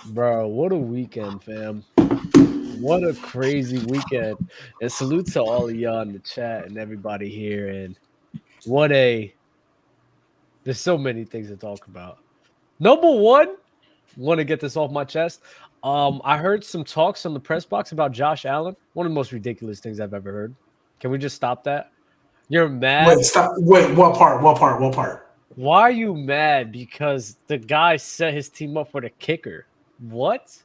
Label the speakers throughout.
Speaker 1: Bro, what a weekend, fam. What a crazy weekend. And salute to all of y'all in the chat and everybody here. And what a there's so many things to talk about. Number one, want to get this off my chest. I heard some talks on the press box about Josh Allen. One of the most ridiculous things I've ever heard. Can we just stop that? You're mad.
Speaker 2: Wait, stop. Wait, what part? What part? What part?
Speaker 1: Why are you mad? Because the guy set his team up for the kicker. What?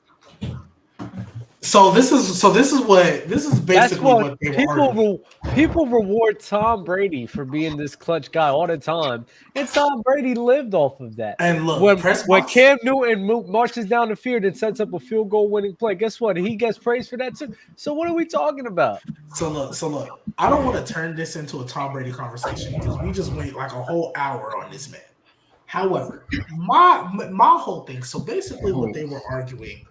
Speaker 2: So this is basically what they were
Speaker 1: people reward Tom Brady for being this clutch guy all the time, and Tom Brady lived off of that.
Speaker 2: And look,
Speaker 1: when Cam Newton marches down the field and sets up a field goal winning play, guess what? He gets praised for that too. So what are we talking about?
Speaker 2: So look. I don't want to turn this into a Tom Brady conversation because we just wait like a whole hour on this man. However, my whole thing. So basically, what they were arguing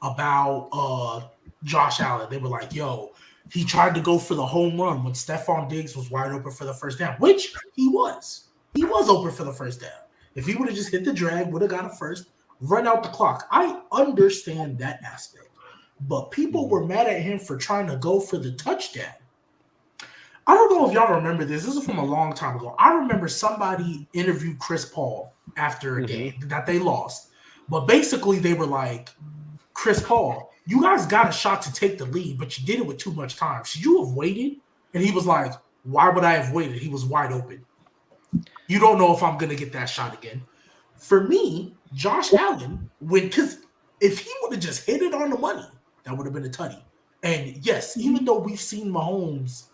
Speaker 2: about Josh Allen. They were like, yo, he tried to go for the home run when Stephon Diggs was wide open for the first down, which he was. He was open for the first down. If he would have just hit the drag, would have got a first, run out the clock. I understand that aspect. But people were mad at him for trying to go for the touchdown. I don't know if y'all remember this. This is from a long time ago. I remember somebody interviewed Chris Paul after a game that they lost. But basically, they were like, Chris Paul, you guys got a shot to take the lead, but you did it with too much time. Should you have waited? And he was like, why would I have waited? He was wide open. You don't know if I'm going to get that shot again. For me, Josh Allen, because if he would have just hit it on the money, that would have been a tutty. And yes, even though we've seen Mahomes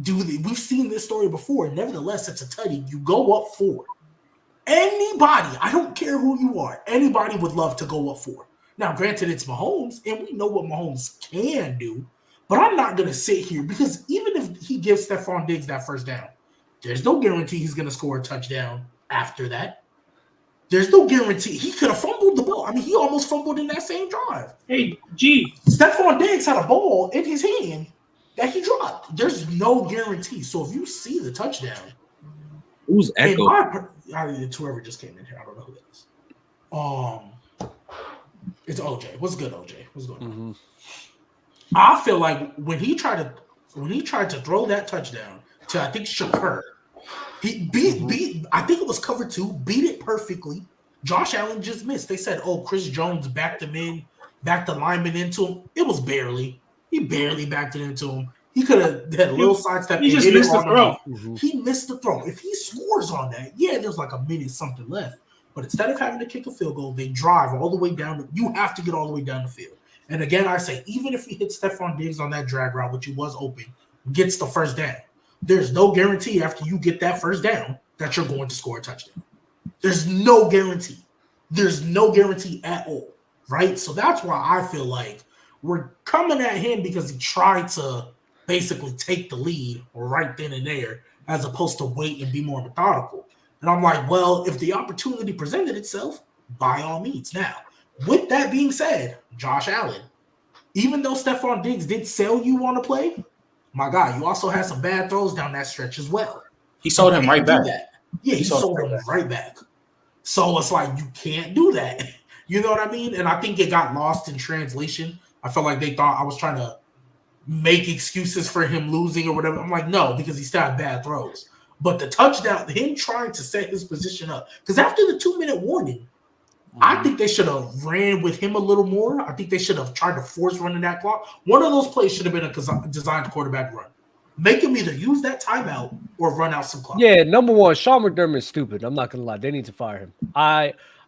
Speaker 2: we've seen this story before, nevertheless, it's a tutty. You go up 4. Anybody, I don't care who you are, anybody would love to go up 4. Now, granted, it's Mahomes, and we know what Mahomes can do, but I'm not going to sit here because even if he gives Stephon Diggs that first down, there's no guarantee he's going to score a touchdown after that. There's no guarantee. He could have fumbled the ball. I mean, he almost fumbled in that same drive.
Speaker 3: Hey, G.
Speaker 2: Stephon Diggs had a ball in his hand that he dropped. There's no guarantee. So if you see the touchdown,
Speaker 4: who's Echo?
Speaker 2: It's whoever just came in here. I don't know who that is. It's OJ. What's good, OJ? What's going on?
Speaker 1: Mm-hmm.
Speaker 2: I feel like when he tried to throw that touchdown to I think Shakur, he beat I think it was cover 2, beat it perfectly. Josh Allen just missed. They said, "Oh, Chris Jones backed him in, backed the lineman into him." It was barely. He barely backed it into him. He could have had a little sidestep.
Speaker 3: He just missed the throw.
Speaker 2: He missed the throw. If he scores on that, yeah, there's like a minute something left. But instead of having to kick a field goal, they drive all the way down. You have to get all the way down the field. And again, I say, even if he hits Stephon Diggs on that drag route, which he was open, gets the first down, there's no guarantee after you get that first down that you're going to score a touchdown. There's no guarantee. There's no guarantee at all, right? So that's why I feel like we're coming at him because he tried to basically take the lead right then and there as opposed to wait and be more methodical. And I'm like, well, if the opportunity presented itself, by all means. Now, with that being said, Josh Allen, even though Stephon Diggs did sell you on a play, my guy, you also had some bad throws down that stretch as well.
Speaker 4: He sold him right back.
Speaker 2: Yeah, he sold him right back. So it's like, you can't do that. You know what I mean? And I think it got lost in translation. I felt like they thought I was trying to make excuses for him losing or whatever. I'm like, no, because he still had bad throws. But the touchdown, him trying to set his position up, because after the 2-minute warning, I think they should have ran with him a little more. I think they should have tried to force running that clock. One of those plays should have been a designed quarterback run. Make him either use that timeout or run out some clock.
Speaker 1: Yeah, number one, Sean McDermott's stupid. I'm not gonna lie. They need to fire him.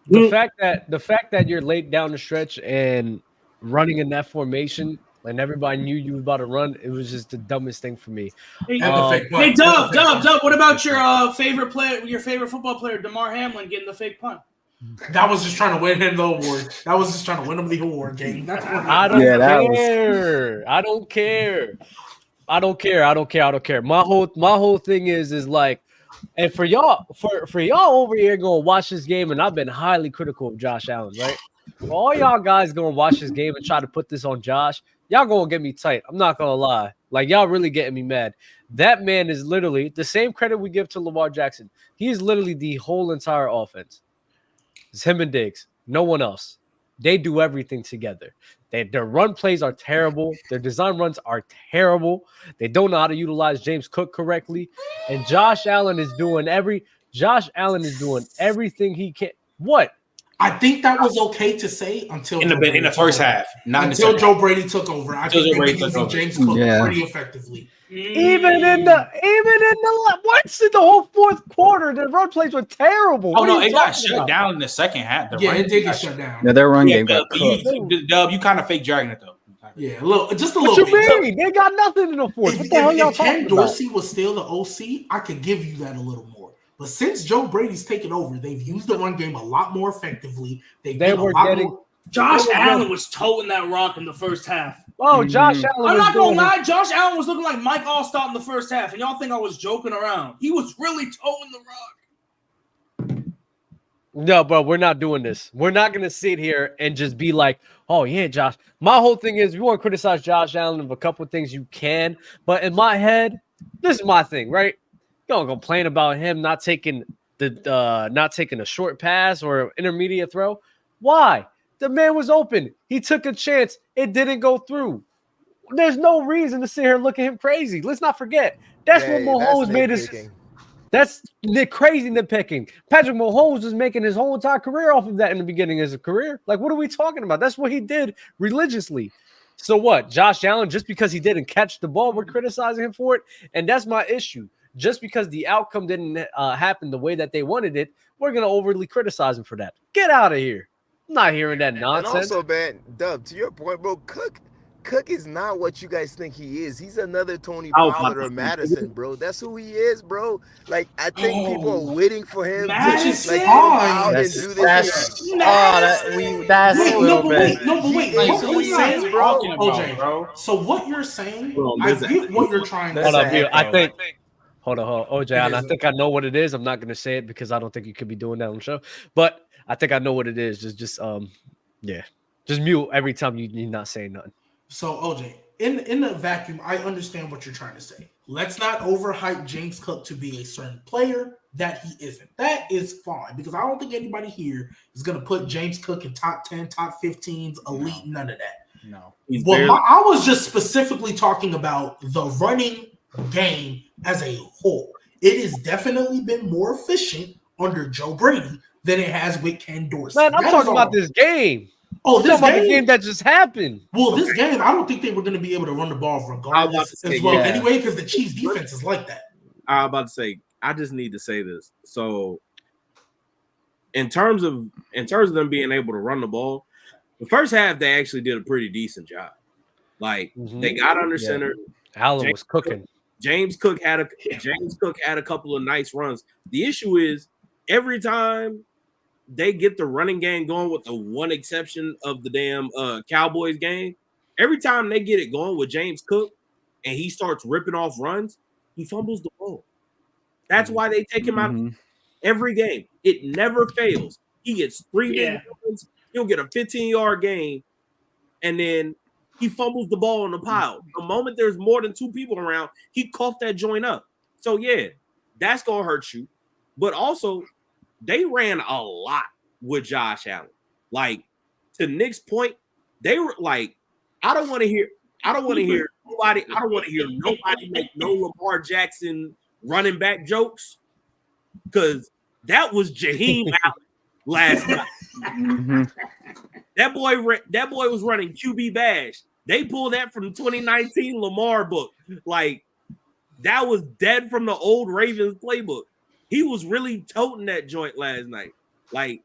Speaker 1: The fact that you're late down the stretch and running in that formation and everybody knew you were about to run, it was just the dumbest thing for me.
Speaker 3: Hey, Dub, what about your favorite player, your favorite football player, DeMar Hamlin, getting the fake punt?
Speaker 2: That was just trying to win him the award. That was just trying to win him the award, game.
Speaker 1: I don't care. I don't care. My whole thing is like, and for y'all over here going to watch this game, and I've been highly critical of Josh Allen, right? For all y'all guys going to watch this game and try to put this on Josh, y'all going to get me tight. I'm not going to lie. Like, y'all really getting me mad. That man is literally the same credit we give to Lamar Jackson. He is literally the whole entire offense. It's him and Diggs. No one else. They do everything together. Their run plays are terrible. Their design runs are terrible. They don't know how to utilize James Cook correctly. And Josh Allen is doing everything he can. What?
Speaker 2: I think that was okay to say until
Speaker 4: in the first half, not
Speaker 2: until Joe Brady took over. I think they were using James Cook pretty effectively.
Speaker 1: Even in the once in the whole fourth quarter, the run plays were terrible.
Speaker 4: Oh no, it got shut down in the second half.
Speaker 2: It did get shut down.
Speaker 5: Yeah, their run game got cooked.
Speaker 4: Dub, you kind of fake dragging it though.
Speaker 2: Yeah, a little bit.
Speaker 1: What you mean? They got nothing in the fourth. What the hell y'all talking about? If Ken
Speaker 2: Dorsey was still the OC, I could give you that a little more. But since Joe Brady's taken over, they've used the run game a lot more effectively.
Speaker 3: Josh Allen was toting that rock in the first half.
Speaker 1: Oh, Josh Allen.
Speaker 3: I'm not gonna lie, Josh Allen was looking like Mike Allstott in the first half, and y'all think I was joking around. He was really toting the rock.
Speaker 1: No, bro, we're not doing this. We're not gonna sit here and just be like, "Oh yeah, Josh." My whole thing is, you want to criticize Josh Allen of a couple of things you can, but in my head, this is my thing, right? You don't complain about him not taking a short pass or intermediate throw. Why? The man was open. He took a chance. It didn't go through. There's no reason to sit here and look at him crazy. Let's not forget. That's what Mahomes made his. That's the crazy nitpicking. Patrick Mahomes was making his whole entire career off of that in the beginning of his career. Like, what are we talking about? That's what he did religiously. So what? Josh Allen, just because he didn't catch the ball, we're criticizing him for it. And that's my issue. Just because the outcome didn't happen the way that they wanted it, we're going to overly criticize him for that. Get out of here. I'm not hearing that nonsense.
Speaker 6: And also, man, Dub, to your point, bro, Cook is not what you guys think he is. He's another Tony Pollard or Madison, bro. That's who he is, bro. Like, I think people are waiting for him to just like come out and do this.
Speaker 5: That's
Speaker 2: No, wait.
Speaker 6: What are you saying, bro?
Speaker 2: OJ, so what you're saying, I get what you're trying to say.
Speaker 1: Hold on, OJ. And I think I know what it is. I'm not going to say it because I don't think you could be doing that on the show. But I think I know what it is. Just mute every time you're not saying nothing.
Speaker 2: So OJ, in the vacuum, I understand what you're trying to say. Let's not overhype James Cook to be a certain player that he isn't. That is fine because I don't think anybody here is going to put James Cook in top 10, top 15s, elite, none of that.
Speaker 4: No.
Speaker 2: I was just specifically talking about the running game as a whole. It has definitely been more efficient under Joe Brady than it has with Ken Dorsey.
Speaker 1: Man, I'm talking about this game.
Speaker 2: Oh, this
Speaker 1: game that just happened.
Speaker 2: Well, this game, I don't think they were going to be able to run the ball regardless as well anyway, because the Chiefs defense is like that.
Speaker 7: I was about to say, I just need to say this. So, in terms of them being able to run the ball, the first half they actually did a pretty decent job. Like they got under center.
Speaker 1: Allen was cooking.
Speaker 7: James Cook had a couple of nice runs. The issue is every time they get the running game going, with the one exception of the damn Cowboys game, every time they get it going with James Cook and he starts ripping off runs, he fumbles the ball. That's why they take him out every game. It never fails. He gets 3 big runs, he'll get a 15-yard game, and then he fumbles the ball in the pile. The moment there's more than 2 people around, he coughed that joint up. So, yeah, that's going to hurt you. But also, they ran a lot with Josh Allen. Like, to Nick's point, they were like, I don't want to hear nobody make no Lamar Jackson running back jokes, because that was Jaheim Allen last night. That boy was running QB bash. They pulled that from the 2019 Lamar book. Like, that was dead from the old Ravens playbook. He was really toting that joint last night. Like,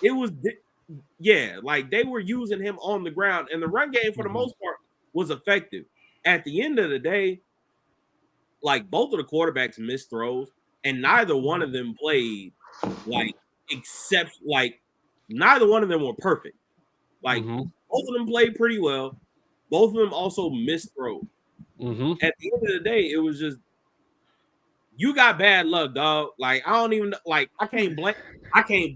Speaker 7: it was, like they were using him on the ground, and the run game for the most part was effective. At the end of the day, like, both of the quarterbacks missed throws, and neither one of them played neither one of them were perfect. Like, both of them played pretty well. Both of them also missed throws. At the end of the day, it was just, you got bad luck, dog. Like, I don't even like. I can't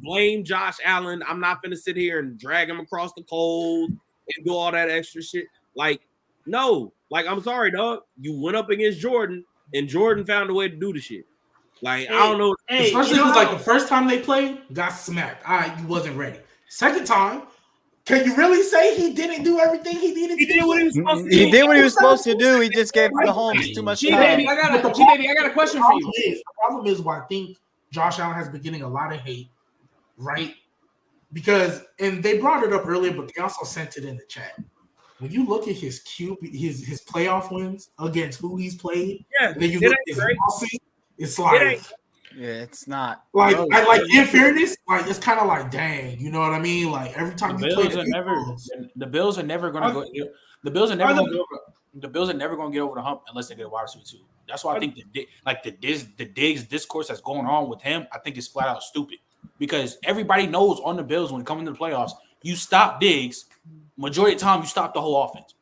Speaker 7: blame Josh Allen. I'm not gonna sit here and drag him across the cold and do all that extra shit. Like, no. Like, I'm sorry, dog. You went up against Jordan, and Jordan found a way to do the shit. Like, I don't know.
Speaker 2: Especially because, like, the first time they played, got smacked. You wasn't ready. Second time, Can you really say he didn't do everything he needed to do?
Speaker 3: He did what he was supposed to do.
Speaker 5: He did what he was supposed to do. He just gave Mahomes too much time.
Speaker 3: G-Baby, I got a question for you.
Speaker 2: The problem is why I think Josh Allen has been getting a lot of hate, right? Because, and they brought it up earlier, but they also sent it in the chat. When you look at his his playoff wins against who he's played, and then you look at his losses, it's like,
Speaker 5: yeah, it's not
Speaker 2: like in fairness, like it's kind of like, dang, you know what I mean? Like every time
Speaker 4: the Bills are never going to go. The Bills are never going to get over the hump unless they get a wide receiver too. That's why I think the Diggs discourse that's going on with him, I think is flat out stupid because everybody knows on the Bills when it comes to the playoffs, you stop Diggs. Majority of the time, you stop the whole offense.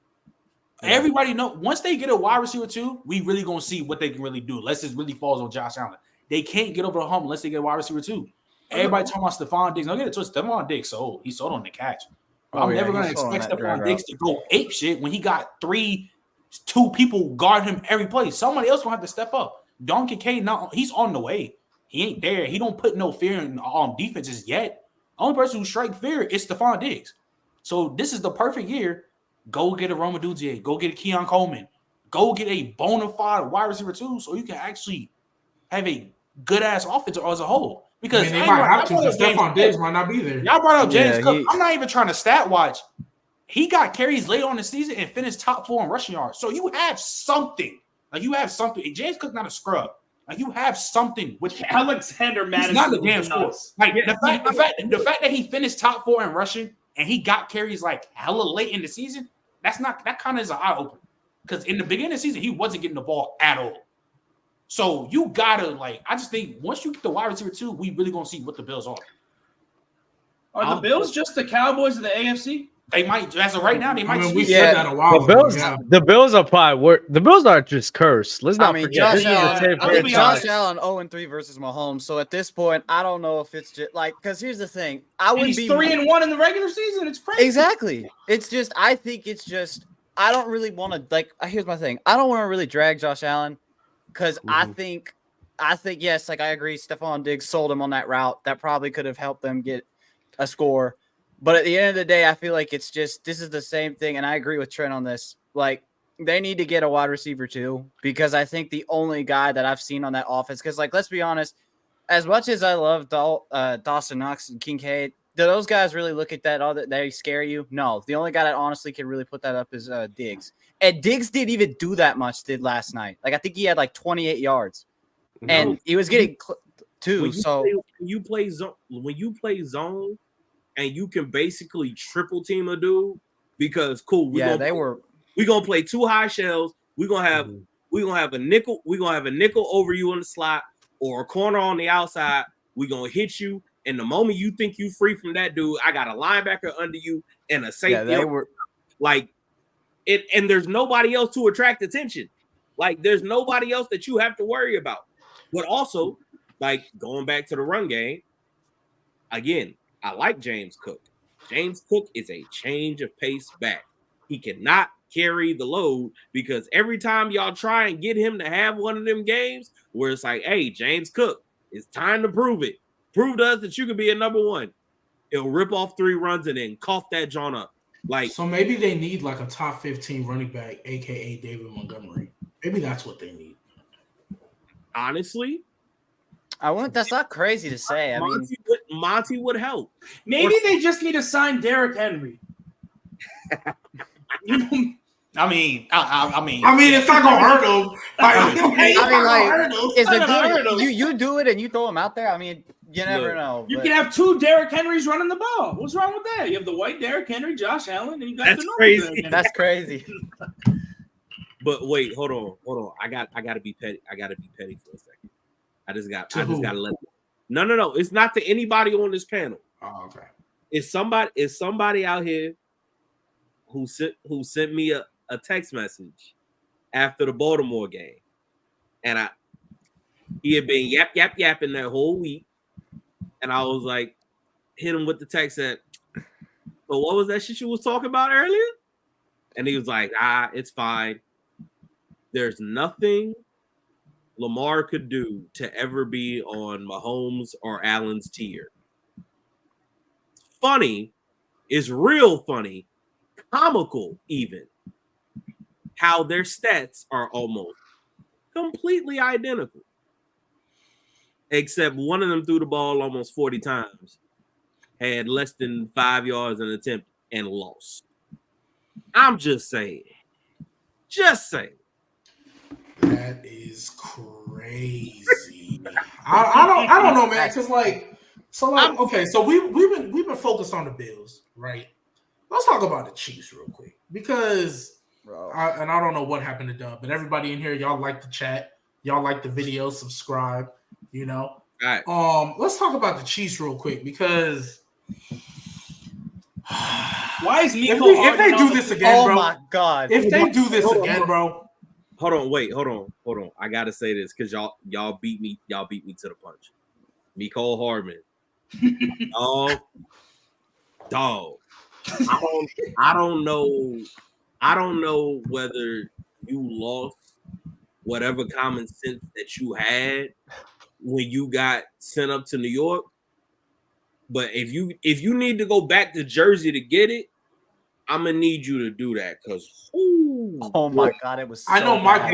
Speaker 4: Everybody know once they get a wide receiver too, we really gonna see what they can really do. Unless it really falls on Josh Allen, they can't get over the hump unless they get a wide receiver too. Everybody talking about Stephon Diggs. Don't get it twisted. Stephon Diggs he's sold on the catch. I'm never gonna expect Stephon Diggs to go ape shit when he got 2 people guard him every play. Somebody else gonna have to step up. Don Kincaid, he's on the way. He ain't there. He don't put no fear in defenses yet. Only person who strike fear is Stephon Diggs. So this is the perfect year. Go get a Roma Dudzier. Go get a Keon Coleman. Go get a bona fide wide receiver too, so you can actually have a good ass offense as a whole. Because
Speaker 2: they might have to. Stephon Diggs might not be there.
Speaker 4: Y'all brought up James Cook. I'm not even trying to stat watch. He got carries late on the season and finished top 4 in rushing yards. So you have something. James Cook not a scrub. Like you have something with
Speaker 3: Alexander Madison.
Speaker 4: He's not the damn score. Like the fact that he finished top 4 in rushing. And he got carries like hella late in the season. That kind of is an eye opener. Because in the beginning of the season, he wasn't getting the ball at all. So you gotta I just think once you get the wide receiver too, we really gonna see what the Bills are.
Speaker 3: Are the Bills just the Cowboys of the AFC?
Speaker 4: They might, as of right now, they might.
Speaker 2: We said that a while ago.
Speaker 1: The Bills are probably the Bills are just cursed. Let's not forget.
Speaker 5: Josh Allen 0-3 versus Mahomes. So at this point, I don't know if it's just because here's the thing.
Speaker 3: He's 3-1 in the regular season. It's crazy.
Speaker 5: Exactly. It's just I think it's just I don't really want to Here's my thing. I don't want to really drag Josh Allen because I think yes, I agree. Stephon Diggs sold him on that route. That probably could have helped them get a score. But at the end of the day, I feel like it's just this is the same thing, and I agree with Trent on this. They need to get a wide receiver too, because I think the only guy that I've seen on that offense, because let's be honest, as much as I love Dawson Knox and Kincaid, do those guys really look at that all that they scare you? No, the only guy that honestly can really put that up is Diggs, and Diggs didn't even do that much last night. I think he had 28 yards, and he was getting 2.
Speaker 7: When you play zone. And you can basically triple team a dude because we're gonna play 2 high shells. We're gonna have a nickel. We're gonna have a nickel over you in the slot or a corner on the outside. We're gonna hit you. And the moment you think you free from that dude, I got a linebacker under you and a safety. Yeah, and there's nobody else to attract attention. There's nobody else that you have to worry about. But also, going back to the run game, again. I like James Cook. James Cook is a change of pace back. He cannot carry the load because every time y'all try and get him to have one of them games where it's hey, James Cook, it's time to prove it. Prove to us that you can be a number 1. He'll rip off 3 runs and then cough that John up.
Speaker 2: So maybe they need a top 15 running back, aka David Montgomery. Maybe that's what they need.
Speaker 7: Honestly.
Speaker 5: That's not crazy to say.
Speaker 7: Monty would help.
Speaker 3: Maybe they just need to sign Derrick Henry.
Speaker 4: I mean,
Speaker 2: it's not gonna hurt him.
Speaker 5: It's a good. You do it and you throw him out there. You never know.
Speaker 3: You can have 2 Derrick Henrys running the ball. What's wrong with that? You have the white Derrick Henry, Josh Allen, and you got the
Speaker 7: crazy.
Speaker 5: That's crazy.
Speaker 7: But wait, hold on. I gotta be petty. I gotta be petty for a second. I just gotta let. No. It's not to anybody on this panel.
Speaker 2: Oh, okay.
Speaker 7: It's somebody out here who sent me a text message after the Baltimore game, and he had been yapping that whole week, and I was hit him with the text that, "But what was that shit you was talking about earlier?" And he was like, "It's fine. There's nothing Lamar could do to ever be on Mahomes or Allen's tier." Funny It's real funny, comical even, how their stats are almost completely identical. Except one of them threw the ball almost 40 times, had less than 5 yards an attempt, and lost. I'm just saying. Just saying.
Speaker 2: That is crazy. I don't know, man. Because okay, so we've been focused on the Bills, right? Let's talk about the Chiefs real quick because I don't know what happened to Dub, but everybody in here, y'all like the chat, y'all like the video, subscribe, you know.
Speaker 7: All right.
Speaker 2: Let's talk about the Chiefs real quick because
Speaker 3: why is Miko
Speaker 2: if they do this again, bro?
Speaker 5: Oh my god!
Speaker 2: If they do this again, bro.
Speaker 7: Hold on. I gotta say this because y'all beat me to the punch. Mecole Hardman. Dog. I don't know whether you lost whatever common sense that you had when you got sent up to New York. But if you need to go back to Jersey to get it, I'm gonna need you to do that because
Speaker 5: oh my god, it was. So
Speaker 2: I know
Speaker 5: bad.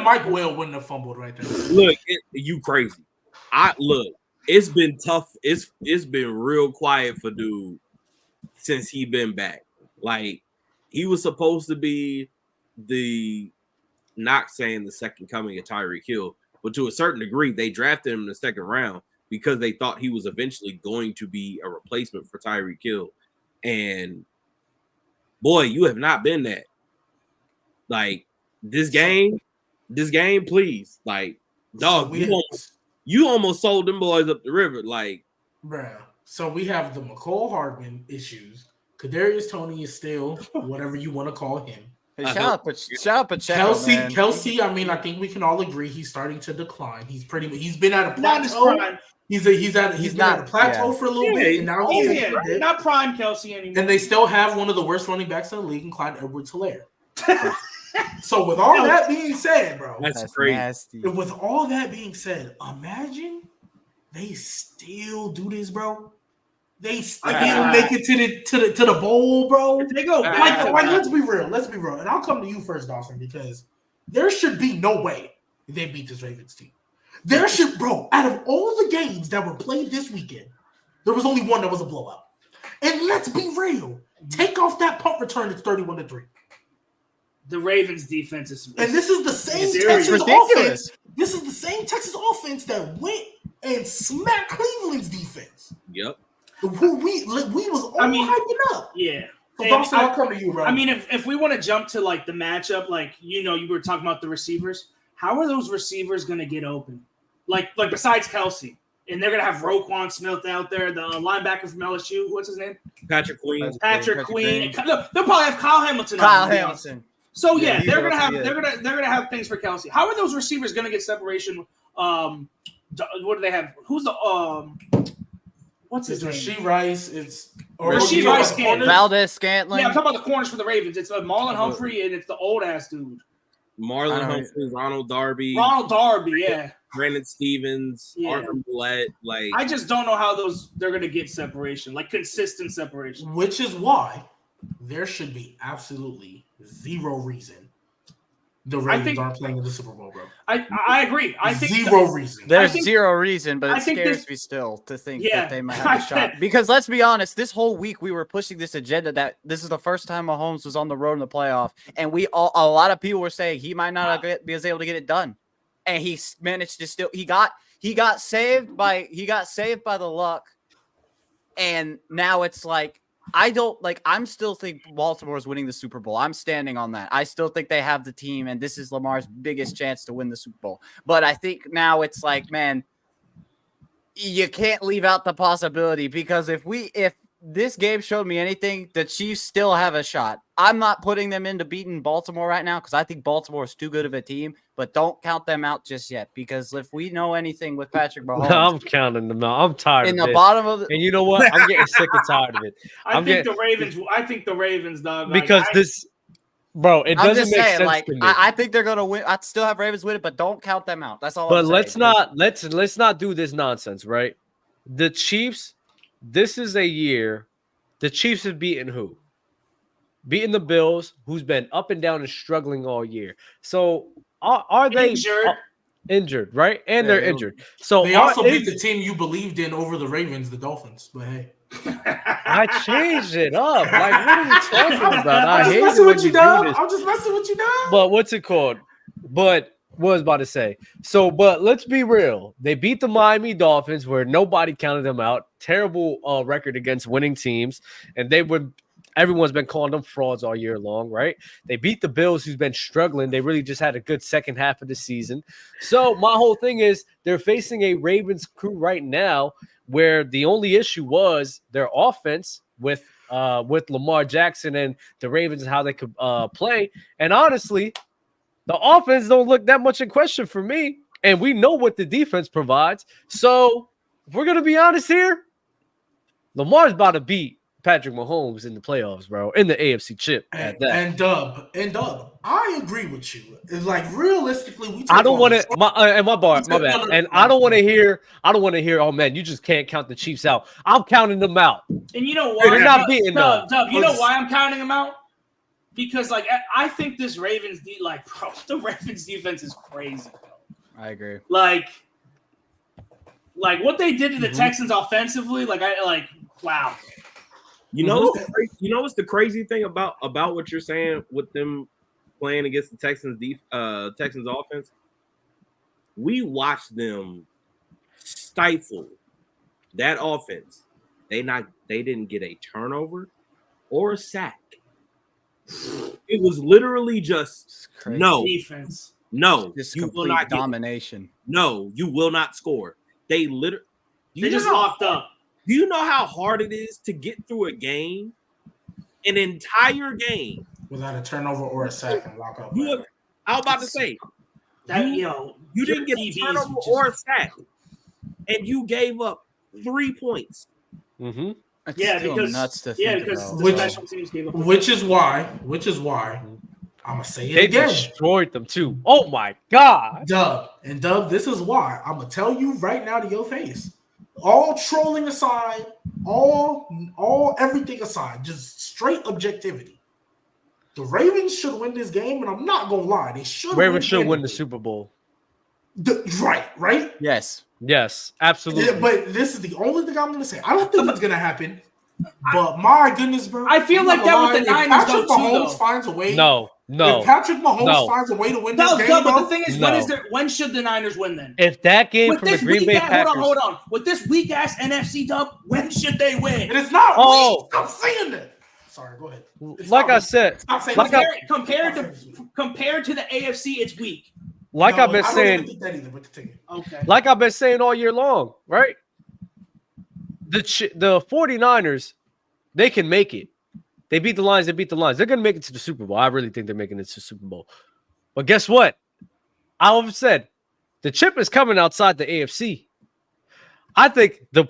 Speaker 2: Mike Will wouldn't have fumbled right there.
Speaker 7: Look, you crazy. It's been tough. It's been real quiet for dude since he been back. Like he was supposed to be not saying the second coming of Tyreek Hill, but to a certain degree, they drafted him in the second round because they thought he was eventually going to be a replacement for Tyreek Hill. And boy, you have not been that. Like this game, please. Like, dog, you almost sold them boys up the river. Like,
Speaker 2: bruh. So we have the Mecole Hardman issues. Kadarius Toney is still whatever you want to call him.
Speaker 5: Hey, shout out Pacheco,
Speaker 2: Kelsey. I mean, I think we can all agree he's starting to decline. He's been at a plateau.
Speaker 3: Not his prime.
Speaker 2: He's been at a plateau for a little bit, and now he's
Speaker 3: not prime Kelsey anymore.
Speaker 2: And they still have one of the worst running backs in the league, in Clyde Edwards-Helaire. So with all that being said, bro,
Speaker 7: that's crazy.
Speaker 5: Nasty.
Speaker 2: With all that being said, imagine they still do this, bro. They still make it to the bowl, bro.
Speaker 3: If they go
Speaker 2: like let's be real, and I'll come to you first, Dawson, because there should be no way they beat this Ravens team. There should, bro. Out of all the games that were played this weekend, there was only one that was a blowout. And let's be real, take off that punt return. It's 31-3.
Speaker 3: The Ravens defense is,
Speaker 2: and this is the same Texas offense. This is the same Texas offense that went and smacked Cleveland's defense.
Speaker 7: Yep.
Speaker 2: Who we was all hyping up.
Speaker 3: Yeah.
Speaker 2: So Dawson, I'll come to you, bro.
Speaker 3: I mean, if we want to jump to like the matchup, like you were talking about the receivers. How are those receivers going to get open? Like besides Kelsey, and they're going to have Roquan Smith out there, the linebacker from LSU. What's his name?
Speaker 7: Patrick Queen.
Speaker 3: Patrick Queen. Look, they'll probably have Kyle Hamilton. So yeah, they're gonna have things for Kelsey. How are those receivers gonna get separation? What do they have? Who's the what's his name?
Speaker 2: Rasheed Rice. It's
Speaker 3: Rasheed Rice.
Speaker 5: Valdez Scantling.
Speaker 3: Yeah, I'm talking about the corners for the Ravens. It's Marlon Humphrey and it's the old ass dude.
Speaker 7: Marlon Humphrey, Ronald Darby, yeah. Brandon Stevens, Arthur Millette. Like,
Speaker 3: I just don't know how they're gonna get separation, like consistent separation.
Speaker 2: Which is why there should be absolutely zero reason the Ravens aren't playing in the Super Bowl, bro.
Speaker 3: I agree. I think
Speaker 2: zero reason.
Speaker 5: There's zero reason, but it scares me still to think that they might have a shot. Because let's be honest, this whole week we were pushing this agenda that this is the first time Mahomes was on the road in the playoff, and a lot of people were saying he might not be able to get it done, and he managed to still. He got saved by the luck, and now it's like. I'm still think Baltimore is winning the Super Bowl. I'm standing on that. I still think they have the team, and this is Lamar's biggest chance to win the Super Bowl. But I think now it's like, man, you can't leave out the possibility because if this game showed me anything, the Chiefs still have a shot. I'm not putting them into beating Baltimore right now because I think Baltimore is too good of a team, but don't count them out just yet because if we know anything with Patrick Mahomes,
Speaker 1: I'm counting them out. I'm tired
Speaker 5: in
Speaker 1: of
Speaker 5: the
Speaker 1: it.
Speaker 5: bottom of the.
Speaker 1: And you know what? I'm getting sick and tired of it.
Speaker 3: I think the Ravens, dog.
Speaker 1: Because bro, it doesn't make sense
Speaker 5: like,
Speaker 1: to me.
Speaker 5: I think they're gonna win. I still have Ravens win it, but don't count them out. That's all.
Speaker 1: But
Speaker 5: I'm saying.
Speaker 1: let's not do this nonsense, right? The Chiefs. This is a year the Chiefs have beaten who? Beating the Bills, who's been up and down and struggling all year. So are they injured, right? And they're injured. So
Speaker 2: they also beat the team you believed in over the Ravens, the Dolphins. But hey,
Speaker 1: I changed it up. Like, what are we talking about? I hate
Speaker 2: it when you do this. I'm just messing with you, dog.
Speaker 1: But what's it called? But what I was about to say. So, but let's be real. They beat the Miami Dolphins, where nobody counted them out. Terrible record against winning teams, and everyone's been calling them frauds all year long, right? They beat the Bills, who's been struggling. They really just had a good second half of the season. So my whole thing is they're facing a Ravens crew right now where the only issue was their offense with Lamar Jackson and the Ravens and how they could play. And honestly, the offense don't look that much in question for me. And we know what the defense provides. So if we're going to be honest here, Lamar's about to beat Patrick Mahomes in the playoffs, bro, in the AFC Chip at that.
Speaker 2: And Dub, I agree with you. It's like realistically,
Speaker 1: I don't want to. My bad. And I don't want to hear. Oh man, you just can't count the Chiefs out. I'm counting them out.
Speaker 3: And you know why?
Speaker 1: They're not beating them.
Speaker 3: Dub, you know why I'm counting them out? Because I think this Ravens the Ravens defense is crazy, bro.
Speaker 5: I agree.
Speaker 3: Like what they did to the Texans offensively, wow.
Speaker 7: You know what's the crazy thing about what you're saying with them playing against the Texans offense? We watched them stifle that offense. They didn't get a turnover or a sack. It was literally just no
Speaker 3: defense.
Speaker 7: No,
Speaker 5: just
Speaker 7: you
Speaker 5: complete
Speaker 7: will not
Speaker 5: domination.
Speaker 7: No, you will not score. They
Speaker 3: just locked up.
Speaker 7: Do you know how hard it is to get through a game, an entire game,
Speaker 2: without a turnover or a sack and lock up?
Speaker 7: I was about to say that you didn't get a turnover or a sack, and you gave up 3 points.
Speaker 1: Mm-hmm.
Speaker 5: Because nuts to think about.
Speaker 2: Which is why I'm gonna say it
Speaker 1: they
Speaker 2: again.
Speaker 1: Destroyed them too. Oh my god,
Speaker 2: Dub, this is why I'm gonna tell you right now to your face. All trolling aside, all everything aside, just straight objectivity. The Ravens should win this game, and I'm not gonna lie, they should.
Speaker 1: Ravens should win the Super Bowl.
Speaker 2: Right?
Speaker 1: Yes, absolutely.
Speaker 2: Yeah, but this is the only thing I'm gonna say. I don't think it's gonna happen. But my goodness, bro.
Speaker 3: I feel like that with the Niners,
Speaker 2: Patrick Mahomes finds a way.
Speaker 1: No.
Speaker 2: If Patrick Mahomes finds a way to win this game,
Speaker 3: but the thing is, when should the Niners win then?
Speaker 1: If that game from the Green Bay Packers,
Speaker 3: hold on. With this weak ass NFC dub, when should they win?
Speaker 2: And it's not. Oh, I'm saying that. Sorry, go ahead.
Speaker 1: Like I said,
Speaker 3: compared to the AFC, it's weak.
Speaker 1: Like I've been saying,
Speaker 3: okay.
Speaker 1: Like I've been saying all year long, right? The 49ers, they can make it. They beat the Lions. They're going to make it to the Super Bowl. I really think they're making it to the Super Bowl. But guess what? I always said the chip is coming outside the AFC. I think the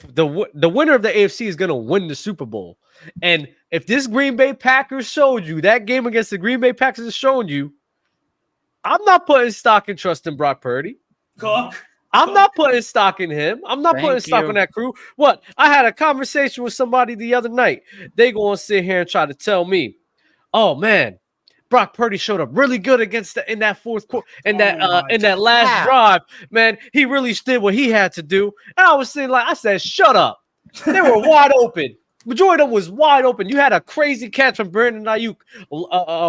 Speaker 1: winner of the AFC is going to win the Super Bowl. And if this Green Bay Packers showed you, that game against the Green Bay Packers has shown you, I'm not putting stock and trust in Brock Purdy. I'm not putting stock in him. I'm not putting stock in that crew. What? I had a conversation with somebody the other night. They going to sit here and try to tell me, oh, man, Brock Purdy showed up really good in that fourth quarter, in that last drive. Man, he really did what he had to do. And I was saying, I said, shut up. They were wide open. Majority of them was wide open. You had a crazy catch from Brandon Ayuk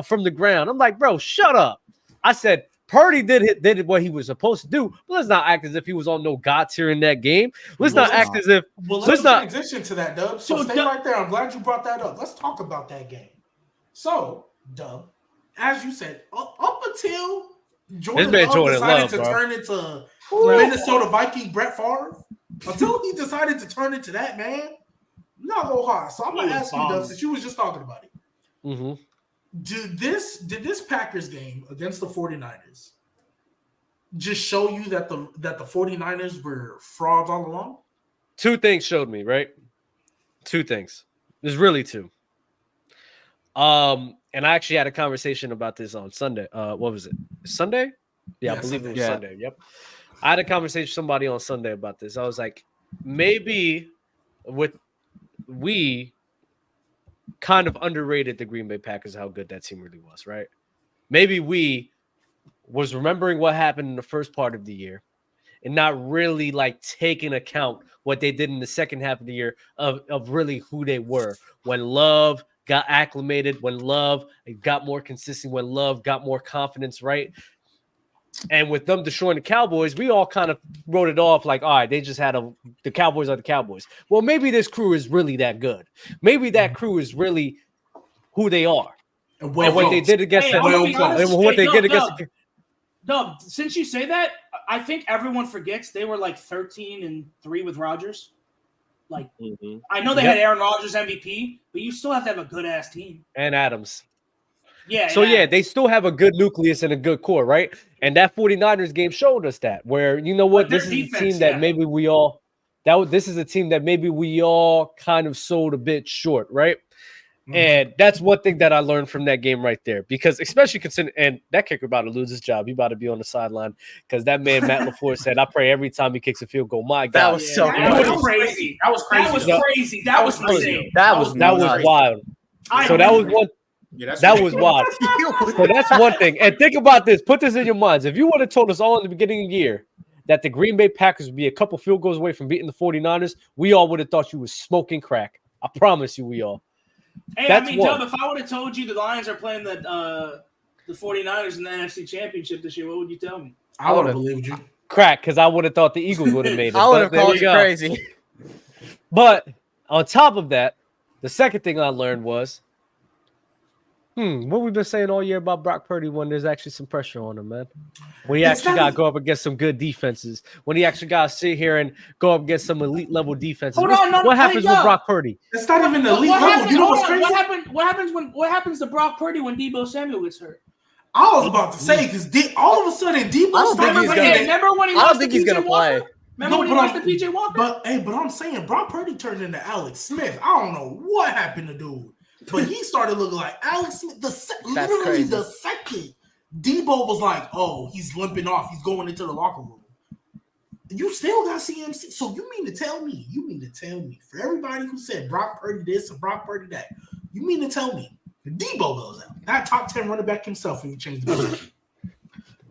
Speaker 1: from the ground. I'm like, bro, shut up. I said, Purdy did what he was supposed to do. But let's not act as if he was on no God tier in that game. Let's not act as if.
Speaker 2: Well, let's transition to that, Dub. So stay right there. I'm glad you brought that up. Let's talk about that game. So, Dub, as you said, up until Jordan Love decided to turn into Minnesota Viking Brett Favre, until he decided to turn into that man, I'm not gonna lie. So I'm gonna ask you, Dub, since you was just talking about it.
Speaker 1: Mm-hmm.
Speaker 2: Did this Packers game against the 49ers just show you that the 49ers were frauds all along?
Speaker 1: Two things showed me, right? Two things. There's really two. And I actually had a conversation about this on Sunday. What was it? Sunday? Yeah, I believe it was Sunday. Yep. I had a conversation with somebody on Sunday about this. I was like, maybe kind of underrated the Green Bay Packers, how good that team really was, right? Maybe we was remembering what happened in the first part of the year and not really like taking account what they did in the second half of the year of really who they were. When Love got acclimated, when Love got more consistent, when Love got more confidence, right? And with them destroying the Cowboys, we all kind of wrote it off like, all right, they just had the Cowboys are the Cowboys. Well, maybe this crew is really that good. Maybe that crew is really who they are. And what they did against
Speaker 3: Dub, since you say that, I think everyone forgets they were like 13-3 with Rodgers. Like, I know they had Aaron Rodgers MVP, but you still have to have a good ass team.
Speaker 1: And Adams.
Speaker 3: Yeah.
Speaker 1: So, they still have a good nucleus and a good core, right? And that 49ers game showed us that, where, you know what, this is a team that maybe we all kind of sold a bit short, right? And that's one thing that I learned from that game right there, because especially considering, and that kicker about to lose his job. He about to be on the sideline because that man, Matt LaFleur, said, I pray every time he kicks a field goal. My God.
Speaker 5: That was so
Speaker 3: That was crazy. That was crazy. That was insane.
Speaker 1: That was wild. So that was one.
Speaker 4: Yeah,
Speaker 1: that was wild. So that's one thing. And think about this. Put this in your minds. If you would have told us all in the beginning of the year that the Green Bay Packers would be a couple field goals away from beating the 49ers, we all would have thought you was smoking crack. I promise you, we all.
Speaker 3: Hey, Dub, if I would have told you the Lions are playing the 49ers in the NFC Championship this year, what would you tell me?
Speaker 2: I would have believed you.
Speaker 1: Crack, because I would have thought the Eagles would have made it.
Speaker 5: I would have called you crazy.
Speaker 1: But on top of that, the second thing I learned was, what we've been saying all year about Brock Purdy when there's actually some pressure on him, man. When he actually got to go up against some good defenses. When he actually got to sit here and go up against some elite level defenses. What happens with Brock Purdy?
Speaker 2: It's not even elite level. You know what's crazy?
Speaker 3: What happens to Brock Purdy when Deebo Samuel gets hurt?
Speaker 2: I was about to say, because all of a sudden Deebo started.
Speaker 3: Remember when he
Speaker 5: I don't think he's going to play.
Speaker 3: Remember when he lost to PJ Walker?
Speaker 2: But I'm saying Brock Purdy turned into Alex Smith. I don't know what happened to dude. But he started looking like Alex Smith. Literally the second Deebo was like, oh, he's limping off. He's going into the locker room. You still got CMC. So you mean to tell me, for everybody who said Brock Purdy this and Brock Purdy that, you mean to tell me Deebo goes out, that top 10 running back himself if you change the position.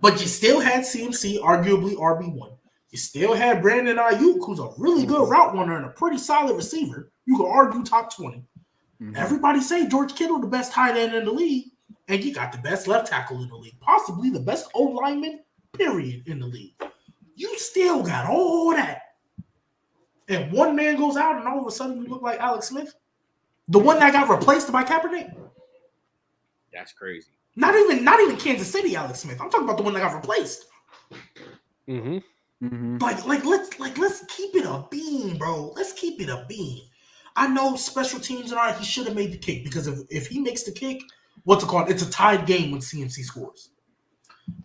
Speaker 2: But you still had CMC, arguably RB1. You still had Brandon Ayuk, who's a really good route runner and a pretty solid receiver. You could argue top 20. Everybody say George Kittle the best tight end in the league, and you got the best left tackle in the league, possibly the best O lineman, period, in the league. You still got all that. And one man goes out, and all of a sudden you look like Alex Smith, the one that got replaced by Kaepernick.
Speaker 7: That's crazy.
Speaker 2: Not even Kansas City Alex Smith. I'm talking about the one that got replaced. Like let's keep it a bean, bro. Let's keep it a bean. I know special teams and all right, he should have made the kick, because if he makes the kick, what's it called? It's a tied game when CMC scores.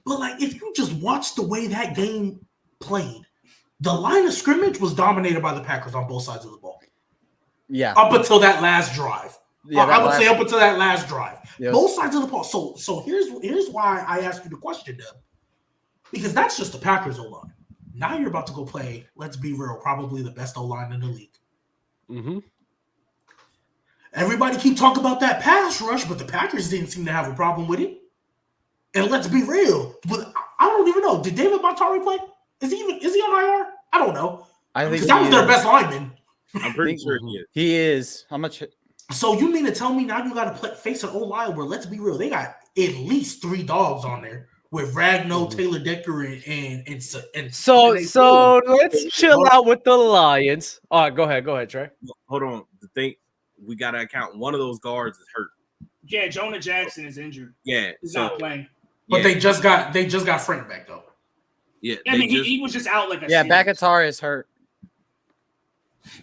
Speaker 2: But like, if you just watch the way that game played, the line of scrimmage was dominated by the Packers on both sides of the ball.
Speaker 5: Yeah.
Speaker 2: Up until that last drive. Yeah, I would say up until that last drive.
Speaker 5: Yes.
Speaker 2: Both sides of the ball. So here's why I asked you the question, Deb. Because that's just the Packers O-line. Now you're about to go play, let's be real, probably the best O-line in the league. Everybody keep talking about that pass rush, but the Packers didn't seem to have a problem with it. And let's be real. I don't even know. Did David Montgomery play? Is he on IR? I don't know.
Speaker 5: I think
Speaker 2: that was their best lineman.
Speaker 7: I'm pretty sure he is.
Speaker 5: He is. How much?
Speaker 2: So you mean to tell me now you got to face an O-line where, let's be real, they got at least 3 dogs on there with Ragnow, Taylor Decker, and
Speaker 1: so let's chill out with the Lions. All right, go ahead, Trey.
Speaker 7: Hold on. The thing, we got to account one of those guards is hurt.
Speaker 3: Yeah, Jonah Jackson is injured.
Speaker 7: Yeah,
Speaker 3: he's not playing.
Speaker 2: But they just got Frank back though.
Speaker 7: Yeah,
Speaker 3: I mean he was just out like a
Speaker 5: season. Bakatari is hurt.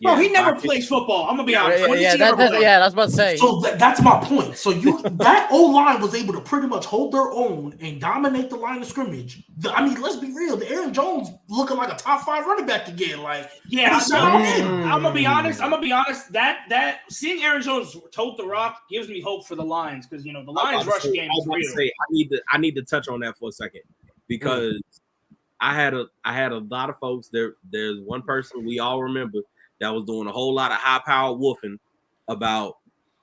Speaker 3: Bro, he never plays football. I'm gonna be honest.
Speaker 5: I was about to say.
Speaker 2: So that's my point. So that O-line was able to pretty much hold their own and dominate the line of scrimmage. I mean, let's be real. The Aaron Jones looking like a top 5 running back again. Like,
Speaker 3: I'm gonna be honest. That seeing Aaron Jones tote the rock gives me hope for the Lions, because the Lions rush game is real.
Speaker 7: I need to touch on that for a second, because I had a lot of folks. There's one person we all remember that was doing a whole lot of high-powered woofing about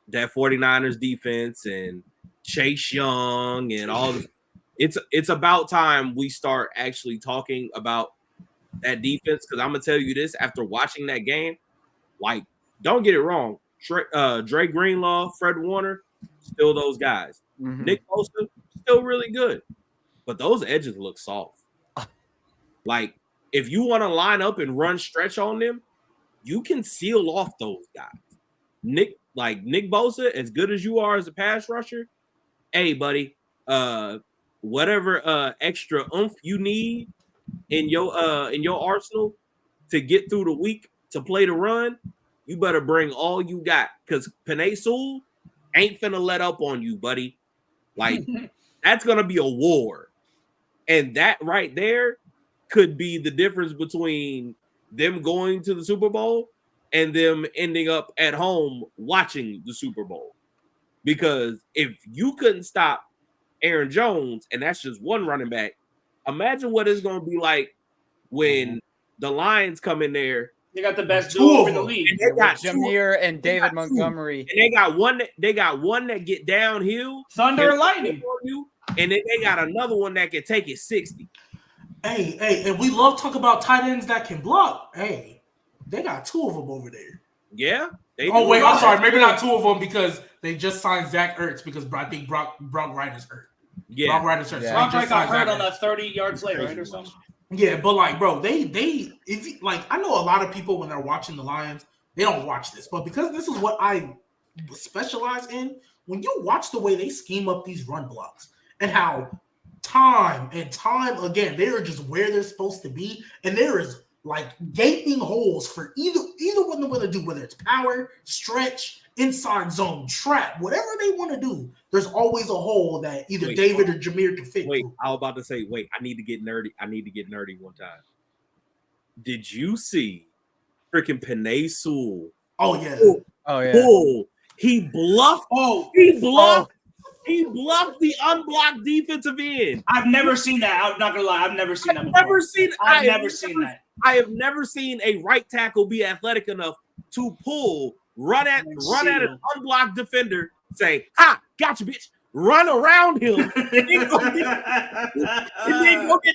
Speaker 7: that 49ers defense and Chase Young and all the, it's about time we start actually talking about that defense, because I'm gonna tell you this, after watching that game, like, don't get it wrong, Dre Greenlaw, Fred Warner, still those guys. Nick Bosa, still really good, but those edges look soft. Like, if you want to line up and run stretch on them, you can seal off those guys. Nick Bosa, as good as you are as a pass rusher, hey buddy, whatever extra oomph you need in your arsenal to get through the week to play the run, you better bring all you got, because Penei Sewell ain't finna let up on you, buddy. Like, that's gonna be a war, and that right there could be the difference between them going to the Super Bowl and them ending up at home watching the Super Bowl. Because if you couldn't stop Aaron Jones, and that's just one running back, imagine what it's going to be like when the Lions come in there.
Speaker 3: They got the best duo in the league.
Speaker 5: And they got Jameer and David Montgomery.
Speaker 7: And they got one that get downhill.
Speaker 3: Thunder and lightning.
Speaker 7: And then they got another one that can take it 60.
Speaker 2: Hey, and we love talk about tight ends that can block. Hey, they got two of them over there.
Speaker 7: Yeah.
Speaker 2: Oh, wait, I'm sorry. Maybe not two of them, because they just signed Zach Ertz, because I think Brock Wright is hurt.
Speaker 7: Yeah.
Speaker 2: Brock Wright is hurt.
Speaker 3: Yeah. Brock Wright got hurt on that 30-yard play, right, or something?
Speaker 2: Yeah, but like, bro, I know a lot of people when they're watching the Lions, they don't watch this, but because this is what I specialize in, when you watch the way they scheme up these run blocks and how time and time again, they are just where they're supposed to be, and there is like gaping holes for either one they want to do, whether it's power, stretch, inside zone, trap, whatever they want to do. There's always a hole that either David or Jameer can fit.
Speaker 7: Wait, I was about to say, I need to get nerdy. One time. Did you see freaking Penei Sewell?
Speaker 2: Oh yeah.
Speaker 7: He bluffed. He bluffed the unblocked defensive end.
Speaker 3: I've never seen that. I'm not gonna lie. I've never seen that before. I've never seen that.
Speaker 7: I have never seen a right tackle be athletic enough to run at an unblocked defender, say, "Ha, gotcha, bitch." Run around him and then go get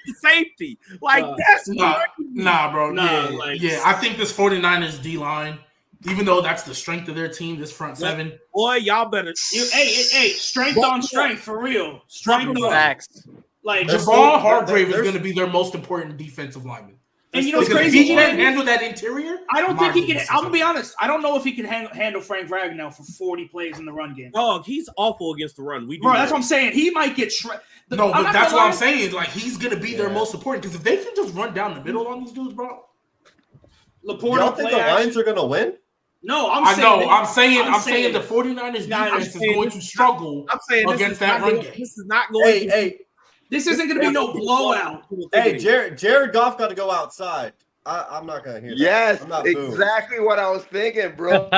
Speaker 7: the safety. Like, that's
Speaker 2: nah, bro. I think this 49ers D-line, even though that's the strength of their team, this front seven.
Speaker 7: Boy, y'all better.
Speaker 3: Hey, strength on strength, for real. Strength on
Speaker 5: facts.
Speaker 3: Like,
Speaker 2: Javon Hargrave is going to be their most important defensive lineman.
Speaker 3: And you know what's crazy?
Speaker 2: He can't handle that interior.
Speaker 3: I don't think he can. I'm gonna be honest. I don't know if he can handle Frank Ragnow for 40 plays in the run game.
Speaker 7: Oh, he's awful against the run.
Speaker 3: Bro, that's what I'm saying. He might get shredded.
Speaker 2: No, but that's what I'm saying. Like, he's gonna be their most important, because if they can just run down the middle on these dudes, bro.
Speaker 8: Laporte, y'all think the Lions are gonna win?
Speaker 3: No,
Speaker 2: I'm saying the 49ers defense is going to struggle against that run game.
Speaker 7: This is not going to.
Speaker 3: This isn't going to be no blowout.
Speaker 8: Hey, Jared Goff got to go outside. I'm not going to hear that.
Speaker 6: Yes, exactly what I was thinking, bro.
Speaker 2: Wait,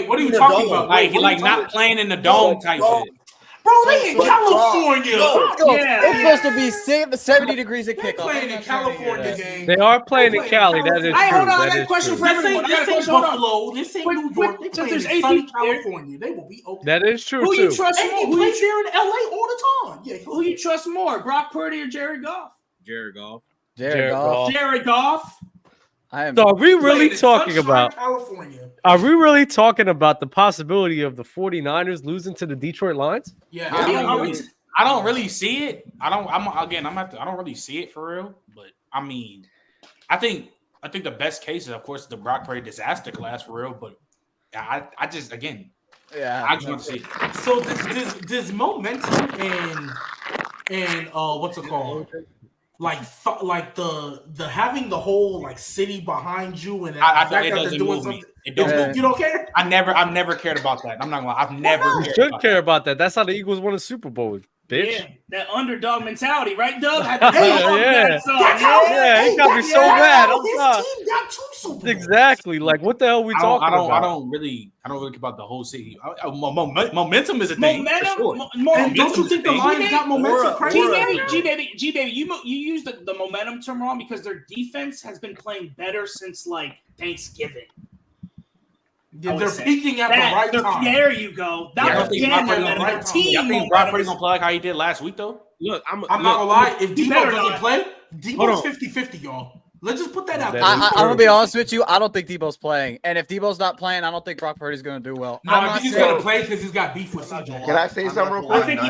Speaker 2: what are you talking about?
Speaker 4: Like not playing in the dome type shit.
Speaker 2: Bro, they in California.
Speaker 5: It's supposed to be 70 degrees at kickoff.
Speaker 2: Playing in California game.
Speaker 1: They are playing in Cali. That is true.
Speaker 3: Hold on, I got a question for everyone.
Speaker 2: This ain't Buffalo. This ain't New York. They playing in sunny California. They will be okay.
Speaker 1: That is true,
Speaker 3: Who
Speaker 1: too.
Speaker 3: you trust more?
Speaker 2: Who you there in LA all the time? Yeah.
Speaker 3: Who you trust more, Brock Purdy or Jared Goff?
Speaker 7: Jared Goff.
Speaker 5: Jared Goff.
Speaker 3: Jared Goff.
Speaker 1: So are we really talking about
Speaker 2: California?
Speaker 1: Are we really talking about the possibility of the 49ers losing to the Detroit Lions?
Speaker 2: Yeah.
Speaker 4: I don't really see it. I don't really see it for real. But I mean, I think the best case is, of course, the Brock Purdy disaster class for real. But I just want to see it.
Speaker 2: So this momentum and what's it called? Like the having the whole like city behind you, and the fact that they're doing something. You don't care?
Speaker 4: I've never cared about that. I'm not gonna lie. I've never.
Speaker 1: You should care about that. That's how the Eagles won a Super Bowl, bitch.
Speaker 3: Yeah, that underdog mentality, right, Doug?
Speaker 1: He got me so mad.
Speaker 2: His team got 2 Super Bowls.
Speaker 1: Exactly. Like, what the hell are we talking about?
Speaker 4: I don't really care about the whole city. Momentum is a thing.
Speaker 2: And don't you think the Lions got momentum?
Speaker 3: G baby, you use the momentum term wrong, because their defense has been playing better since like Thanksgiving.
Speaker 2: They're peaking at the right time.
Speaker 3: There you go. That was getting them at the right team.
Speaker 4: You think Brock Purdy's gonna play like how he did last week though?
Speaker 7: Look, I'm
Speaker 2: not gonna lie. If Debo doesn't play, Debo's 50-50, y'all. Let's just put that out there.
Speaker 5: I'm gonna be honest with you. I don't think Debo's playing, and if Debo's not playing, I don't think Brock Purdy's gonna do well.
Speaker 2: No, I think he's gonna play because he's got beef with CJ.
Speaker 6: Can I say something real quick?
Speaker 3: I think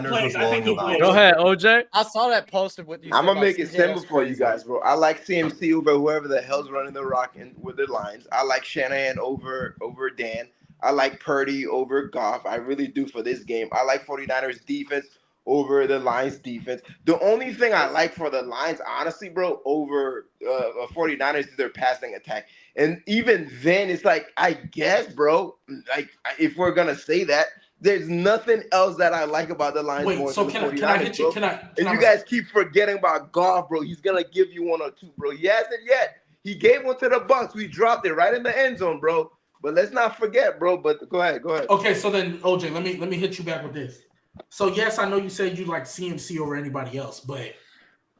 Speaker 3: he plays.
Speaker 1: Go ahead, OJ.
Speaker 5: I saw that posted with you.
Speaker 6: I'm gonna make it simple for you guys, bro. I like CMC over whoever the hell's running the rocking with the Lions. I like Shanahan over Dan. I like Purdy over Goff. I really do for this game. I like 49ers defense over the Lions defense. The only thing I like for the Lions, honestly, bro, over 49ers is their passing attack. And even then, it's like, I guess, bro, like, if we're going to say that, there's nothing else that I like about the Lions.
Speaker 2: Wait, so can I hit you?
Speaker 6: And you guys keep forgetting about Goff, bro. He's going to give you one or two, bro. He hasn't yet. He gave one to the Bucs. We dropped it right in the end zone, bro. But let's not forget, bro. But go ahead.
Speaker 2: Okay, so then, OJ, let me hit you back with this. So yes, I know you said you like CMC over anybody else, but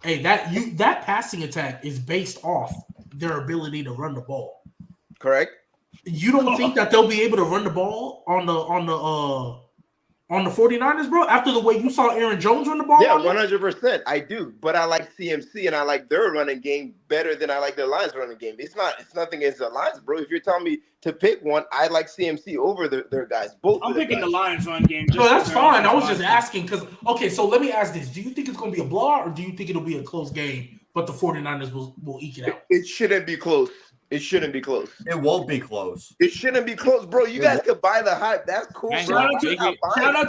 Speaker 2: hey, that passing attack is based off their ability to run the ball.
Speaker 6: Correct.
Speaker 2: You don't think that they'll be able to run the ball on the 49ers, bro? After the way you saw Aaron Jones run the ball?
Speaker 6: Yeah, 100%. I do. But I like CMC and I like their running game better than I like the Lions running game. It's nothing against the Lions, bro. If you're telling me to pick one, I like CMC over their guys. Both.
Speaker 3: I'm picking the Lions run game.
Speaker 2: No, that's fine. I was just asking because, okay, so let me ask this. Do you think it's going to be a blowout or do you think it'll be a close game, but the 49ers will eke it out?
Speaker 6: It shouldn't be close. It shouldn't be close.
Speaker 8: It won't be close.
Speaker 6: It shouldn't be close, bro. You guys could buy the hype. That's cool, bro.
Speaker 3: Shout out to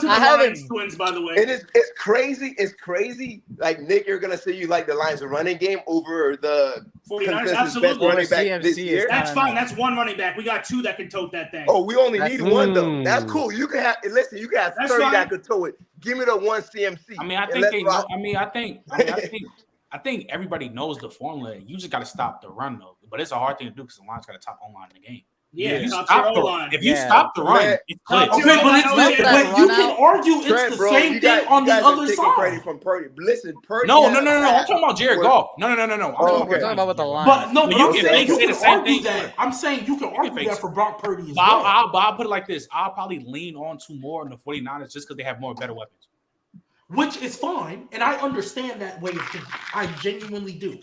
Speaker 3: the Lions twins, by the way.
Speaker 6: And it's crazy. It's crazy. Like, Nick, you're going to say you like the Lions running game over the
Speaker 3: 49ers, absolutely.
Speaker 6: Running back this year.
Speaker 3: That's fine. That's one running back. We got two that can tote that thing.
Speaker 6: Oh, we only need one, though. That's cool. You can have, listen, you can have 30 that could tow it. Give me the one CMC.
Speaker 4: I mean, I think everybody knows the formula. You just got to stop the run, though. But it's a hard thing to do because the Lions got a top O-line in the game.
Speaker 3: Yeah,
Speaker 4: if you stop the run, it's clear.
Speaker 2: Okay, but you can argue it's the same thing on the other side.
Speaker 6: From Purdy. Listen, Purdy.
Speaker 4: No. I'm talking about Jared Goff. No.
Speaker 5: We're talking about with the Lions.
Speaker 2: But no,
Speaker 4: you can argue
Speaker 2: that. I'm saying you can argue that for Brock Purdy as well.
Speaker 4: I'll put it like this. I'll probably lean on to more on the 49ers just because they have more better weapons.
Speaker 2: Which is fine, and I understand that way of thinking. I genuinely do.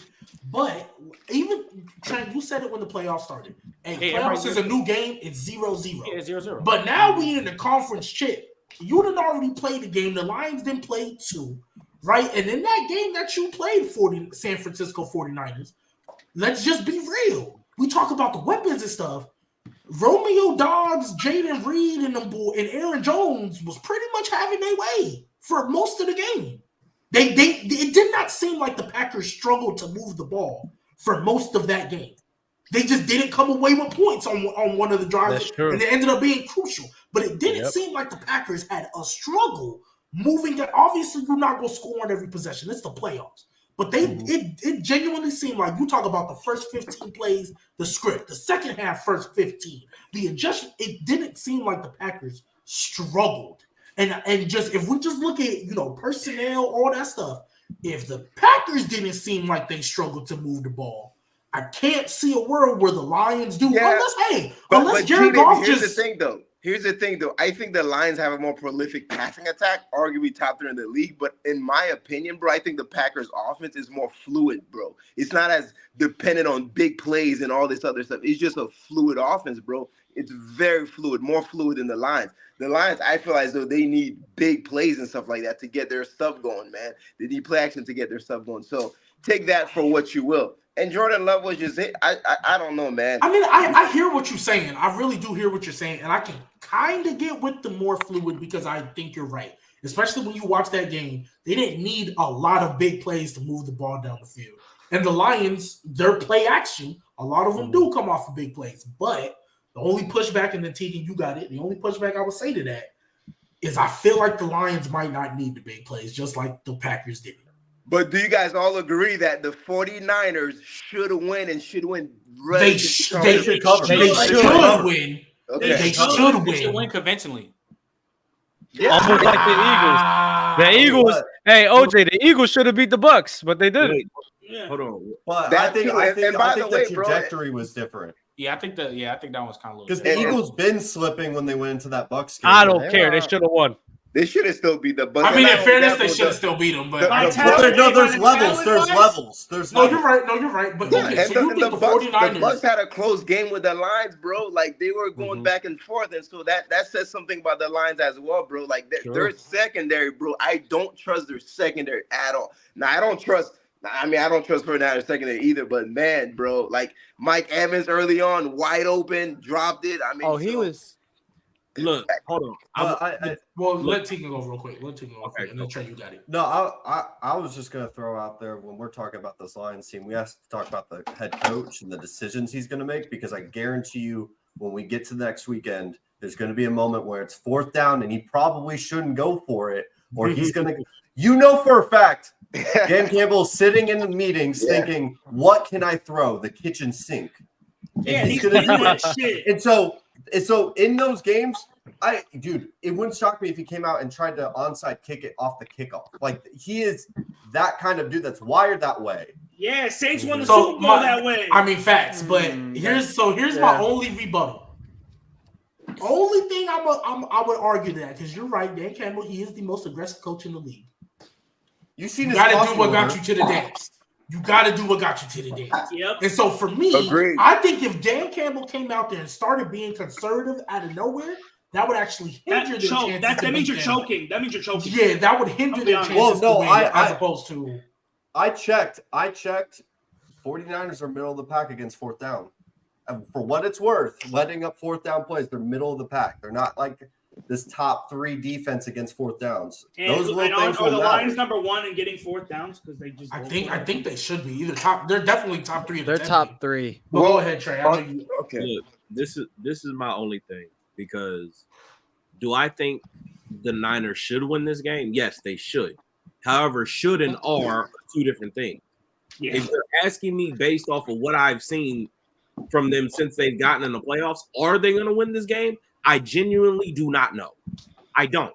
Speaker 2: But even, Trent, you said it when the playoffs started. Hey, playoffs is a new game. It's 0-0.
Speaker 4: Yeah, 0-0.
Speaker 2: But now we in the conference chip. You didn't already play the game. The Lions didn't play too, right? And in that game that you played, San Francisco 49ers, let's just be real. We talk about the weapons and stuff. Romeo Dobbs, Jaden Reed, and Aaron Jones was pretty much having their way for most of the game. It did not seem like the Packers struggled to move the ball for most of that game. They just didn't come away with points on one of the drives, and it ended up being crucial. But it didn't seem like the Packers had a struggle moving that. Obviously, you're not going to score on every possession. It's the playoffs. But it genuinely seemed like, you talk about the first 15 plays, the script, the second half, first 15, the adjustment, it didn't seem like the Packers struggled. And just, if we just look at, personnel, all that stuff, if the Packers didn't seem like they struggled to move the ball, I can't see a world where the Lions do.
Speaker 6: Yeah.
Speaker 2: Unless Jared Goff
Speaker 6: Here's the thing, though. I think the Lions have a more prolific passing attack, arguably top 3 in the league. But in my opinion, bro, I think the Packers' offense is more fluid, bro. It's not as dependent on big plays and all this other stuff. It's just a fluid offense, bro. It's very fluid, more fluid than the Lions. The Lions, I feel as though they need big plays and stuff like that to get their stuff going, man. They need play action to get their stuff going. So take that for what you will. And Jordan Love was just it. I don't know, man.
Speaker 2: I mean, I hear what you're saying. I really do hear what you're saying. And I can kind of get with the more fluid because I think you're right. Especially when you watch that game, they didn't need a lot of big plays to move the ball down the field. And the Lions, their play action, a lot of them do come off of big plays. But the only pushback, and then Tegan, you got it, the only pushback I would say to that is I feel like the Lions might not need the big plays, just like the Packers did.
Speaker 6: But do you guys all agree that the 49ers should win and should win?
Speaker 2: They should win.
Speaker 6: Okay.
Speaker 2: They should
Speaker 4: win conventionally.
Speaker 1: Yeah. Almost like the Eagles. Hey, OJ, the Eagles should have beat the Bucs, but they didn't.
Speaker 8: Yeah. Hold on. But I think the trajectory was different.
Speaker 4: Yeah, I think that one's kind of
Speaker 8: because the Eagles been slipping when they went into that Bucs game.
Speaker 1: I don't care. They should have won.
Speaker 6: They should have still beat the Bucs.
Speaker 2: I mean, in fairness, they should have still beat them. But
Speaker 8: there's levels.
Speaker 2: No, you're right. But
Speaker 6: yeah,
Speaker 2: okay, so you beat the 49ers.
Speaker 6: The Bucs had a close game with the Lions, bro. Like they were going back and forth, and so that says something about the Lions as well, bro. Like their secondary, bro. I don't trust their secondary at all. Now I don't trust 49ers secondary either. But man, bro, like Mike Evans early on, wide open, dropped it. I mean,
Speaker 5: he was.
Speaker 7: Look, hold on.
Speaker 2: Let Tegan go real quick. And then Trey, you got it.
Speaker 8: No, I was just gonna throw out there when we're talking about this Lions team, we have to talk about the head coach and the decisions he's gonna make, because I guarantee you when we get to the next weekend, there's gonna be a moment where it's 4th down and he probably shouldn't go for it, or he's gonna for a fact Dan Campbell's sitting in the meetings thinking, what can I throw? The kitchen sink.
Speaker 3: Yeah, he's gonna do that shit.
Speaker 8: And so in those games, it wouldn't shock me if he came out and tried to onside kick it off the kickoff. Like he is that kind of dude that's wired that way.
Speaker 3: Yeah, Saints won the Super Bowl that way.
Speaker 2: I mean, facts. But here's my only rebuttal. Only thing I would argue that, because you're right, Dan Campbell, he is the most aggressive coach in the league. You gotta do what got you to the dance. You got to do what got you to the dance.
Speaker 3: Yep.
Speaker 2: And so for me, I think if Dan Campbell came out there and started being conservative out of nowhere, that would actually hinder their chances.
Speaker 3: That means you're choking. That means you're choking.
Speaker 2: Yeah, that would hinder their chances to win, as opposed to.
Speaker 8: I checked. 49ers are middle of the pack against 4th down. And for what it's worth, letting up 4th down plays, they're middle of the pack. They're not like this top 3 defense against 4th downs.
Speaker 3: And
Speaker 8: those little things
Speaker 3: are the Lions number 1 in getting 4th downs because they just.
Speaker 2: I think they should be either top. They're definitely top 3.
Speaker 5: They're top 3.
Speaker 2: Well, go ahead, Trey.
Speaker 7: Okay. Look, this is my only thing, because do I think the Niners should win this game? Yes, they should. However, should and are 2 different things. Yeah. If you're asking me based off of what I've seen from them since they've gotten in the playoffs, are they going to win this game? I genuinely do not know. I don't.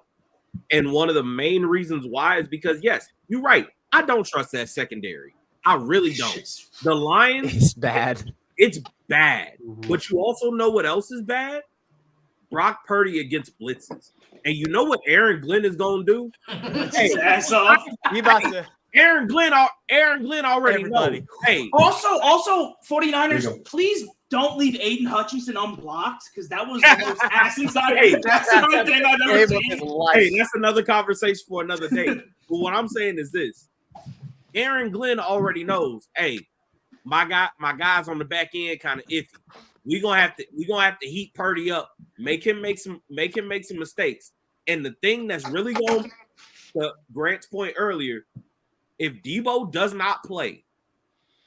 Speaker 7: And one of the main reasons why is because, yes, you're right. I don't trust that secondary. I really don't. The Lions.
Speaker 5: It's bad.
Speaker 7: It's bad. Mm-hmm. But you also know what else is bad? Brock Purdy against blitzes. And you know what Aaron Glenn is going to do? Hey,
Speaker 3: ass off.
Speaker 5: He about to.
Speaker 7: Aaron Glenn already knows. Hey.
Speaker 3: Also, 49ers, please don't leave Aiden Hutchinson unblocked, because that was the most ass inside. Hey, that's another thing I've ever seen.
Speaker 7: Hey, that's another conversation for another day. But what I'm saying is this: Aaron Glenn already knows. Hey, my guys on the back end kind of iffy. We're gonna have to heat Purdy up, make him make some mistakes. And the thing that's really going to Grant's point earlier, if Debo does not play,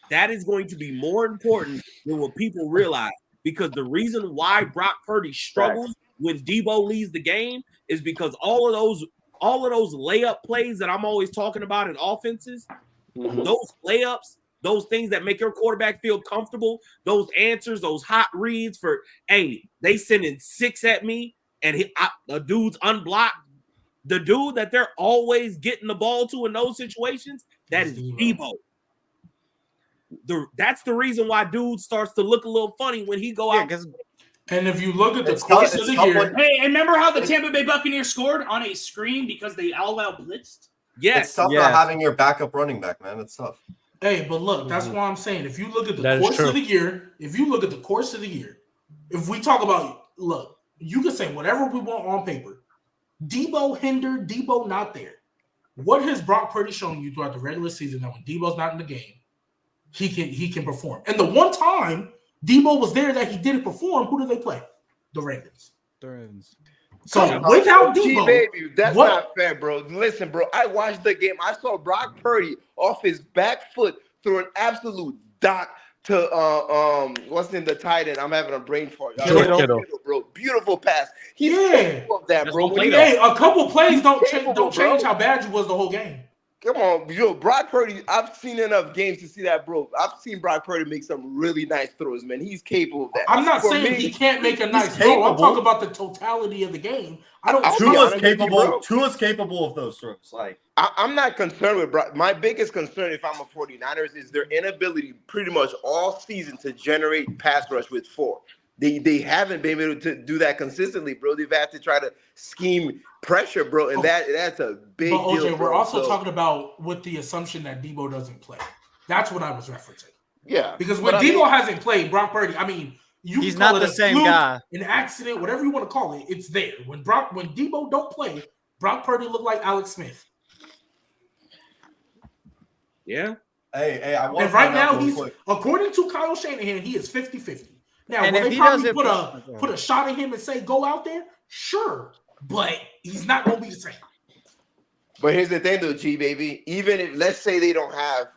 Speaker 7: that is going to be more important than what people realize, because the reason why Brock Purdy struggles when Debo leaves the game is because all of those layup plays that I'm always talking about in offenses, those layups, those things that make your quarterback feel comfortable, those answers, those hot reads for, hey, they sending 6 at me and the dude's unblocked. The dude that they're always getting the ball to in those situations, that is Debo. That's the reason why dude starts to look a little funny when he go out.
Speaker 2: And if you look at the course of the year,
Speaker 3: hey, remember how the Tampa Bay Buccaneers scored on a screen because they all out blitzed?
Speaker 7: Yes,
Speaker 8: it's tough not having your backup running back, man. It's tough.
Speaker 2: Hey, but look, that's why I'm saying if you look at the course of the year, if we talk about, look, you can say whatever we want on paper. Debo hindered, Debo not there. What has Brock Purdy shown you throughout the regular season that when Debo's not in the game, he can perform? And the one time Debo was there that he didn't perform, who did they play? The Ravens. So without Debo,
Speaker 6: baby, that's not fair, bro. Listen, bro, I watched the game. I saw Brock Purdy off his back foot through an absolute dot to what's in the tight end. I'm having a brain fart. Bro, beautiful pass. He
Speaker 2: that, bro. Hey, a couple plays don't change how bad you was the whole game.
Speaker 6: Come on, yo, Brock Purdy. I've seen enough games to see that, bro. I've seen Brock Purdy make some really nice throws, man. He's capable of that.
Speaker 2: I'm not saying he can't make a nice throw. I'm talking about the totality of the game.
Speaker 8: Tua's capable of those throws. Like
Speaker 6: I'm not concerned with Brock. My biggest concern, if I'm a 49ers, is their inability pretty much all season to generate pass rush with 4. They haven't been able to do that consistently, bro. They've had to try to scheme pressure, bro, and that's a big deal.
Speaker 2: OJ, we're also talking about with the assumption that Debo doesn't play. That's what I was referencing.
Speaker 6: Yeah,
Speaker 2: because when Debo hasn't played, Brock Purdy, I mean,
Speaker 5: he's not the same guy.
Speaker 2: An accident, whatever you want to call it, it's there. When Debo don't play, Brock Purdy look like Alex Smith.
Speaker 7: Yeah.
Speaker 8: Hey, I want
Speaker 2: and right now he's according to Kyle Shanahan, he is 50-50. Now,
Speaker 5: and
Speaker 2: will
Speaker 5: if
Speaker 2: they
Speaker 5: he
Speaker 2: probably
Speaker 5: doesn't
Speaker 2: put a shot at him and say go out there? Sure, but he's not going to be the same.
Speaker 6: But here's the thing, though, G baby. Even if let's say they don't have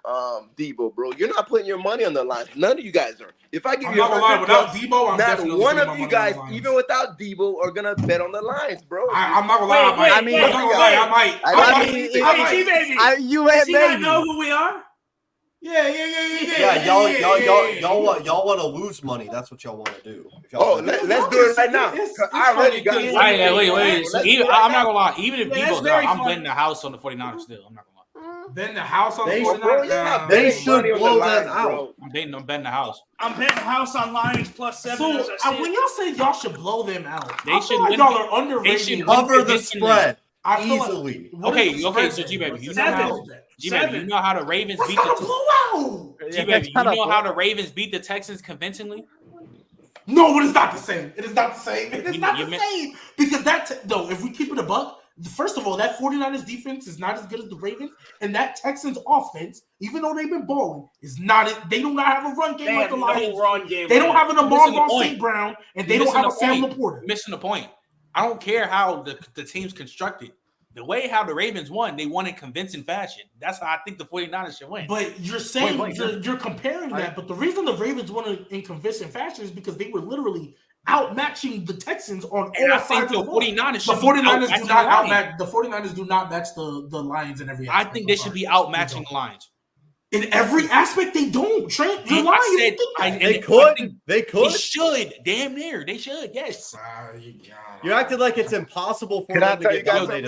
Speaker 6: Debo, bro, you're not putting your money on the line. None of you guys are. If I give you
Speaker 2: without Debo, I'm
Speaker 6: not one of you guys, even without Debo, are gonna bet on the lines, bro.
Speaker 2: I'm not gonna lie. I might.
Speaker 5: You ain't
Speaker 3: baby. Not know who we are.
Speaker 8: Yeah, y'all want to lose money. That's what y'all want to do.
Speaker 6: Let's do it right now. I already got it.
Speaker 4: Wait. So I'm not gonna lie. Even if Debo's out, I'm betting the house on the 49ers still. I'm not gonna lie.
Speaker 2: Betting the house on the 49ers.
Speaker 8: They should blow that out.
Speaker 4: I'm betting the house.
Speaker 3: I'm betting the house on Lions +7.
Speaker 2: So when y'all say y'all should blow them out,
Speaker 4: they should win.
Speaker 2: Y'all are underrated.
Speaker 8: They should cover the spread easily.
Speaker 4: Okay. So G-Baby, you know how the Ravens beat the G-Baby, you know how the Ravens beat the Texans convincingly?
Speaker 2: No, it is not the same. It is not the same. It is not the same. Because if we keep it a buck, first of all, that 49ers defense is not as good as the Ravens, and that Texans offense, even though they've been balling, is not. They do not have a run game like the Lions. They don't have an Amon-Ra St. Brown, and they don't have a Sam Laporta.
Speaker 4: Missing the point. I don't care how the team's constructed. The way how the Ravens won, they won in convincing fashion. That's how I think the 49ers should win.
Speaker 2: But you're saying you're comparing that. But the reason the Ravens won in convincing fashion is because they were literally outmatching the Texans on all sides of the ball. The 49ers do not match the Lions in every aspect.
Speaker 4: I think they should be outmatching the Lions.
Speaker 2: In every aspect, they don't. Trent, the Lions.
Speaker 8: They could.
Speaker 4: They should. Damn near. They should. Yes.
Speaker 8: You acted like it's impossible for
Speaker 6: them
Speaker 8: to get
Speaker 4: let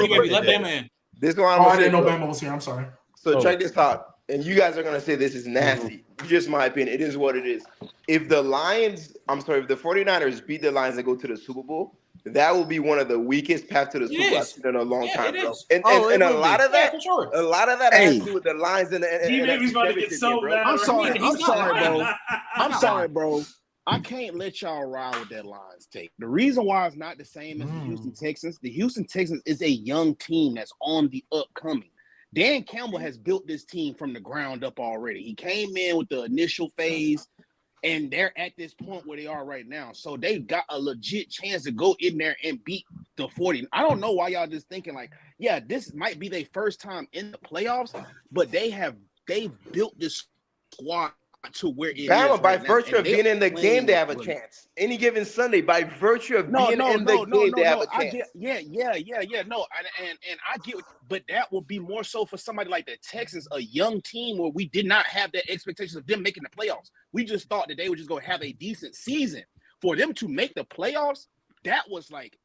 Speaker 4: them in.
Speaker 6: This one
Speaker 2: I didn't know Bama was here. I'm sorry.
Speaker 6: So check this out. And you guys are going to say this is nasty. Just my opinion. It is what it is. If the 49ers beat the Lions and go to the Super Bowl, that will be one of the weakest paths to the Super Bowl I've seen in a long time, bro. And a lot of that has to do with the Lions and
Speaker 3: G-Baby's about to get so mad.
Speaker 9: I'm sorry, bro. I can't let y'all ride with that Lions take. The reason why it's not the same as the Houston Texans is a young team that's on the upcoming. Dan Campbell has built this team from the ground up already. He came in with the initial phase, and they're at this point where they are right now. So they've got a legit chance to go in there and beat the 40. I don't know why y'all just thinking like, yeah, this might be their first time in the playoffs, but they've built this squad to where it is
Speaker 6: by virtue of being in the game, they have a chance. Any given Sunday, by virtue of being in the game, they have a chance.
Speaker 9: Yeah. No, and I get, but that would be more so for somebody like the Texans, a young team where we did not have that expectations of them making the playoffs. We just thought that they were just going to have a decent season. For them to make the playoffs, that was like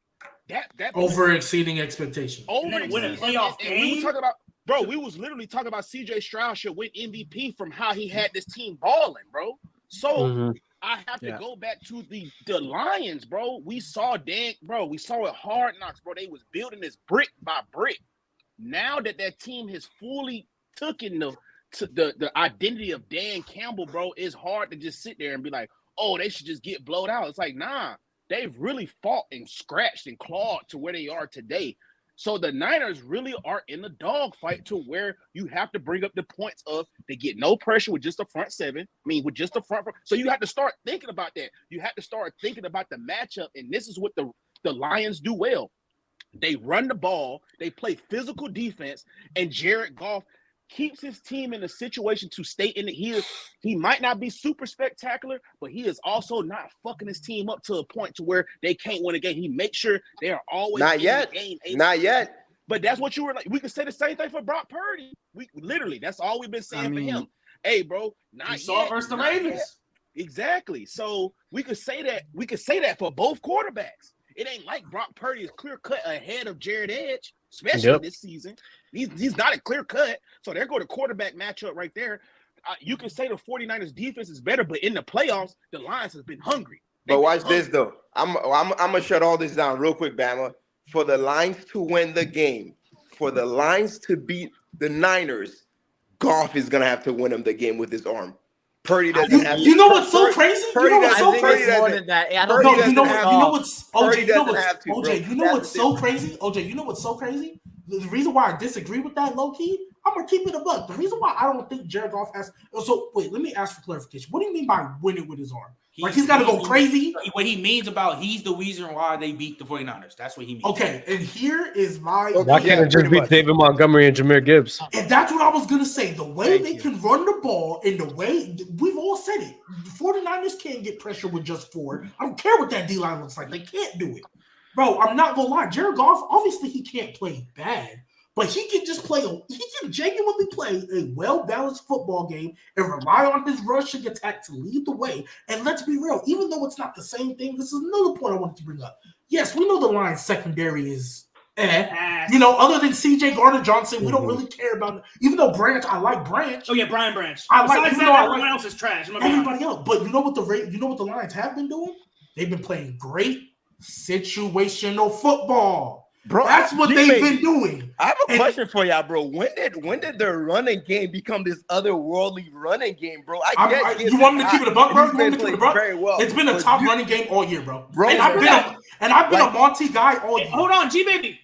Speaker 9: that
Speaker 2: over exceeding expectations.
Speaker 3: Win a playoff game.
Speaker 9: We were talking about. Bro, we was literally talking about C.J. Stroud should win MVP from how he had this team balling, bro. So I have to go back to the Lions, bro. We saw it hard knocks, bro. They was building this brick by brick. Now that team has fully taken the identity of Dan Campbell, bro, it's hard to just sit there and be like, oh, they should just get blowed out. It's like, nah, they've really fought and scratched and clawed to where they are today. So the Niners really are in the dogfight to where you have to bring up the points of they get no pressure with just the front seven. With just the front. So you have to start thinking about that. You have to start thinking about the matchup. And this is what the Lions do well. They run the ball. They play physical defense. And Jared Goff keeps his team in a situation to stay in it. He might not be super spectacular, but he is also not fucking his team up to a point to where they can't win a game. He makes sure they are always
Speaker 6: not yet.
Speaker 9: The game.
Speaker 6: Not yet.
Speaker 9: But that's what you were like. We could say the same thing for Brock Purdy. We literally, that's all we've been saying for him. Hey, bro, not
Speaker 3: saw it versus the Ravens.
Speaker 9: Yet. Exactly. So we could say that. We could say that for both quarterbacks. It ain't like Brock Purdy is clear cut ahead of Jared Edge, especially this season. He's not a clear cut. So there go the quarterback matchup right there. You can say the 49ers defense is better, but in the playoffs, the Lions has been hungry.
Speaker 6: But watch this though. I'm gonna shut all this down real quick, Bama. For the Lions to win the game, for the Lions to beat the Niners, Goff is gonna have to win them the game with his arm. Purdy doesn't have.
Speaker 2: You know what's so crazy? You know what's so crazy?
Speaker 5: More than that.
Speaker 2: You know what's OJ? You know what's so crazy? OJ, you know what's so crazy? The reason why I disagree with that, low key, I'm gonna keep it a buck. The reason why I don't think Jared Goff has. So wait, let me ask for clarification. What do you mean by winning with his arm? Like he's got to go crazy?
Speaker 4: What he means about he's the reason why they beat the 49ers. That's what he means.
Speaker 2: Okay, and here is my...
Speaker 1: Why can't it just beat David Montgomery and Jahmyr Gibbs?
Speaker 2: And that's what I was going to say. The way they can run the ball and the way... We've all said it. The 49ers can't get pressure with just 4. I don't care what that D-line looks like. They can't do it. Bro, I'm not going to lie. Jared Goff, obviously he can't play bad. But he can just play, he can genuinely play a well-balanced football game and rely on his rushing attack to lead the way. And let's be real, even though it's not the same thing, this is another point I wanted to bring up. Yes, we know the Lions secondary is you know, other than CJ Gardner-Johnson, we don't really care about, even though Branch, I like Branch.
Speaker 3: Oh yeah, Brian Branch.
Speaker 2: I like,
Speaker 3: even though everyone else is trash.
Speaker 2: Everybody else. But you know what the Lions have been doing? They've been playing great situational football.
Speaker 6: Bro,
Speaker 2: that's what they've been doing.
Speaker 6: I have a question for y'all, bro. When did the running game become this otherworldly running game, bro?
Speaker 2: You want me to keep it a buck, bro? You want me to keep it a buck?
Speaker 6: Very well.
Speaker 2: It's been a top running game all year, bro. And I've been a Monty guy all year.
Speaker 3: Hold on, G-Baby.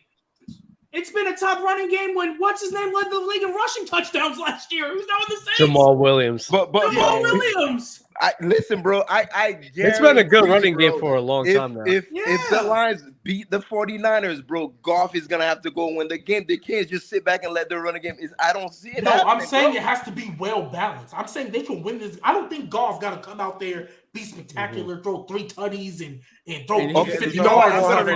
Speaker 3: It's been a top running game when what's his name led the league in rushing touchdowns last year. Who's now in the Saints?
Speaker 1: Jamal Williams.
Speaker 3: Jamal Williams.
Speaker 6: Listen, bro.
Speaker 1: It's been a good running game for a long time now.
Speaker 6: If the Lions beat the 49ers, bro, Goff is gonna have to go win the game. They can't just sit back and let the running game. I don't see it.
Speaker 2: No, I'm saying it has to be well balanced. I'm saying they can win this. I don't think Goff got to come out there, be spectacular, throw 3 tutties and throw 50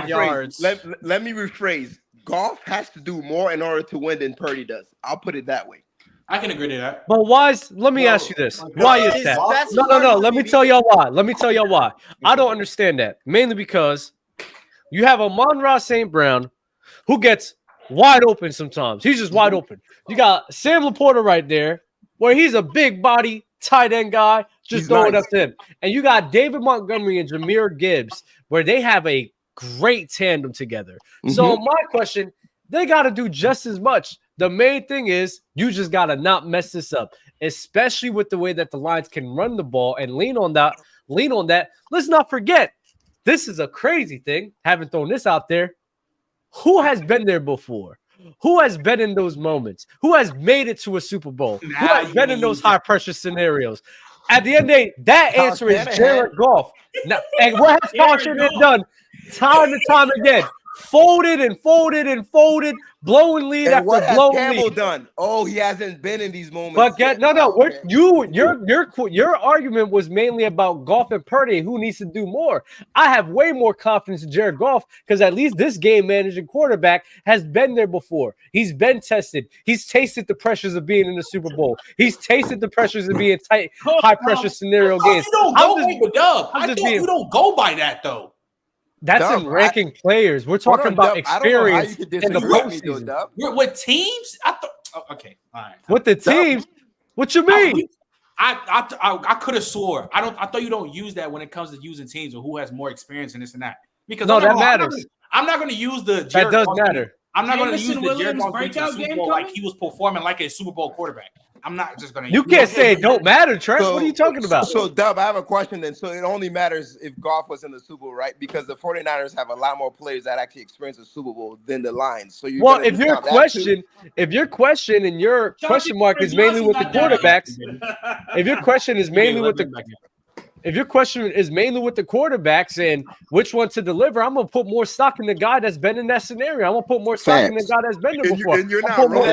Speaker 6: yards. Let me rephrase. Goff has to do more in order to win than Purdy does. I'll put it that way.
Speaker 4: I can agree to that.
Speaker 1: But let me ask you this. Why is that? No. Let me tell y'all why. I don't understand that. Mainly because you have Amon-Ra St. Brown who gets wide open sometimes. He's just wide open. You got Sam Laporta right there where he's a big body tight end guy. Just throw it up to him. And you got David Montgomery and Jahmyr Gibbs where they have a great tandem together. So my question, they got to do just as much. The main thing is you just got to not mess this up, especially with the way that the Lions can run the ball and lean on that. Let's not forget, this is a crazy thing. Haven't thrown this out there. Who has been there before? Who has been in those moments? Who has made it to a Super Bowl? Who has been in those high-pressure scenarios? At the end of the day, that answer is Jared Goff. Now, and what has Kyle Shanahan done time and time again? Folded and folded and folded, blowing lead after
Speaker 6: what
Speaker 1: blowing
Speaker 6: has Campbell
Speaker 1: lead.
Speaker 6: Done? Oh, he hasn't been in these moments.
Speaker 1: But your argument was mainly about Goff and Purdy. Who needs to do more? I have way more confidence in Jared Goff because at least this game managing quarterback has been there before. He's been tested. He's tasted the pressures of being in the Super Bowl. He's tasted the pressures of being tight, high pressure scenario games.
Speaker 4: You don't go by that though.
Speaker 1: That's in ranking players. We're talking about experience in the postseason.
Speaker 4: With teams, okay, all right.
Speaker 1: With the teams, what you mean?
Speaker 4: I could have swore. I thought you don't use that when it comes to using teams or who has more experience in this and that. Because
Speaker 1: that matters.
Speaker 4: I'm not going to use the.
Speaker 1: That does matter.
Speaker 4: I'm not going to use the Jared Goff breakout game like he was performing like a Super Bowl quarterback. I'm not just going to.
Speaker 1: You can't say it don't matter, Trent. What are you talking about?
Speaker 6: So, Dub, I have a question then. So, it only matters if Goff was in the Super Bowl, right? Because the 49ers have a lot more players that actually experience the Super Bowl than the Lions. So,
Speaker 1: if your question and your question mark is mainly with the quarterbacks, if your question is mainly with the quarterbacks and which one to deliver, I'm gonna put more stock in the guy that's been in that scenario. I'm gonna put more stock in the guy that's been there before.
Speaker 6: And you're not wrong,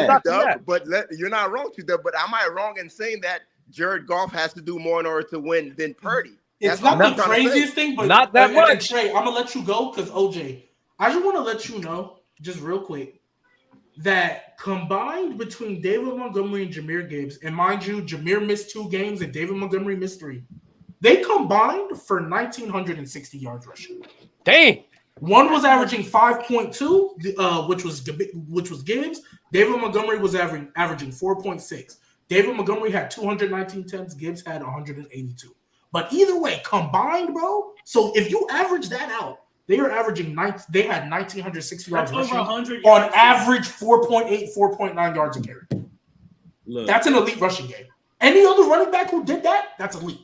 Speaker 6: you're not wrong, but am I wrong in saying that Jared Goff has to do more in order to win than Purdy?
Speaker 2: It's not the craziest thing, but
Speaker 1: not that much.
Speaker 2: Trey, I'm gonna let you go because OJ, I just want to let you know, just real quick, that combined between David Montgomery and Jahmyr Gibbs, and mind you, Jahmyr missed 2 games and David Montgomery missed 3. They combined for 1,960 yards rushing.
Speaker 1: Dang.
Speaker 2: One was averaging 5.2, which was Gibbs. David Montgomery was averaging 4.6. David Montgomery had 219 attempts. Gibbs had 182. But either way, combined, bro. So if you average that out, they are averaging they had 1,960 yards rushing on average 4.8, 4.9 yards a carry. Look, that's an elite rushing game. Any other running back who did that, that's elite.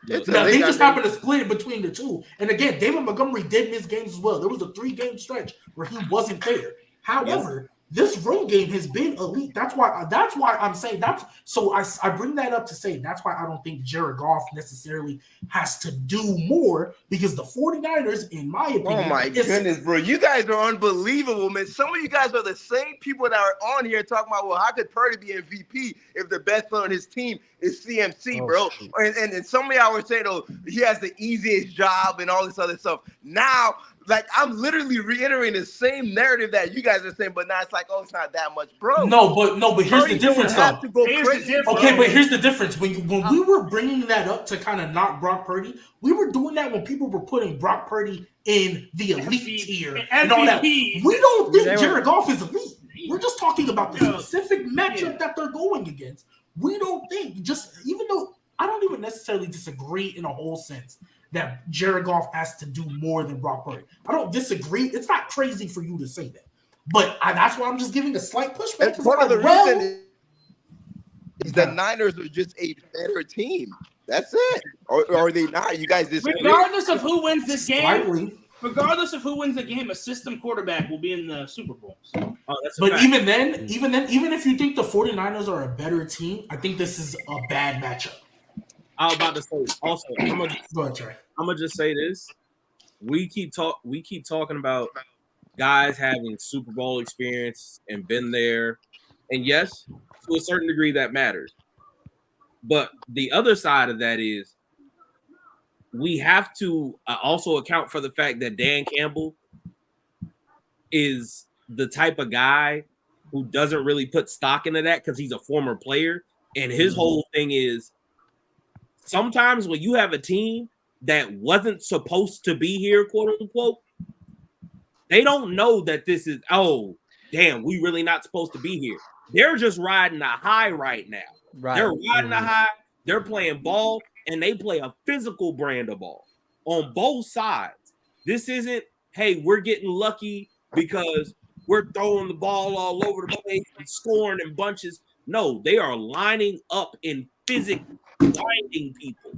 Speaker 2: Now, they just happened to split it between the two. And again, David Montgomery did miss games as well. There was a 3-game stretch where he wasn't there. However, this run game has been elite. That's why I'm saying that's so I bring that up to say that's why I don't think Jared Goff necessarily has to do more, because the 49ers, in my opinion.
Speaker 6: Oh my goodness, bro. You guys are unbelievable, man. Some of you guys are the same people that are on here talking about, well, how could Purdy be MVP if the best player on his team is CMC, bro? And some of y'all were saying, oh, he has the easiest job and all this other stuff. Now, like, I'm literally reiterating the same narrative that you guys are saying, but now it's like, oh, it's not that much, bro.
Speaker 2: No, but here's the difference, though.
Speaker 6: Okay,
Speaker 2: but here's the difference. When we were bringing that up to kind of knock Brock Purdy, we were doing that when people were putting Brock Purdy in the elite tier and all that. We don't think Jared Goff is elite. We're just talking about the specific matchup that they're going against. We don't think, even though I don't even necessarily disagree in a whole sense that Jared Goff has to do more than Brock Purdy. I don't disagree. It's not crazy for you to say that. But that's why I'm just giving a slight pushback.
Speaker 6: Part of the reason is the Niners are just a better team. That's it. Or are they not? You guys disagree?
Speaker 3: Regardless of who wins this game, a system quarterback will be in the Super Bowl. So.
Speaker 2: But even then, even if you think the 49ers are a better team, I think this is a bad matchup.
Speaker 7: I was about to say also. I'm gonna just say this: we keep talking about guys having Super Bowl experience and been there, and yes, to a certain degree that matters. But the other side of that is we have to also account for the fact that Dan Campbell is the type of guy who doesn't really put stock into that because he's a former player, and his whole thing is. Sometimes when you have a team that wasn't supposed to be here, quote unquote, they don't know that this is, oh, damn, we really not supposed to be here. They're just riding a high right now. Right. They're riding a high. They're playing ball, and they play a physical brand of ball on both sides. This isn't, hey, we're getting lucky because we're throwing the ball all over the place and scoring in bunches. No, they are lining up in physics. Blinding people.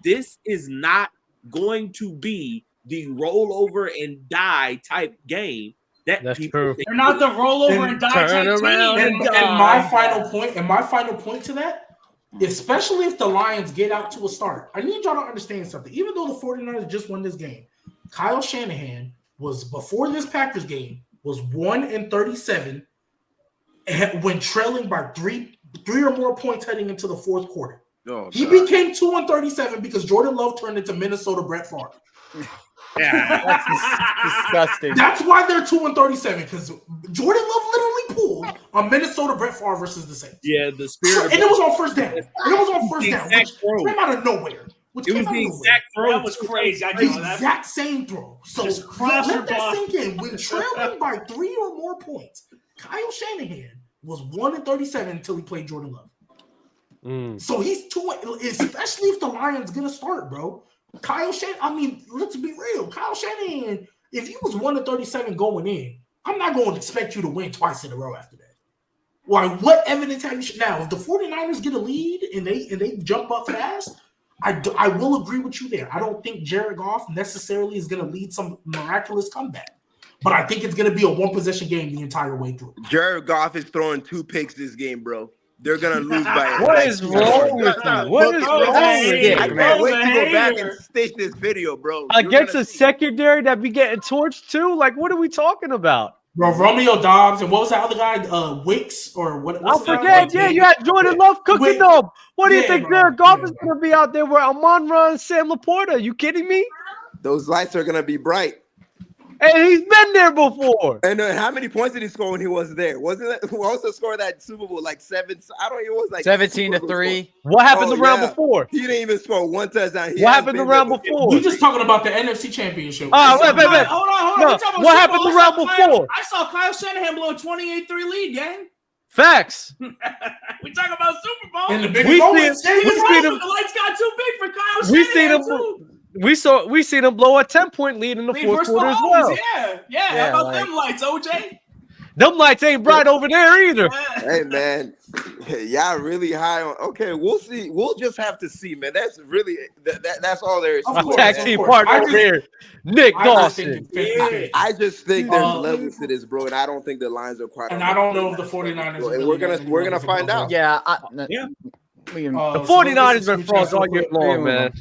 Speaker 7: This is not going to be the roll over and die type game. That's true.
Speaker 3: They're not the rollover and die type team.
Speaker 2: And my final point to that, especially if the Lions get out to a start, I need y'all to understand something. Even though the 49ers just won this game, Kyle Shanahan was, before this Packers game, was 1-37 when trailing by three or more points heading into the fourth quarter. Oh, he became 2-37 because Jordan Love turned into Minnesota Brett Favre.
Speaker 5: Yeah, that's disgusting.
Speaker 2: That's why they're 2-37, because Jordan Love literally pulled a Minnesota Brett Favre versus the Saints.
Speaker 7: Yeah, the spirit.
Speaker 2: And it was on first down. Which came out of nowhere.
Speaker 7: It was the exact throw.
Speaker 3: That was crazy.
Speaker 2: The exact same throw. So let that sink in. When trailing by 3 or more points, Kyle Shanahan was 1-37 until he played Jordan Love. So he's 2, especially if the Lions gonna start, bro. Kyle Shanahan, I mean, let's be real. Kyle Shanahan, if he was 1-37 going in, I'm not going to expect you to win twice in a row after that. Why? What evidence have you? Now, if the 49ers get a lead and they jump up fast, I will agree with you there. I don't think Jared Goff necessarily is going to lead some miraculous comeback. But I think it's going to be a one-possession game the entire way through.
Speaker 6: Jared Goff is throwing 2 picks this game, bro. They're going to lose by
Speaker 1: What is wrong with you? What is wrong with you?
Speaker 6: I can't wait to go back and stitch this video, bro.
Speaker 1: Against a secondary that be getting torched too? Like, what are we talking about?
Speaker 2: Bro, Romeo Dobbs, and what was that other guy? Wicks or what?
Speaker 1: I forget. Yeah, you had Jordan Love cooking them. What do you think Jared Goff is going to be out there with Amon-Ra and Sam Laporta? Are you kidding me?
Speaker 6: Those lights are going to be bright.
Speaker 1: And he's been there before.
Speaker 6: And how many points did he score when he was there? Wasn't that who also scored that Super Bowl like 7? I don't. It was like
Speaker 5: 17-3.
Speaker 1: What happened the round before?
Speaker 6: He didn't even score one touchdown.
Speaker 1: What happened the round before?
Speaker 2: We just talking about the NFC Championship.
Speaker 1: Wait.
Speaker 3: Hold on.
Speaker 1: No, what happened the round before?
Speaker 3: I saw Kyle Shanahan blow a 28-3 lead, gang.
Speaker 1: Facts.
Speaker 3: We talking about Super Bowl.
Speaker 2: In the biggest moments.
Speaker 3: The lights got too big for Kyle Shanahan, too.
Speaker 1: We seen him blow a 10-point lead in the fourth quarter as well.
Speaker 3: Yeah. How about them lights, OJ?
Speaker 1: Them lights ain't bright over there either.
Speaker 6: Hey man, y'all really high on. Okay, we'll see. We'll just have to see, man. That's really that's all there is.
Speaker 1: My tag team partner over here, Nick Dawson.
Speaker 6: I just think there's levels to this, bro, and I don't think the lines are quite.
Speaker 2: And I don't know if the 49ers.
Speaker 6: And we're gonna find out.
Speaker 5: Yeah,
Speaker 1: The 49ers been frauds all year long, man.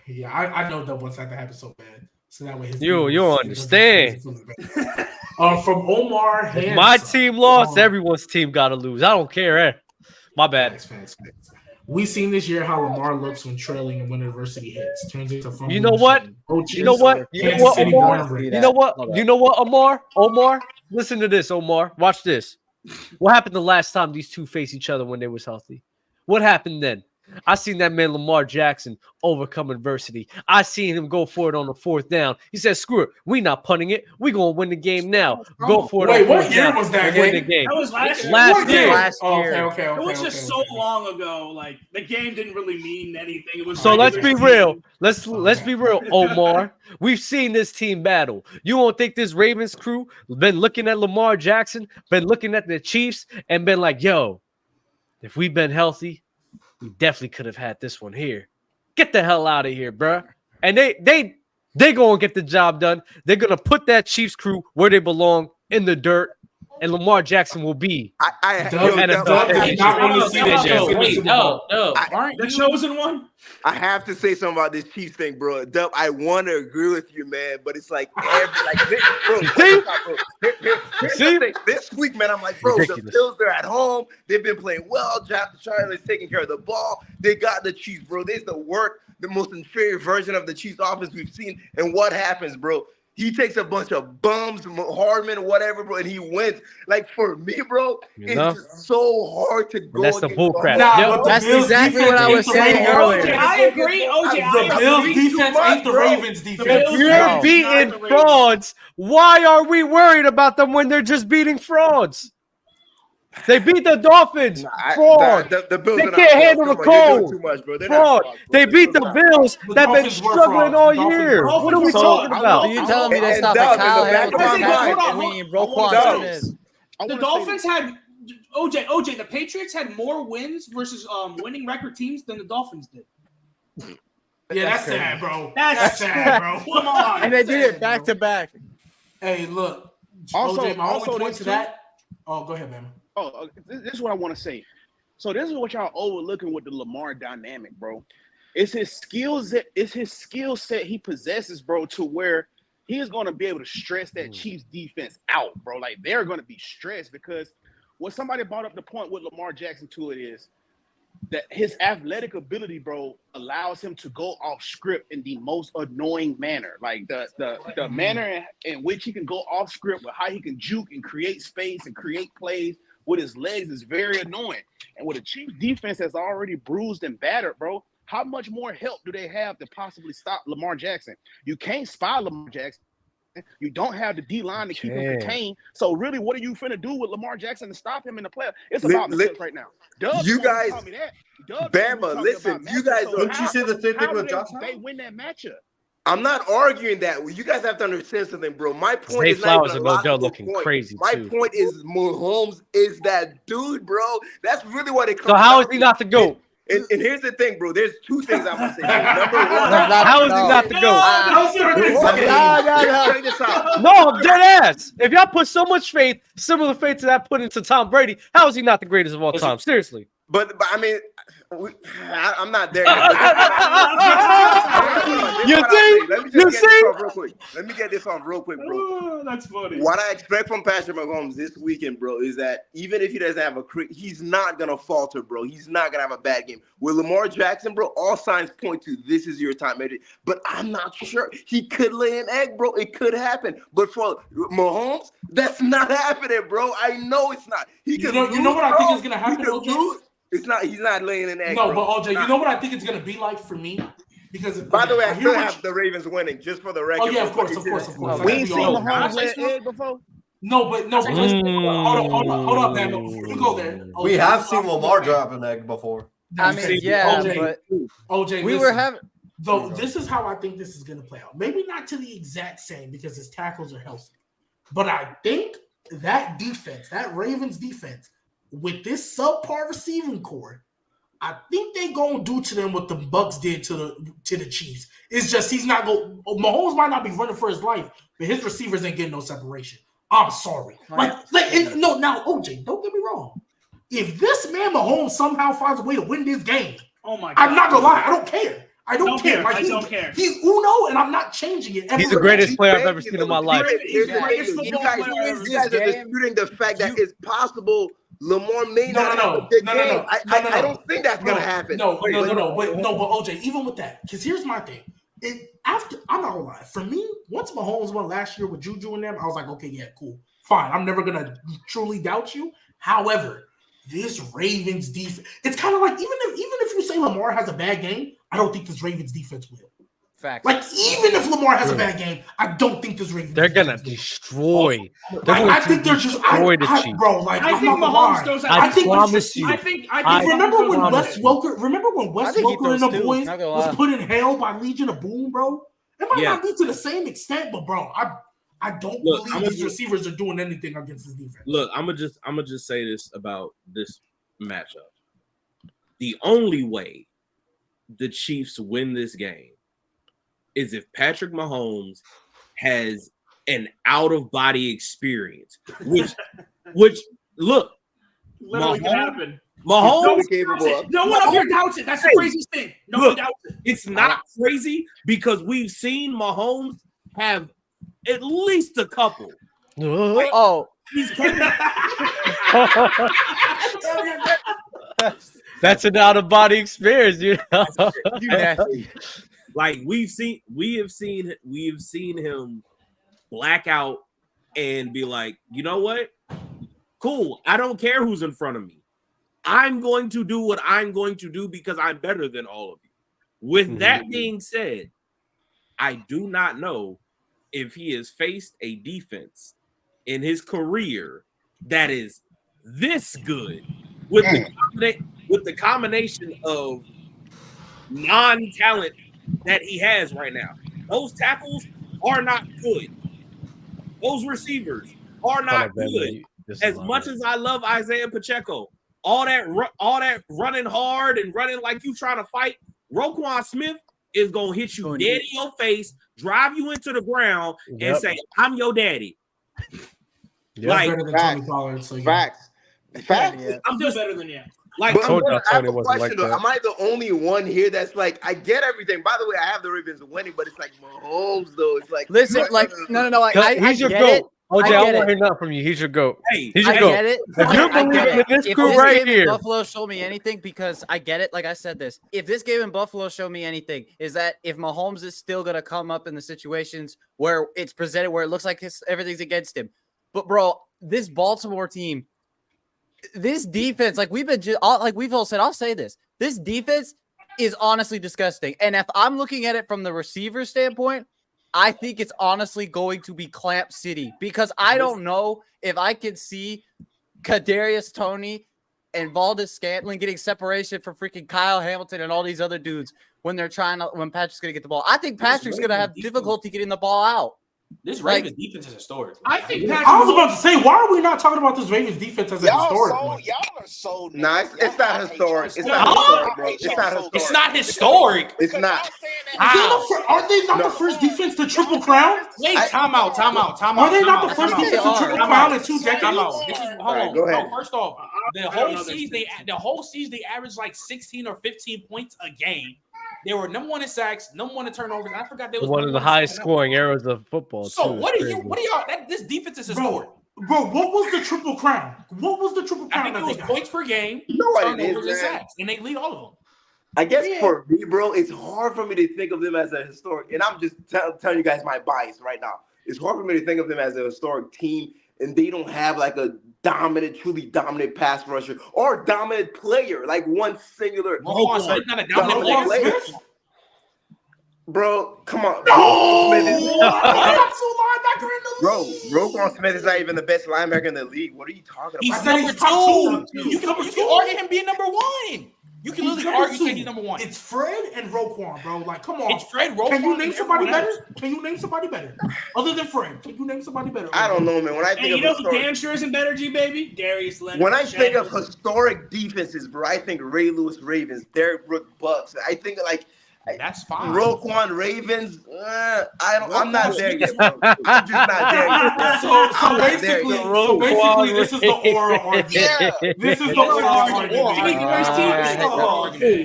Speaker 2: Yeah, I know that once that happened so bad. So that way
Speaker 1: you understand.
Speaker 2: From Omar Hands.
Speaker 1: If my team lost, everyone's team got to lose. I don't care. My bad.
Speaker 2: Facts. We've seen this year how Lamar looks when trailing and when adversity hits. Turns into fun.
Speaker 1: You know what, Omar? Omar, listen to this, Omar. Watch this. What happened the last time these two faced each other when they was healthy? What happened then? I seen that man Lamar Jackson overcome adversity. I seen him go for it on the fourth down. He said, "Screw it, we not punting it. We gonna win the game now. Go for it."
Speaker 2: Wait, what year was that?
Speaker 1: Win the game.
Speaker 3: That was last year.
Speaker 1: Last year.
Speaker 2: Okay.
Speaker 3: It was just so long ago. Like the game didn't really mean anything. It was
Speaker 1: so let's be real. Let's be real, Omar. We've seen this team battle. You don't think this Ravens crew been looking at Lamar Jackson, been looking at the Chiefs, and been like, "Yo, if we've been healthy, we definitely could have had this one here. Get the hell out of here, bro." And they gonna get the job done. They're gonna put that Chiefs crew where they belong, in the dirt, and Lamar Jackson will be.
Speaker 3: The chosen one.
Speaker 6: I have to say something about this Chiefs thing, bro. Dub, I want to agree with you, man, but it's like this week, man. I'm like, bro, the Bills, they're at home. They've been playing well. Charlie's taking care of the ball. They got the Chiefs, bro. There's the most inferior version of the Chiefs offense we've seen. And what happens, bro? He takes a bunch of bums, Hardman, whatever, bro, and he wins. Like, for me, bro, it's just so hard to go.
Speaker 1: That's the bullcrap.
Speaker 5: That's exactly what I was saying earlier.
Speaker 3: I agree, OJ.
Speaker 2: The Bills defense ain't the Ravens defense.
Speaker 1: If you're beating frauds, why are we worried about them when they're just beating frauds? They beat the Dolphins. Fraud.
Speaker 6: The Bills
Speaker 1: they can't handle the cold.
Speaker 6: Too much, bro.
Speaker 1: Fraud. They beat the Bills that been struggling all year. What are we talking about?
Speaker 5: So you telling me they stopped at Kyle Hamilton?
Speaker 3: The Dolphins had OJ. The Patriots had more wins versus winning record teams than the Dolphins did.
Speaker 2: Yeah, that's sad, bro. That's sad, bro. Come on.
Speaker 5: And they did it back to back.
Speaker 2: Hey, look.
Speaker 9: Also,
Speaker 2: OJ, my only point
Speaker 9: this
Speaker 2: to that. Oh, go ahead, man.
Speaker 9: Oh, this is what I want to say. So this is what y'all overlooking with the Lamar dynamic, bro. It's his skills. It's his skill set he possesses, bro, to where he is going to be able to stress that Chiefs defense out, bro. Like they're going to be stressed because what somebody brought up the point with Lamar Jackson to it is that his athletic ability, bro, allows him to go off script in the most annoying manner. Like the manner in which he can go off script with how he can juke and create space and create plays with his legs is very annoying. And with a Chiefs defense that's already bruised and battered, bro, how much more help do they have to possibly stop Lamar Jackson? You can't spy Lamar Jackson. You don't have the D-line to keep him contained. So really, what are you finna do with Lamar Jackson to stop him in the playoffs? It's about mistakes right now.
Speaker 6: You guys, Bama, listen, you guys.
Speaker 8: Don't you say the same thing with Josh?
Speaker 9: They win that matchup.
Speaker 6: I'm not arguing that. You guys have to understand something, bro. My point is
Speaker 1: Flowers and Odell looking crazy.
Speaker 6: My point is Mahomes is that dude, bro. That's really what it comes.
Speaker 1: So how is he not the GOAT?
Speaker 6: And here's the thing, bro. There's two things I'm gonna say. Number one,
Speaker 1: how is he not the GOAT?
Speaker 6: Check this out.
Speaker 1: No, I'm dead ass. If y'all put so much faith, similar faith to that put into Tom Brady, how is he not the greatest of all time? Seriously.
Speaker 6: But I mean, I'm not there. Let me get this off real quick, bro.
Speaker 3: That's funny.
Speaker 6: What I expect from Patrick Mahomes this weekend, bro, is that even if he doesn't have he's not gonna falter, bro. He's not gonna have a bad game. With Lamar Jackson, bro, all signs point to this is your time, but I'm not sure. He could lay an egg, bro. It could happen. But for Mahomes, that's not happening, bro. I know it's not.
Speaker 2: You know what I think is gonna happen, OJ?
Speaker 6: It's not. He's not laying an egg.
Speaker 2: No,
Speaker 6: bro.
Speaker 2: but OJ, you know what I think it's gonna be like for me? Because
Speaker 6: by the way, I still have the Ravens winning, just for the record.
Speaker 2: Oh yeah, of course.
Speaker 6: We ain't seen Mahomes lay an egg before.
Speaker 2: No, but hold up, man. Before you go there, OJ,
Speaker 8: we have seen Lamar drop an egg before.
Speaker 5: I mean, yeah, but
Speaker 2: OJ,
Speaker 5: we were having.
Speaker 2: Though this is how I think this is gonna play out. Maybe not to the exact same because his tackles are healthy, but I think that defense, that Ravens defense, with this subpar receiving core, I think they gonna do to them what the Bucs did to the Chiefs. It's just he's not going. Mahomes might not be running for his life, but his receivers ain't getting no separation. I'm sorry. Now OJ, don't get me wrong. If this man Mahomes somehow finds a way to win this game,
Speaker 3: oh my God,
Speaker 2: I'm not gonna lie. I don't care. I don't care.
Speaker 3: I don't care.
Speaker 2: He's Uno, and I'm not changing it.
Speaker 1: He's the greatest player I've ever seen in my life.
Speaker 3: He's the greatest football player I've ever
Speaker 6: You guys are disputing the fact that it's possible Lamar may not have a big game. I don't think that's gonna happen.
Speaker 2: But OJ, even with that, because here's my thing. I'm not gonna lie. For me, once Mahomes won last year with Juju and them, I was like, okay, yeah, cool, fine. I'm never gonna truly doubt you. However, this Ravens defense, it's kind of like even if you say Lamar has a bad game, I don't think this Ravens defense will.
Speaker 5: Facts.
Speaker 2: Like even if Lamar has a bad game, I don't think this Ravens.
Speaker 1: They're gonna destroy.
Speaker 2: I think they're just bro. Like
Speaker 3: I think Mahomes goes out.
Speaker 1: I promise you.
Speaker 3: I think.
Speaker 2: Remember when Wes Welker and the boys was put in hell by Legion of Boom, bro? It might not be to the same extent, but bro, I don't believe these receivers are doing anything against this defense.
Speaker 7: Look, I'm gonna just say this about this matchup. The only way the Chiefs win this game is if Patrick Mahomes has an out-of-body experience, which look,
Speaker 3: literally can happen.
Speaker 7: Mahomes,
Speaker 3: no one up here doubts it. That's the craziest thing. No one doubts it.
Speaker 7: It's not crazy because we've seen Mahomes have at least a couple.
Speaker 5: He's
Speaker 1: that's an out of body experience, you know.
Speaker 5: You nasty.
Speaker 7: Like we have seen him black out and be like, you know what? Cool. I don't care who's in front of me. I'm going to do what I'm going to do because I'm better than all of you. With that being said, I do not know if he has faced a defense in his career that is this good with the combination of non-talent that he has right now. Those tackles are not good. Those receivers are not good. As much as I love Isaiah Pacheco, all that running hard and running like you trying to fight, Roquan Smith is gonna hit you dead in your face, drive you into the ground, and say, "I'm your daddy."
Speaker 2: Like better than Tony Pollard. So
Speaker 6: facts.
Speaker 3: Yeah. I'm still better than you.
Speaker 6: Like, I have a question though. Am I the only one here that's like, I get everything? By the way, I have the Ravens winning, but it's like Mahomes though. It's like,
Speaker 5: listen, like no. Like,
Speaker 1: he's your GOAT. OJ, I want to hear nothing from you. He's your GOAT.
Speaker 5: Hey,
Speaker 1: he's your GOAT.
Speaker 5: Get it.
Speaker 1: If you're believing in this crew right here,
Speaker 5: Buffalo showed me anything because I get it. Like I said, if this game in Buffalo showed me anything, is that if Mahomes is still gonna come up in the situations where it's presented, where it looks like everything's against him. But bro, this Baltimore team, this defense, like we've all said, I'll say this: this defense is honestly disgusting. And if I'm looking at it from the receiver standpoint, I think it's honestly going to be Clamp City because I don't know if I can see Kadarius Toney and Valdez-Scantling getting separation from freaking Kyle Hamilton and all these other dudes when Patrick's going to get the ball. I think Patrick's going to have difficulty getting the ball out.
Speaker 4: This Ravens defense is historic.
Speaker 3: I think
Speaker 2: I was about to say, why are we not talking about this Ravens defense as a historic one?
Speaker 6: Y'all are so nice. It's not historic. It's not historic, bro. It's not historic.
Speaker 4: It's not historic.
Speaker 6: It's not.
Speaker 2: Are they not the first defense to triple crown?
Speaker 4: Wait, time out.
Speaker 2: Are they not the first defense to triple crown in 2 decades?
Speaker 4: Hold on.
Speaker 6: Go ahead.
Speaker 4: No, first off, the whole season they averaged like 16 or 15 points a game. They were number 1 in sacks, number 1 in turnovers. I forgot they was
Speaker 1: one of the highest scoring eras of football.
Speaker 4: So what are y'all? This defense is historic.
Speaker 2: Bro, what was the triple crown?
Speaker 4: I think it was points per game, turnovers, and sacks, and they lead all of them.
Speaker 10: I guess for me, bro, it's hard for me to think of them as a historic, and I'm just telling you guys my bias right now. It's hard for me to think of them as a historic team, and they don't have like a truly dominant pass rusher or dominant player, like one singular.
Speaker 4: Not a dominant player.
Speaker 10: Bro, come on. Bro, Roquan Smith is not even the best linebacker in the league. What are you talking about?
Speaker 4: He's number 2. You can argue him being number 1. You can literally argue saying he's number 1.
Speaker 2: It's Fred and Roquan, bro. Like, come on.
Speaker 4: It's Fred, Roquan.
Speaker 2: Can you name somebody better? Other than Fred, can you name somebody better?
Speaker 10: I don't know, man. When I think of
Speaker 3: who damn sure isn't better, G baby? Darius Leonard.
Speaker 10: When I think of historic defenses, bro, I think Ray Lewis Ravens, Derrick Brooks Bucks. I think like
Speaker 4: that's fine.
Speaker 10: Roquan Ravens. I'm not there yet, bro. I'm just not there yet.
Speaker 2: So basically, this is the oral argument.
Speaker 10: Yeah.
Speaker 2: This is the oral argument.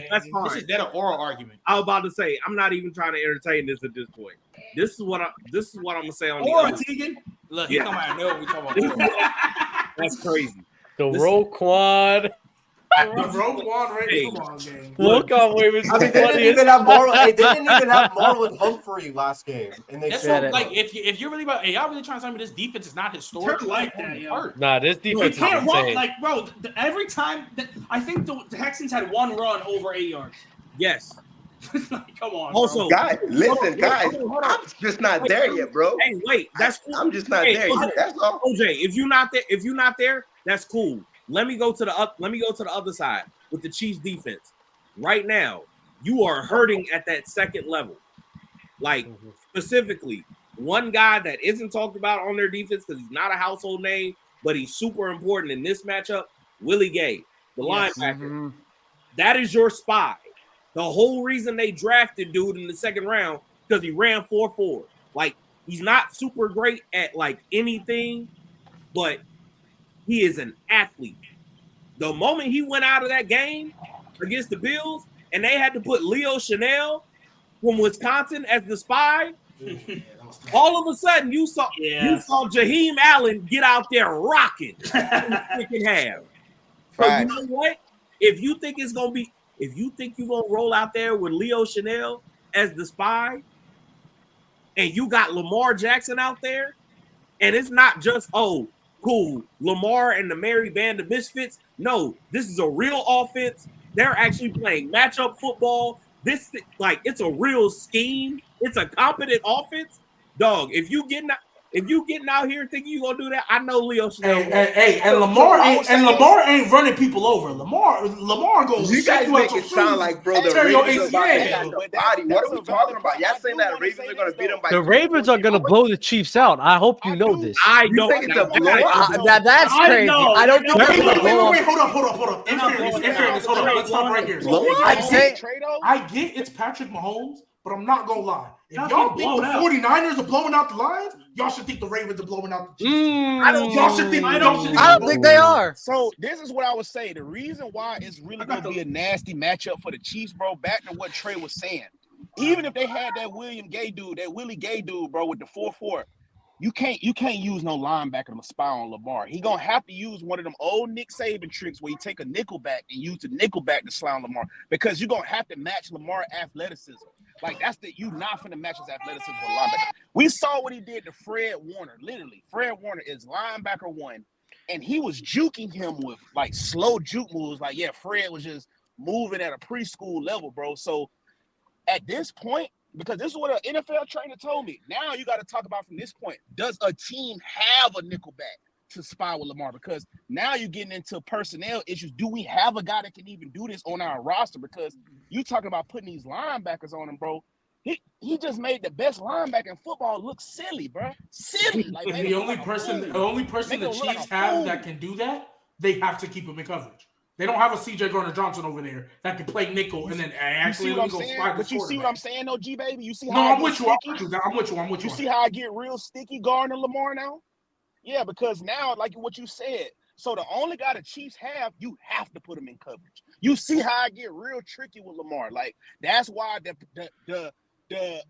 Speaker 4: That's fine. This is that an oral argument.
Speaker 7: I was about to say, I'm not even trying to entertain this at this point. This is what I'm gonna say on
Speaker 3: Oral,
Speaker 7: the
Speaker 3: Tegan.
Speaker 4: Look, he's talking about no. We talking about oral.
Speaker 7: That's crazy.
Speaker 1: The Roquan.
Speaker 2: Roquan
Speaker 1: Ravens.
Speaker 8: I mean, they didn't even have Marlon Humphrey last game, and they
Speaker 4: said it. Like, if you're really about, y'all really trying to tell me this defense is not historic?
Speaker 3: Like that, yo.
Speaker 1: Nah, this defense is insane.
Speaker 3: Like, bro, every time I think the Texans had 1 run over 8 yards.
Speaker 7: Yes.
Speaker 3: Come on.
Speaker 10: Also, guys, listen, guys, I'm just not there yet, bro.
Speaker 7: Hey, wait, that's cool.
Speaker 10: I'm just not there yet. That's all.
Speaker 7: OJ, if you're not there, that's cool. Let me go to the other side with the Chiefs defense. Right now, you are hurting at that second level. Like specifically, one guy that isn't talked about on their defense because he's not a household name, but he's super important in this matchup, Willie Gay, the linebacker. That is your spy. The whole reason they drafted dude in the second round because he ran 4.4. Like, he's not super great at like anything, but he is an athlete. The moment he went out of that game against the Bills and they had to put Leo Chanel from Wisconsin as the spy, all of a sudden you saw Jaheim Allen get out there rocking in the second half. So you know what? If you think you're gonna roll out there with Leo Chanel as the spy, and you got Lamar Jackson out there, and it's not just cool, Lamar and the merry band of misfits. No, this is a real offense. They're actually playing matchup football. It's a real scheme. It's a competent offense. Dog, if you getting out here thinking you're gonna do that, I know Leo Chanel.
Speaker 2: And Lamar ain't running people over. Lamar goes.
Speaker 10: You guys make it sound like, bro, the Ravens are about to body. What are we talking about? Y'all saying that the Ravens are gonna beat them by
Speaker 1: the Ravens are gonna blow the Chiefs out. I hope you know this.
Speaker 10: I don't think it's a blowout.
Speaker 5: That's crazy. I don't think
Speaker 2: wait, hold up. In fairness, hold up. Let's stop right here. I get it's Patrick Mahomes, but I'm not gonna lie. If y'all think the 49ers are blowing out the Lions, y'all should think the Ravens are blowing out the Chiefs. I don't
Speaker 5: think they are.
Speaker 9: So this is what I would say. The reason why it's really going to be a nasty matchup for the Chiefs, bro, back to what Trey was saying. Even if they had that Willie Gay dude, bro, with the 4.4, you can't use no linebacker to spy on Lamar. He gonna have to use one of them old Nick Saban tricks where you take a nickel back and use the nickel back to slam Lamar, because you're gonna have to match Lamar athleticism. Like, you're not finna match his athleticism with linebacker. We saw what he did to Fred Warner. Literally, Fred Warner is linebacker 1, and he was juking him with like slow juke moves. Like, Fred was just moving at a preschool level, bro. So at this point, because this is what an NFL trainer told me, now you got to talk about from this point, does a team have a nickelback to spy with Lamar? Because now you're getting into personnel issues. Do we have a guy that can even do this on our roster? Because you talking about putting these linebackers on him, bro. He just made the best linebacker in football look silly, bro. Silly. Like,
Speaker 2: and the only person the Chiefs have that can do that, they have to keep him in coverage. They don't have a CJ Gardner-Johnson over there that can play nickel and then actually go slide.
Speaker 9: But you see what I'm saying, though, G baby. You see how
Speaker 2: I'm with you. I'm with you.
Speaker 9: You see how I get real sticky guarding Lamar now? Yeah, because now, like what you said, so the only guy the Chiefs have, you have to put him in coverage. You see how I get real tricky with Lamar. Like that's why the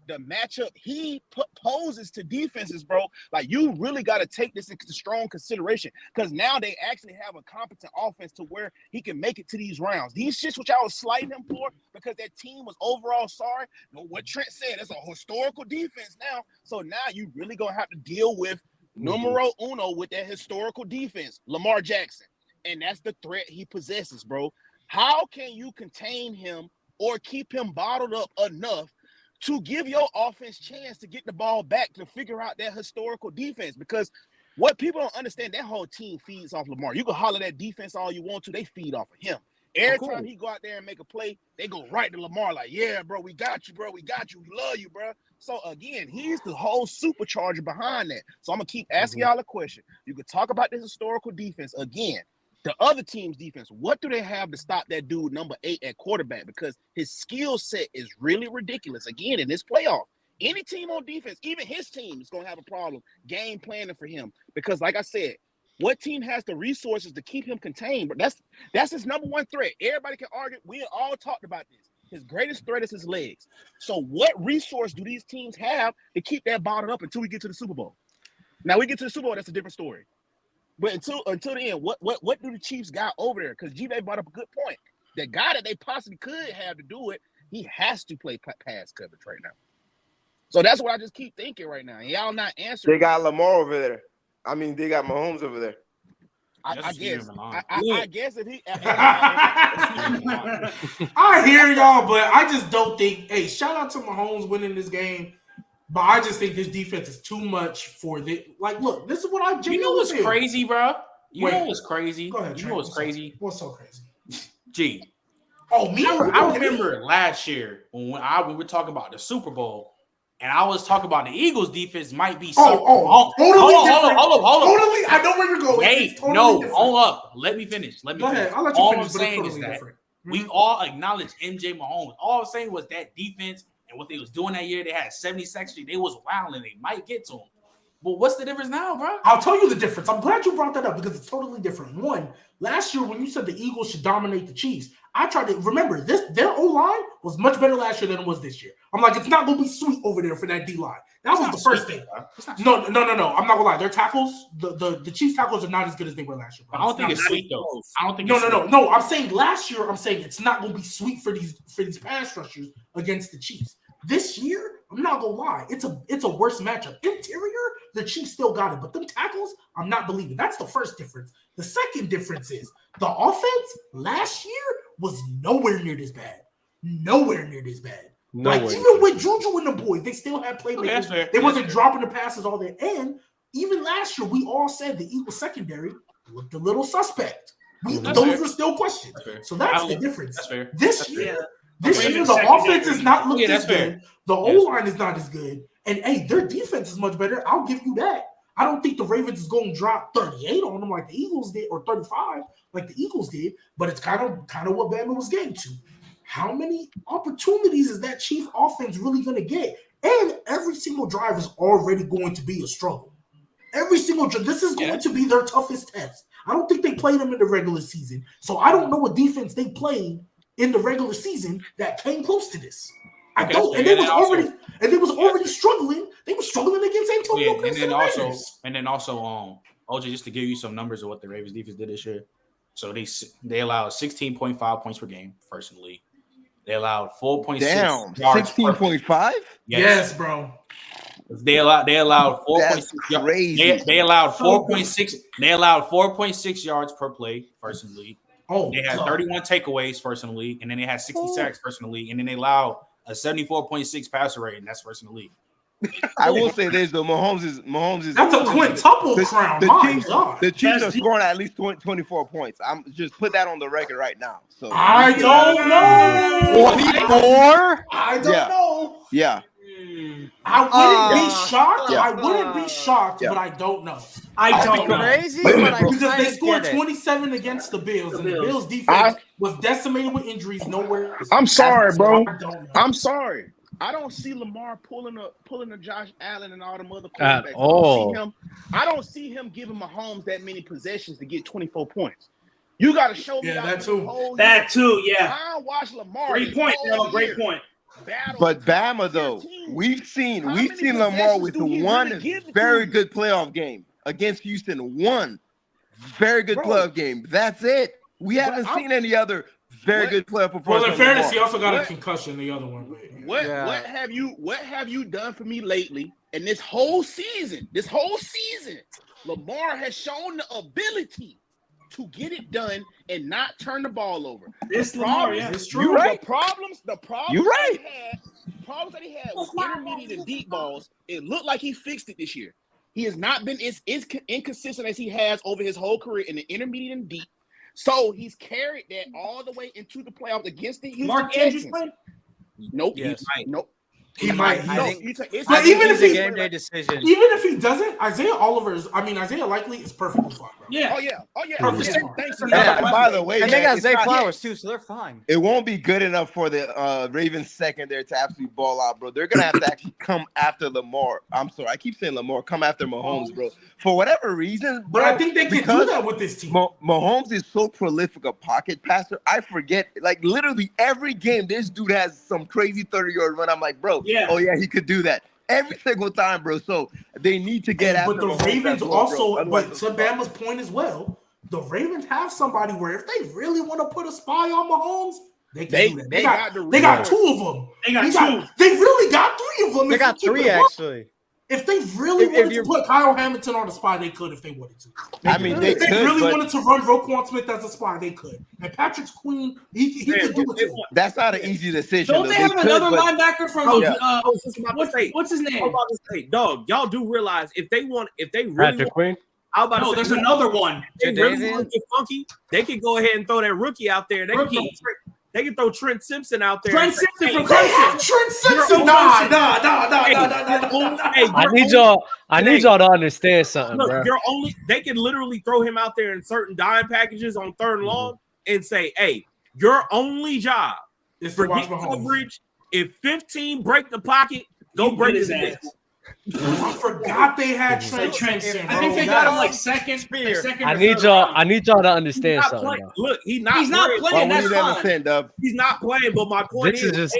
Speaker 9: matchup he poses to defenses, bro. Like you really got to take this into strong consideration because now they actually have a competent offense to where he can make it to these rounds. These shits which I was slighting him for because that team was overall sorry. You know, what Trent said, it's a historical defense now. So now you really gonna have to deal with numero uno with that historical defense, Lamar Jackson, and that's the threat he possesses, bro. How can you contain him or keep him bottled up enough to give your offense chance to get the ball back to figure out that historical defense? Because what people don't understand, that whole team feeds off Lamar. You can holler that defense all you want to, they feed off of him. Every time he go out there and make a play, they go right to Lamar like, yeah, bro, we got you, bro. We got you. We love you, bro. So, again, he's the whole supercharger behind that. So, I'm going to keep asking y'all a question. You could talk about this historical defense. Again, the other team's defense, what do they have to stop that dude number 8 at quarterback? Because his skill set is really ridiculous. Again, in this playoff, any team on defense, even his team is going to have a problem game planning for him. Because, like I said, what team has the resources to keep him contained? But that's his number one threat. Everybody can argue. We all talked about this. His greatest threat is his legs. So what resource do these teams have to keep that bottled up until we get to the Super Bowl? Now we get to the Super Bowl, that's a different story. But until the end, what do the Chiefs got over there? Because G-Bay brought up a good point. The guy that they possibly could have to do it, he has to play pass coverage right now. So that's what I just keep thinking right now. Y'all not answering.
Speaker 10: They got Lamar over there. I mean, they got Mahomes over there.
Speaker 9: I guess. I guess if he.
Speaker 2: I hear y'all, but I just don't think. Hey, shout out to Mahomes winning this game, but I just think this defense is too much for the. Like, look, this is what I.
Speaker 4: You know what's crazy, bro? You know what's crazy?
Speaker 2: Go ahead,
Speaker 4: you know what's crazy?
Speaker 2: What's so crazy?
Speaker 4: Gee.
Speaker 2: Oh, me?
Speaker 4: I remember last year when we were talking about the Super Bowl. And I was talking about the Eagles' defense might be
Speaker 2: totally different.
Speaker 4: Hold on.
Speaker 2: Totally, I know where you're going.
Speaker 4: Hey,
Speaker 2: totally
Speaker 4: hold up. Let me finish.
Speaker 2: Go ahead. I'll let you
Speaker 4: all
Speaker 2: finish.
Speaker 4: I'm saying is that we all acknowledge MJ Mahomes. All I'm saying was that defense and what they was doing that year, they had 70 sacks. They was wild and they might get to him. But what's the difference now, bro?
Speaker 2: I'll tell you the difference. I'm glad you brought that up because it's totally different. One, last year when you said the Eagles should dominate the Chiefs, I tried to remember their O-line was much better last year than it was this year. I'm like, it's not going to be sweet over there for that D-line. That was the first thing. No. I'm not going to lie. Their tackles, the Chiefs tackles are not as good as they were last year.
Speaker 4: I don't think it's sweet, though. I don't think
Speaker 2: No. I'm saying last year, it's not going to be sweet for these pass rushers against the Chiefs. This year, I'm not going to lie. It's a worse matchup. Interior, the Chiefs still got it. But them tackles, I'm not believing. That's the first difference. The second difference is the offense last year was nowhere near this bad. Like, even with Juju and the boys, they still had playmakers. Okay, they wasn't dropping the passes all there. And even last year, we all said the Eagles secondary looked a little suspect. Those were still questions. So that's the difference.
Speaker 4: That's fair.
Speaker 2: This year, the offense is not looking as good. The O-line is not as good. And, hey, their defense is much better. I'll give you that. I don't think the Ravens is going to drop 38 on them like the Eagles did, or 35 like the Eagles did, but it's kind of what Bama was getting to. How many opportunities is that Chief offense really going to get? And every single drive is already going to be a struggle. Every single drive. This is going to be their toughest test. I don't think they played them in the regular season, so I don't know what defense they played in the regular season that came close to this. I don't, and they was already struggling. They were struggling against Antonio Pierce.
Speaker 4: And then also, OJ, just to give you some numbers of what the Ravens defense did this year. So they allowed 16.5 points per game, first in the league. They allowed 4.6 yards.
Speaker 10: 16.5?
Speaker 2: Yes, bro.
Speaker 4: They allowed 4.6. They allowed 4.6. They allowed 4.6 yards per play, first in the league. They had 31 takeaways, first in the league, and then they had 60 sacks, first in the league, and then they allowed a 74.6 passer rate, and that's first in the league.
Speaker 10: I will say this though, Mahomes is
Speaker 2: that's a quintuple crown.
Speaker 10: The Chiefs are scoring at least 24 points. I'm just put that on the record right now. So
Speaker 2: I don't know.
Speaker 5: 24?
Speaker 2: I don't know.
Speaker 10: Yeah.
Speaker 2: I wouldn't be shocked. I wouldn't be shocked, but I don't know.
Speaker 3: I don't know.
Speaker 5: Crazy, but I
Speaker 2: because they
Speaker 5: kinda
Speaker 2: scored
Speaker 5: get it.
Speaker 2: 27 against the Bills, and the Bills defense was decimated with injuries. Nowhere.
Speaker 9: I'm sorry, bro.
Speaker 2: I don't know.
Speaker 9: I'm sorry. I don't see Lamar pulling a Josh Allen and all them other
Speaker 1: At
Speaker 9: quarterbacks.
Speaker 1: all.
Speaker 9: I don't see him giving Mahomes that many possessions to get 24 points. You got to show me
Speaker 2: that too.
Speaker 3: That too, yeah.
Speaker 9: I don't watch Lamar.
Speaker 3: Great point, Dale. Great point.
Speaker 10: But Bama though, we've seen Lamar with one very good playoff game against Houston. One very good playoff game. That's it. We haven't seen any other very good playoff performance.
Speaker 2: Well, in fairness, he also got a concussion. The other one.
Speaker 9: What have you done for me lately? And this whole season, Lamar has shown the ability to get it done and not turn the ball over.
Speaker 3: This Lamar,
Speaker 2: it's true.
Speaker 10: You're right.
Speaker 9: The problems
Speaker 10: You're right.
Speaker 9: that he had with intermediate and deep balls, it looked like he fixed it this year. He has not been as inconsistent as he has over his whole career in the intermediate and deep. So he's carried that all the way into the playoffs against the Houston Texans. Nope.
Speaker 4: Yes.
Speaker 9: Nope.
Speaker 2: He might.
Speaker 5: But
Speaker 2: even if
Speaker 5: it's a
Speaker 2: he
Speaker 5: game day decision,
Speaker 2: even if he doesn't, Isaiah Likely is perfectly fine, bro.
Speaker 3: Yeah.
Speaker 9: Oh yeah.
Speaker 2: Perfect.
Speaker 9: Thanks.
Speaker 10: And by the way,
Speaker 5: and they
Speaker 10: man,
Speaker 5: got
Speaker 10: it's
Speaker 5: Zay
Speaker 10: not-
Speaker 5: Flowers too, so they're fine.
Speaker 10: It won't be good enough for the Ravens secondary to absolutely ball out, bro. They're gonna have to actually come after Lamar. I'm sorry, I keep saying Lamar. Come after Mahomes, bro. For whatever reason, bro.
Speaker 2: But I think they can do that with this team.
Speaker 10: Mahomes is so prolific a pocket passer. I forget, like literally every game, this dude has some crazy 30-yard run. I'm like, bro, oh yeah, he could do that every single time, bro. So they need to get after.
Speaker 2: But the
Speaker 10: Mahomes
Speaker 2: Ravens
Speaker 10: as well,
Speaker 2: also,
Speaker 10: bro.
Speaker 2: but to Bama's point as well, the Ravens have somebody where if they really want to put a spy on Mahomes, they can do that. They got two of them. They really got three of them.
Speaker 5: They got three actually.
Speaker 2: If they really wanted to put Kyle Hamilton on the spy, they could if they wanted to.
Speaker 10: I mean,
Speaker 2: if they really wanted to run Roquan Smith as a spy, they could. And Patrick Queen, he could do it too.
Speaker 10: That's not an easy decision.
Speaker 3: Don't they have another linebacker from what's his name?
Speaker 7: I'm about to say, dog, y'all do realize if they really
Speaker 1: Patrick Queen?
Speaker 3: There's another one.
Speaker 7: They really want to get funky, they could go ahead and throw that rookie out there. They can throw Trent Simpson out there.
Speaker 2: Trent Simpson from Clemson. Trent Simpson. Nah.
Speaker 1: I need y'all to understand something,
Speaker 7: Look,
Speaker 1: bro.
Speaker 7: they can literally throw him out there in certain dime packages on third and long and say, hey, your only job is to get coverage. If 15 break the pocket, go break his ass.
Speaker 2: I forgot they had Trent Simpson.
Speaker 3: I think they got him like second.
Speaker 1: I need y'all to understand something.
Speaker 7: Look, he's not
Speaker 3: playing. That's
Speaker 10: fine.
Speaker 7: He's not playing. But my point is,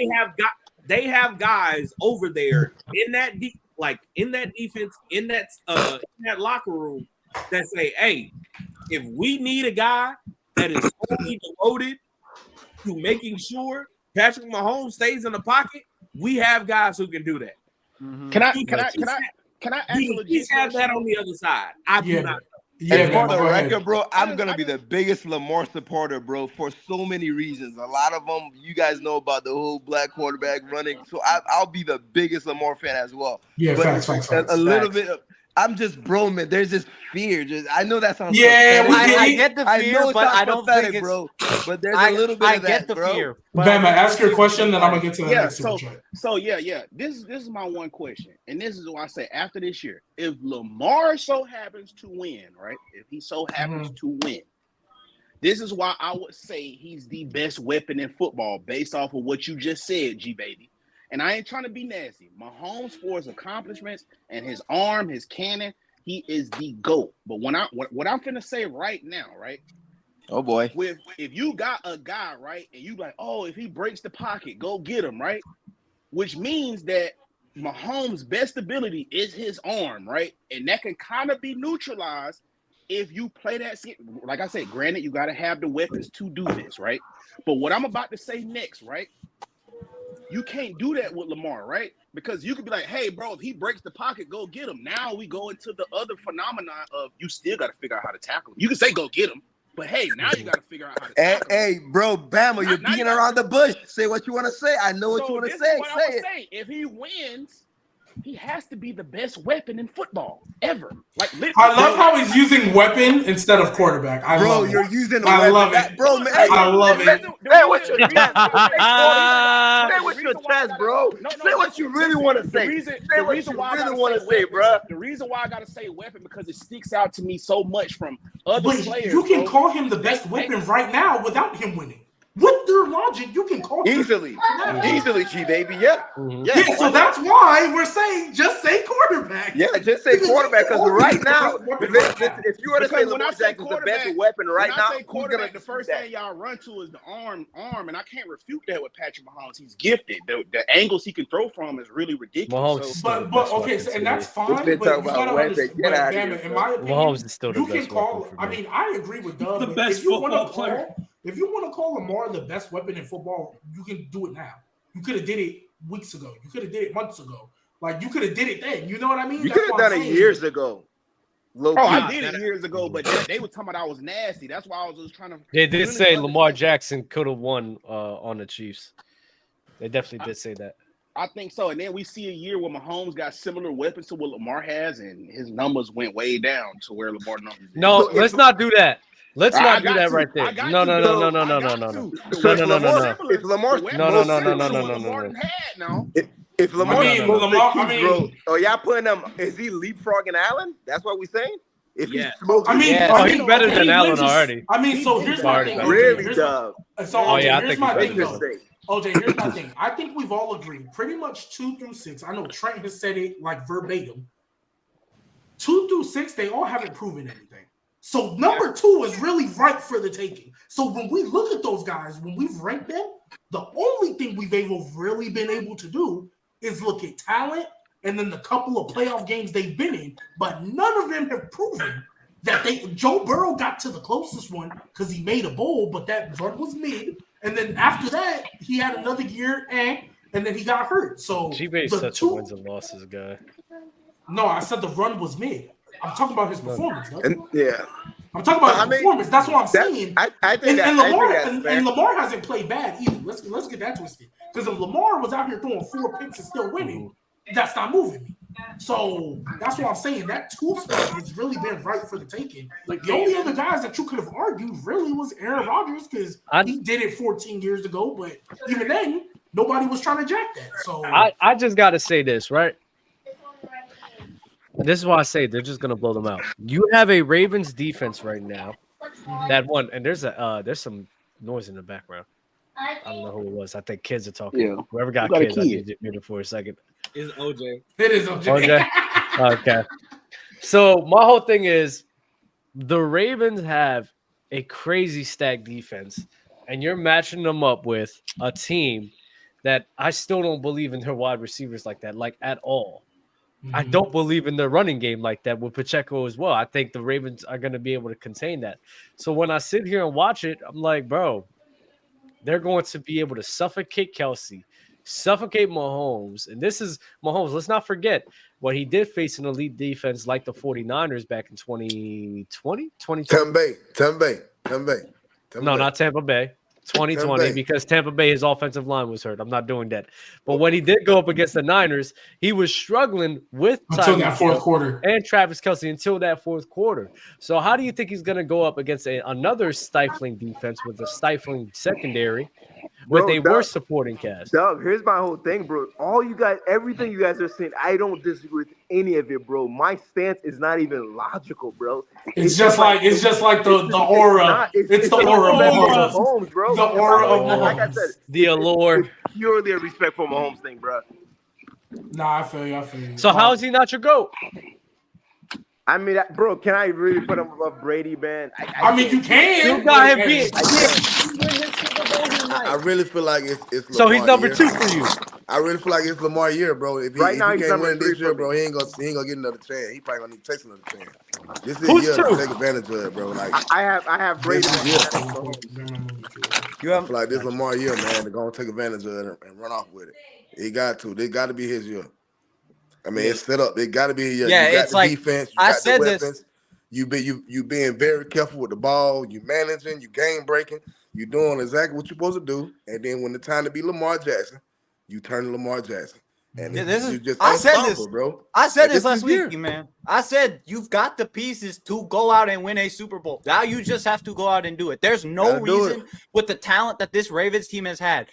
Speaker 7: they have guys over there in that in that defense, in that locker room that say, hey, if we need a guy that is fully devoted to making sure Patrick Mahomes stays in the pocket, we have guys who can do that.
Speaker 9: Mm-hmm. Can I actually
Speaker 7: have that on the other side? I do not.
Speaker 10: And for the record, bro, I'm gonna be the biggest Lamar supporter, bro, for so many reasons. A lot of them, you guys know about the whole black quarterback running, so I'll be the biggest Lamar fan as well.
Speaker 2: Yeah,
Speaker 10: but
Speaker 2: facts.
Speaker 10: A little bit of, I'm just, bro, man. There's this fear. I know that sounds.
Speaker 5: I get the fear, but I don't think it's.
Speaker 10: Bro, but there's a little bit of that,
Speaker 5: the
Speaker 10: bro.
Speaker 5: fear.
Speaker 2: Bama, ask your question, then I'm gonna get to the next super chat.
Speaker 9: So this is my one question, and this is why I say after this year, if Lamar so happens to win, right? If he so happens to win, this is why I would say he's the best weapon in football based off of what you just said, G baby. And I ain't trying to be nasty. Mahomes, for his accomplishments and his arm, his cannon, he is the GOAT. But what I'm finna say right now, right?
Speaker 10: Oh boy.
Speaker 9: If you got a guy, right, and you like, oh, if he breaks the pocket, go get him, right? Which means that Mahomes' best ability is his arm, right? And that can kind of be neutralized if you play that. Like I said, granted, you got to have the weapons to do this, right? But what I'm about to say next, right? You can't do that with Lamar, right? Because you could be like, hey, bro, if he breaks the pocket, go get him. Now we go into the other phenomenon of you still got to figure out how to tackle him. You can say go get him, but hey, now you got to figure out how to tackle him.
Speaker 10: Hey, bro, Bama, you're beating around the bush. Say what you want to say. I know what you want to say.
Speaker 9: Say it. If he wins, he has to be the best weapon in football ever. Like,
Speaker 2: I love how he's using weapon instead of quarterback.
Speaker 6: Bro, you're using a
Speaker 2: I
Speaker 6: weapon.
Speaker 2: love it.
Speaker 6: Bro, man,
Speaker 2: I love it.
Speaker 10: Say what your chest, say what your chest, bro. Say what you really want to say. Say what you really want to say, bro.
Speaker 9: The reason why I gotta say weapon because it sticks out to me so much from other players.
Speaker 2: You can call him the best weapon right now without him winning. With their logic, you can call him
Speaker 10: easily, G baby. Yeah.
Speaker 2: Yeah, so that's why we're saying just say quarterback.
Speaker 10: Yeah, just say quarterback because right now, if you were to say Lamar Jackson's the best weapon right now,
Speaker 9: quarterback, the first thing y'all run to is the arm, and I can't refute that with Patrick Mahomes. He's gifted. The angles he can throw from is really ridiculous.
Speaker 2: But okay, so, and that's fine. But you gotta understand, damn it, in my opinion,
Speaker 1: Mahomes is still the best.
Speaker 2: You can call. I mean, I agree with Doug.
Speaker 3: The best football player.
Speaker 2: If you want to call Lamar the best weapon in football, you can do it now. You could have did it weeks ago. You could have did it months ago. Like, you could have did it then. You know what I mean?
Speaker 10: You could have done it years ago.
Speaker 9: I did it years ago, but they were talking about I was nasty. That's why I was just trying to.
Speaker 1: They did say Lamar Jackson could have won on the Chiefs. They definitely did say that.
Speaker 9: I think so. And then we see a year where Mahomes got similar weapons to what Lamar has, and his numbers went way down to where Lamar numbers.
Speaker 1: No, let's not do that. Let's not do that right there. No.
Speaker 10: If Lamar, if Lamar, bro, are y'all putting him? Is he leapfrogging Allen? That's what we're saying. If he's smoking,
Speaker 1: he's better than Allen already.
Speaker 2: I mean, so here's my thing.
Speaker 10: Really, Doug.
Speaker 2: So here's my thing, though. OJ, here's my thing. I think we've all agreed pretty much 2 through 6. I know Trent has said it like verbatim. 2 through 6, they all haven't proven anything. So number 2 is really ripe for the taking. So when we look at those guys, when we've ranked them, the only thing we've really been able to do is look at talent and then the couple of playoff games they've been in. But none of them have proven that Joe Burrow got to the closest one because he made a bowl, but that run was mid. And then after that, he had another year and then he got hurt. So
Speaker 1: G-Bay's such a wins and losses guy.
Speaker 2: No, I said the run was mid. I'm talking about his performance.
Speaker 10: Yeah.
Speaker 2: I'm talking about his performance. That's what I'm saying.
Speaker 10: I think
Speaker 2: Lamar hasn't played bad either. Let's get that twisted. Because if Lamar was out here throwing 4 picks and still winning, that's not moving me. So that's what I'm saying. That 2 spot has really been right for the taking. Like the only other guys that you could have argued really was Aaron Rodgers because he did it 14 years ago. But even then, nobody was trying to jack that. So
Speaker 1: I just got to say this, right? This is why I say they're just gonna blow them out. You have a Ravens defense right now that won, and there's some noise in the background. I don't know who it was. I think kids are talking. Yeah. Whoever got kids, I need to mute it for a second.
Speaker 7: It's OJ.
Speaker 2: It is OJ.
Speaker 1: Okay. So my whole thing is the Ravens have a crazy stacked defense, and you're matching them up with a team that I still don't believe in their wide receivers like that, like at all. I don't believe in their running game like that with Pacheco as well. I think the Ravens are going to be able to contain that. So when I sit here and watch it, I'm like, bro, they're going to be able to suffocate Kelsey, suffocate Mahomes. And this is Mahomes. Let's not forget what he did face an elite defense like the 49ers back in 2020.
Speaker 6: Tampa Bay.
Speaker 1: No, not Tampa Bay. 2020 because Tampa Bay, his offensive line was hurt. I'm not doing that. But when he did go up against the Niners, he was struggling with
Speaker 2: until that fourth quarter
Speaker 1: and Travis Kelce until that fourth quarter. So how do you think he's going to go up against another stifling defense with a stifling secondary with a worse supporting cast?
Speaker 10: Doug, here's my whole thing, bro. Everything you guys are saying, I don't disagree with any of it, bro. My stance is not even logical, bro.
Speaker 2: It's just like the aura. It's the aura of Mahomes,
Speaker 10: bro.
Speaker 2: The aura of Mahomes.
Speaker 10: Like I said,
Speaker 1: the allure.
Speaker 10: It's purely a respect for Mahomes thing, bro.
Speaker 2: Nah, I feel you.
Speaker 1: So how is he not your GOAT?
Speaker 10: I mean, bro, can I really put him above Brady, man?
Speaker 2: I mean, you can.
Speaker 1: You got him beat.
Speaker 6: I really feel like it's Lamar.
Speaker 1: So he's number 2 for you.
Speaker 6: I really feel like it's Lamar year, bro. If he can't win this year, bro, he ain't gonna get another chance. He probably gonna need to take another chance. This is year to take advantage of it, bro. Like
Speaker 10: I have Brady.
Speaker 6: You have like this Lamar year, man. They're gonna take advantage of it and run off with it. He got to. They got to be his year. I mean, it's set up. They got to be his year.
Speaker 5: Yeah,
Speaker 6: you got
Speaker 5: it's
Speaker 6: the
Speaker 5: like
Speaker 6: defense. You
Speaker 5: I
Speaker 6: got
Speaker 5: said
Speaker 6: the weapons.
Speaker 5: this.
Speaker 6: You being very careful with the ball. You managing. You game breaking. You doing exactly what you're supposed to do. And then when the time to be Lamar Jackson, you turn to Lamar Jackson.
Speaker 11: And
Speaker 5: I said this,
Speaker 11: bro.
Speaker 5: I said this last week, man. I said you've got the pieces to go out and win a Super Bowl. Now you just have to go out and do it. There's no reason with the talent that this Ravens team has had.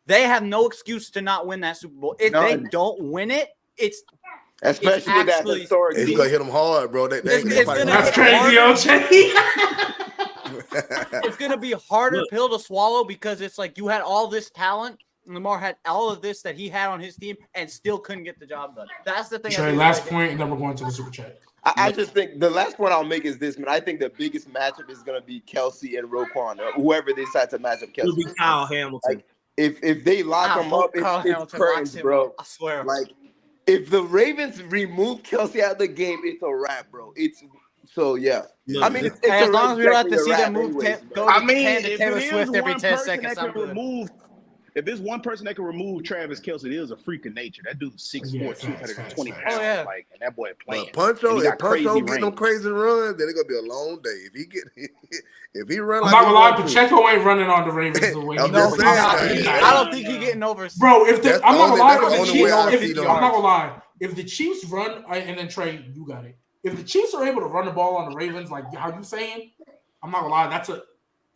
Speaker 5: They have no excuse to not win that Super Bowl. If they don't win it, it's
Speaker 10: especially with that historic.
Speaker 11: It's gonna hit them hard, bro.
Speaker 2: That's crazy, OJ.
Speaker 5: It's gonna be a harder pill to swallow because it's like you had all this talent. Lamar had all of this that he had on his team and still couldn't get the job done. That's the thing.
Speaker 2: Trey, last point, and then we're going to the super chat.
Speaker 10: I just think the last point I'll make is this, man. I think the biggest matchup is going to be Kelsey and Roquan, or whoever they decide to match up Kelsey.
Speaker 7: It'll be Kyle Hamilton.
Speaker 10: Like, if they lock him up, it's curtains, bro.
Speaker 5: I swear.
Speaker 10: Like, if the Ravens remove Kelsey out of the game, it's a wrap, bro. Yeah.
Speaker 5: I mean, it's as long as we don't have to see them move
Speaker 9: Taylor
Speaker 5: Swift every 10 seconds.
Speaker 9: If there's one person that can remove Travis Kelce, it is a freak of nature. That dude's 6'4", 220 pounds.
Speaker 5: Oh, yeah.
Speaker 9: Like, and that boy playing.
Speaker 11: Poncho get them crazy runs, then it's gonna be a long day. If he run,
Speaker 2: I'm not gonna lie, Pacheco ain't running on the Ravens the way.
Speaker 5: I don't think he's getting over.
Speaker 2: Bro, I'm not gonna lie. If the Chiefs run, and then Trey, you got it. If the Chiefs are able to run the ball on the Ravens, like how you saying, I'm not gonna lie, that's a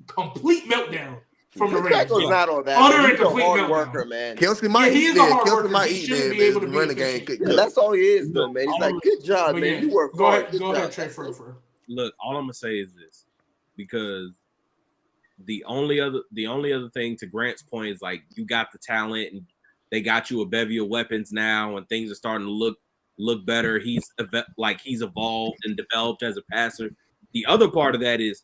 Speaker 2: complete meltdown. From the Ravens.
Speaker 10: Not all that. He's a hard worker, man.
Speaker 11: Kelsey might eat there. Kelsey might eat there.
Speaker 10: That's all he is, though, man. He's like, good job, man. You work hard.
Speaker 2: Go ahead, Trey.
Speaker 7: Look, all I'm gonna say is this, because the only other thing to Grant's point is like you got the talent and they got you a bevy of weapons now, and things are starting to look better. He's evolved and developed as a passer. The other part of that is,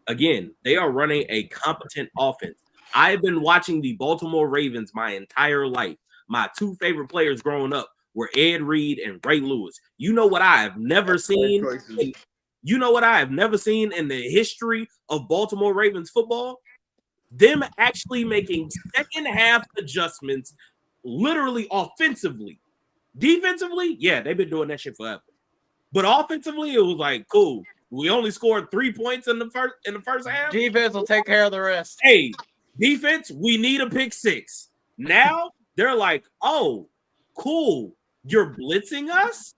Speaker 7: again, they are running a competent offense. I've been watching the Baltimore Ravens my entire life. My two favorite players growing up were Ed Reed and Ray Lewis. You know what I have never seen? You know what I have never seen in the history of Baltimore Ravens football? Them actually making second half adjustments, literally offensively. Defensively, yeah, they've been doing that shit forever. But offensively, it was like, cool. We only scored 3 points in the first half.
Speaker 5: Defense will take care of the rest.
Speaker 7: Hey, defense, we need a pick six. Now they're like, oh, cool. You're blitzing us?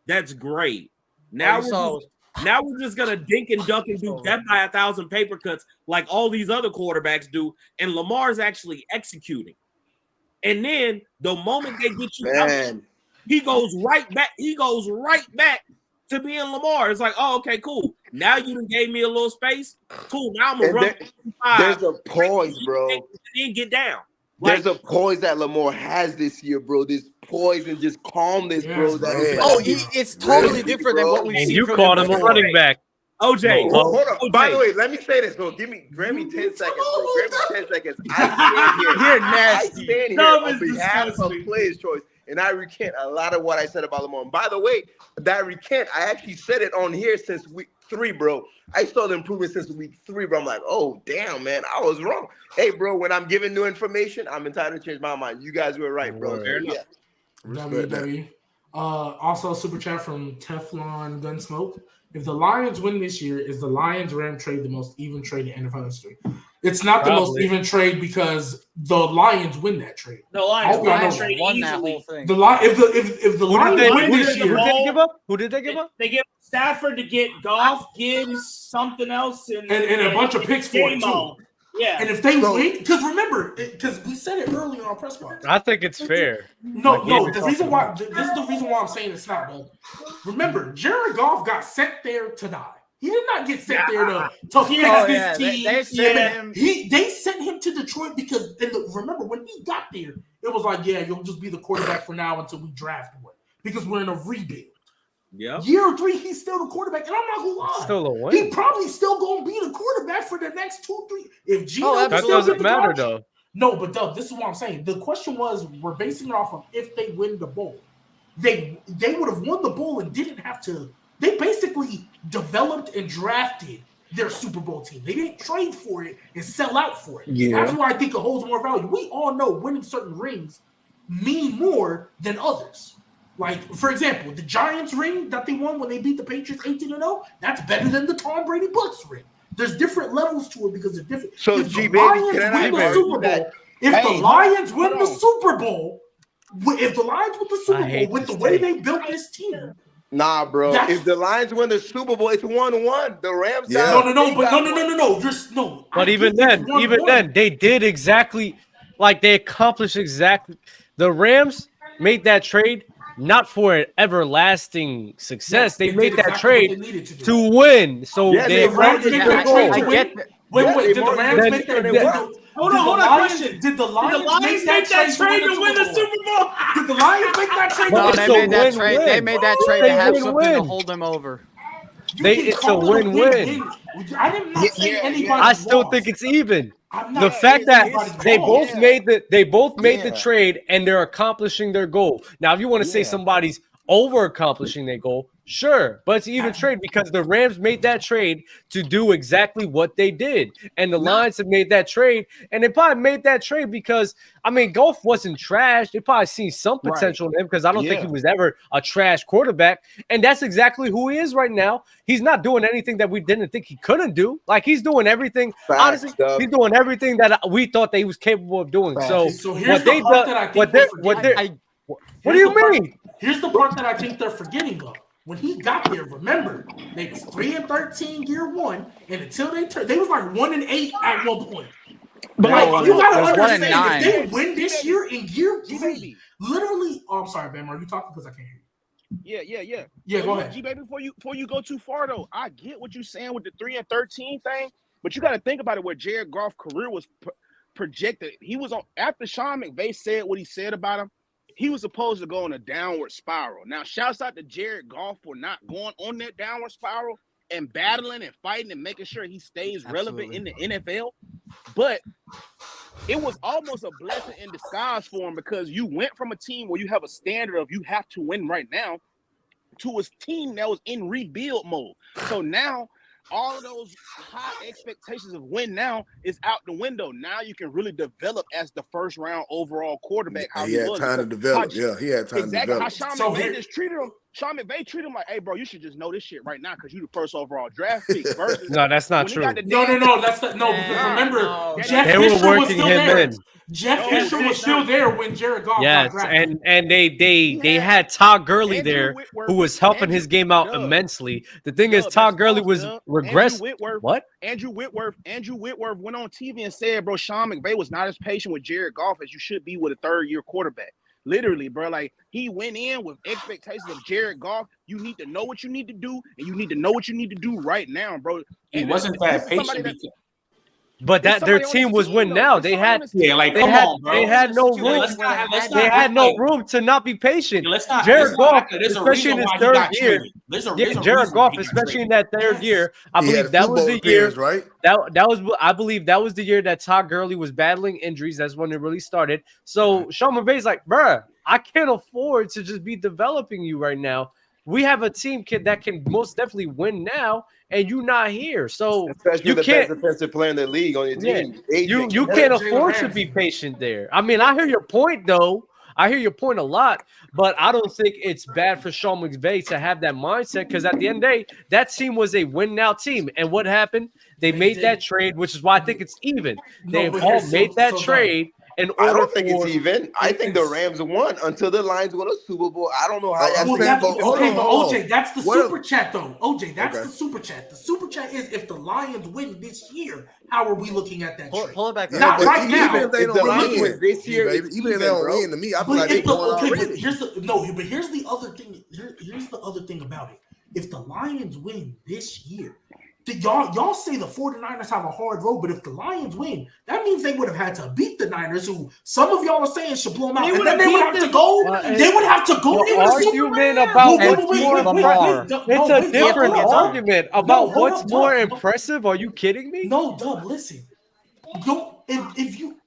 Speaker 7: That's great. Now we're just gonna dink and dunk and do death by 1,000 paper cuts like all these other quarterbacks do, and Lamar's actually executing. And then the moment they get you out, he goes right back. To being Lamar. It's like, oh, okay, cool. Now you done gave me a little space. Cool. Now I'm gonna run.
Speaker 10: There's a poise, bro.
Speaker 7: Then get down.
Speaker 10: There's a poise that Lamar has this year, bro. This poise and just calmness, bro.
Speaker 5: It's totally different than what we've seen.
Speaker 1: And you called him a running back.
Speaker 7: OJ.
Speaker 10: Hold on. OJ. By the way, let me say this, bro. Grab me 10 seconds, bro. Grab me 10 seconds. I stand here on behalf of Players' Choice. And I recant a lot of what I said about Lamar. And by the way, I actually said it on here since week 3, bro. I saw the improvement since week 3, bro. I'm like, oh, damn, man, I was wrong. Hey, bro, when I'm giving new information, I'm entitled to change my mind. You guys were right, bro. Fair enough.
Speaker 2: WW. Also, super chat from Teflon Gunsmoke. If the Lions win this year, is the Lions-Ram trade the most even trade in NFL history? It's not the most even trade because the Lions win that trade.
Speaker 3: The Lions trade won that whole thing.
Speaker 2: If the Lions win this year,
Speaker 1: who did they give up?
Speaker 3: They gave Stafford to get Goff, Gibbs, something else, and
Speaker 2: a bunch of picks for it too.
Speaker 3: Yeah.
Speaker 2: And if they win, because remember, because we said it earlier on our press box.
Speaker 1: I think it's fair.
Speaker 2: No. The reason why this is the reason why I'm saying it's not. Though. Remember, Jared Goff got sent there to die. He did not get sent there to fix this team. They sent him to Detroit because remember when he got there, it was like, yeah, you'll just be the quarterback for now until we draft one because we're in a rebuild.
Speaker 7: Yeah.
Speaker 2: Year 3, he's still the quarterback, and I'm not gonna lie.
Speaker 1: Still a win.
Speaker 2: He probably still gonna be the quarterback for the next 2-3. If Gino
Speaker 1: that doesn't matter though.
Speaker 2: No, but Doug, this is what I'm saying. The question was, we're basing it off of if they win the bowl. They would have won the bowl and didn't have to. They basically developed and drafted their Super Bowl team. They didn't trade for it and sell out for it. Yeah. That's why I think it holds more value. We all know winning certain rings mean more than others. Like, for example, the Giants ring that they won when they beat the Patriots 18-0, that's better than the Tom Brady Bucks ring. There's different levels to it because it's different.
Speaker 10: So,
Speaker 2: if the Lions win the Super Bowl, If the Lions win the Super Bowl with the way they built this team.
Speaker 10: Nah, bro. If the Lions win the Super Bowl, it's 1-1. The Rams.
Speaker 2: No.
Speaker 1: But even then, they did exactly like they accomplished exactly. The Rams made that trade not for an everlasting success. They made that trade to win. So they accomplished their goal.
Speaker 2: Wait, did the Rams make that? Hold on, question. Did the Lions make that trade to win the Super Bowl? Did the Lions make that trade?
Speaker 5: No, they made that trade. They made that trade to have something to hold them over.
Speaker 1: It's a win-win.
Speaker 2: I did not say anybody.
Speaker 1: I still think it's even. The fact that they both made the trade and they're accomplishing their goal. Now, if you want to say somebody's over accomplishing their goal, sure, but it's even trade because the Rams made that trade to do exactly what they did, and the Lions have made that trade, and they probably made that trade because Goff wasn't trash. They probably seen some potential in him because I don't think he was ever a trash quarterback, and that's exactly who he is right now. He's not doing anything that we didn't think he couldn't do. Like he's doing everything. Honestly, he's doing everything that we thought that he was capable of doing. So
Speaker 2: here's the part that I think
Speaker 1: what do you mean?
Speaker 2: Here's the part that I think they're forgetting though. When he got there, remember, they was 3-13 year one, and until they was like 1-8 at one point. But you gotta understand, if they win this year in year 3, literally. Oh, I'm sorry, Bam. Are you talking because I can't hear you? Yeah. Go ahead,
Speaker 9: G baby. Before you go too far though, I get what you're saying with the 3-13 thing, but you got to think about it. Where Jared Goff's career was projected, he was on after Sean McVay said what he said about him. He was supposed to go on a downward spiral. Now, shouts out to Jared Goff for not going on that downward spiral and battling and fighting and making sure he stays relevant in the NFL. But it was almost a blessing in disguise for him because you went from a team where you have a standard of you have to win right now to a team that was in rebuild mode. So now all of those high expectations of win now is out the window. Now you can really develop as the first round overall quarterback.
Speaker 11: He had time to develop. He had time to develop.
Speaker 9: How Sean McVay just treated him. Sean McVay treated him like, hey, bro, you should just know this shit right now because you the first overall draft pick. Versus
Speaker 1: no, that's not true.
Speaker 2: No, that's not. No, because remember, Jeff Fisher was still there. Jeff Fisher was still there when Jared Goff got drafted.
Speaker 1: and they had Todd Gurley there who was helping his game out immensely. The thing is, Todd Gurley was regressed. What?
Speaker 9: Andrew Whitworth went on TV and said, bro, Sean McVay was not as patient with Jared Goff as you should be with a third-year quarterback. Literally, bro, like he went in with expectations of Jared Goff. You need to know what you need to do, and you need to know what you need to do right now, bro.
Speaker 4: He wasn't that patient.
Speaker 1: But that their team was win now. They had they had no room. They had no room to not be patient. Jared Goff, especially in his third year. Jared Goff, especially in that third year, I believe that was the year.
Speaker 11: Right?
Speaker 1: I believe that was the year that Todd Gurley was battling injuries. That's when it really started. So Sean McVay's like, bruh, I can't afford to just be developing you right now. We have a team that can most definitely win now, and you're not here. So
Speaker 10: especially the best defensive player in the league on your team.
Speaker 1: You can't afford to be patient there. I mean, I hear your point, though. I hear your point a lot, but I don't think it's bad for Sean McVay to have that mindset because at the end of the day, that team was a win-now team. And what happened? They made that trade, which is why I think it's even. They all made that trade.
Speaker 10: I don't think it's even. I think the Rams won until the Lions won a Super Bowl. I don't know how.
Speaker 2: But OJ, that's the super chat though. OJ, that's the super chat. The super chat is if the Lions win this year, how are we looking at that trade?
Speaker 5: Pull it back.
Speaker 2: Not right now.
Speaker 11: Even if they don't win this year, even if they don't win, to me, I feel like they going already.
Speaker 2: Here's the other thing. Here's the other thing about it. If the Lions win this year. Y'all say the 49ers have a hard road, but if the Lions win, that means they would have had to beat the Niners, who some of y'all are saying should blow them out. And then they would have to go. They would have to go.
Speaker 1: Argument about what's more Lamar. It's a different argument about what's more impressive. Are you kidding me?
Speaker 2: No, Dub. Listen, if you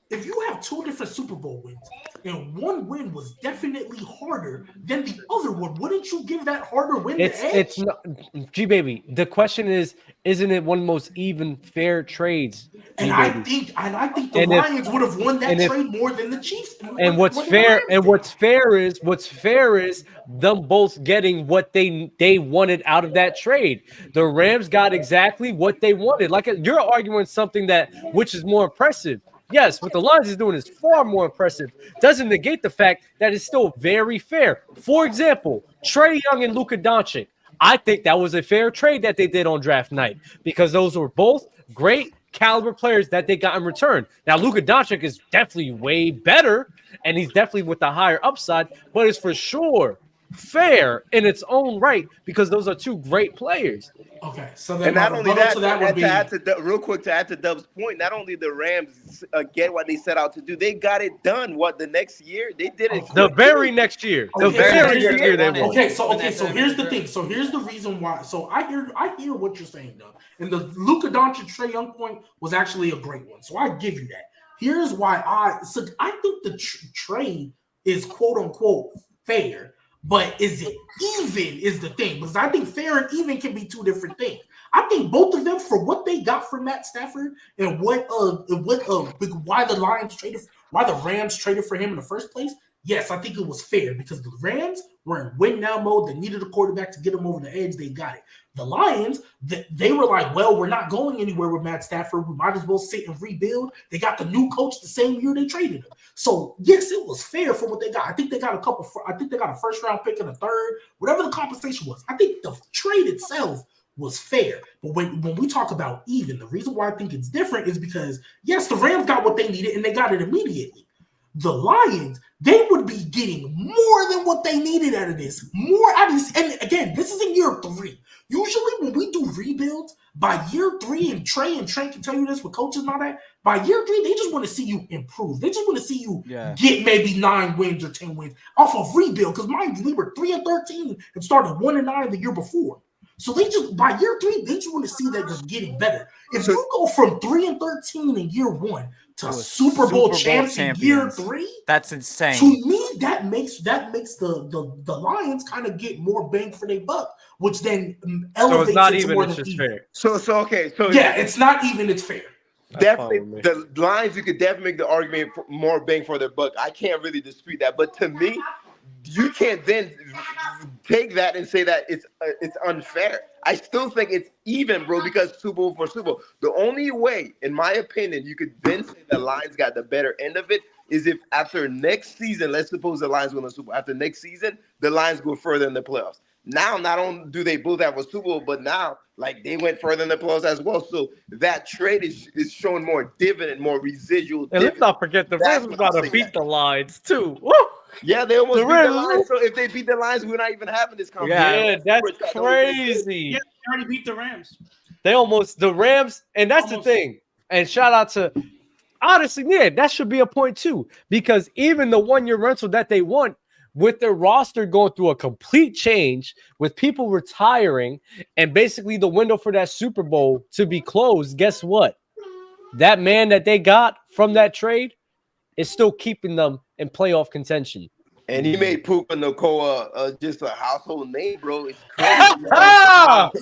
Speaker 2: have two different Super Bowl wins and one win was definitely harder than the other one, wouldn't you give that harder win the edge?
Speaker 1: It's not, G-Baby. The question is, isn't it one of the most even fair trades?
Speaker 2: And I think the Lions would have won that trade more than the Chiefs.
Speaker 1: And what's fair is them both getting what they wanted out of that trade. The Rams got exactly what they wanted. Like you're arguing something which is more impressive. Yes, what the Lions is doing is far more impressive. Doesn't negate the fact that it's still very fair. For example, Trae Young and Luka Doncic. I think that was a fair trade that they did on draft night because those were both great caliber players that they got in return. Now, Luka Doncic is definitely way better, and he's definitely with the higher upside, but it's for sure fair in its own right because those are two great players.
Speaker 2: Okay, so then
Speaker 10: and not only that, real quick to add to Dub's point, not only the Rams get what they set out to do, they got it done. What the next year they did it.
Speaker 1: The very next year, the very next year they won.
Speaker 2: Okay, so here's the thing. So here's the reason why. So I hear what you're saying, Dub, and the Luka Doncic Trae Young point was actually a great one. So I give you that. Here's why I think the trade is quote unquote fair. But is it even is the thing? Because I think fair and even can be two different things. I think both of them, for what they got from Matt Stafford and why the Rams traded for him in the first place, yes, I think it was fair because the Rams were in win now mode. They needed a quarterback to get them over the edge. They got it. The Lions, they were like, well, we're not going anywhere with Matt Stafford. We might as well sit and rebuild. They got the new coach the same year they traded him. So yes, it was fair for what they got. I think they got a first round pick and a third, whatever the compensation was. I think the trade itself was fair. But when we talk about even, the reason why I think it's different is because yes, the Rams got what they needed and they got it immediately. The Lions, they would be getting more than what they needed out of this. More out of this. And again, this is in year 3. Usually when we do rebuilds, by year 3, and Trey can tell you this with coaches and all that, by year 3, they just want to see you improve. They just want to see you get maybe 9 wins or 10 wins off of rebuild. Because mind you, we were 3-13 and started 1-9 the year before. So they just, by year 3, they just want to see that you're getting better. If you go from 3-13 in year 1 to Super Bowl champs in year 3,
Speaker 5: that's insane.
Speaker 2: To me, that makes the Lions kind of get more bang for their buck, which then elevates
Speaker 1: it's not
Speaker 2: it
Speaker 1: even,
Speaker 2: more
Speaker 1: it's
Speaker 2: than
Speaker 1: just
Speaker 2: even.
Speaker 1: fair.
Speaker 10: So
Speaker 2: Yeah, it's not even, it's fair.
Speaker 10: Definitely, the Lions, you could definitely make the argument for more bang for their buck. I can't really dispute that, but to me, you can't then take that and say that it's unfair. I still think it's even, bro, because Super Bowl for Super Bowl. The only way, in my opinion, you could then say the Lions got the better end of it is if after next season, let's suppose the Lions win the Super Bowl. After next season, the Lions go further in the playoffs. Now, not only do they both have a Super Bowl, but now, like, they went further in the playoffs as well. So that trade is showing more dividend, more residual.
Speaker 1: And let's not forget the Rams got to beat the Lions too. Woo!
Speaker 10: Yeah, they almost beat the Lions. So if they beat the Lions, we're not even having this conversation.
Speaker 1: Yeah, that's crazy.
Speaker 3: Yeah, they already beat the Rams.
Speaker 1: The Rams, and that's the thing. And shout out to, honestly, that should be a point too, because even the 1-year rental that they want, with their roster going through a complete change, with people retiring, and basically the window for that Super Bowl to be closed, guess what? That man that they got from that trade is still keeping them in playoff contention.
Speaker 10: And he made Puka Nacua just a household name, bro. It's crazy.
Speaker 4: Stop.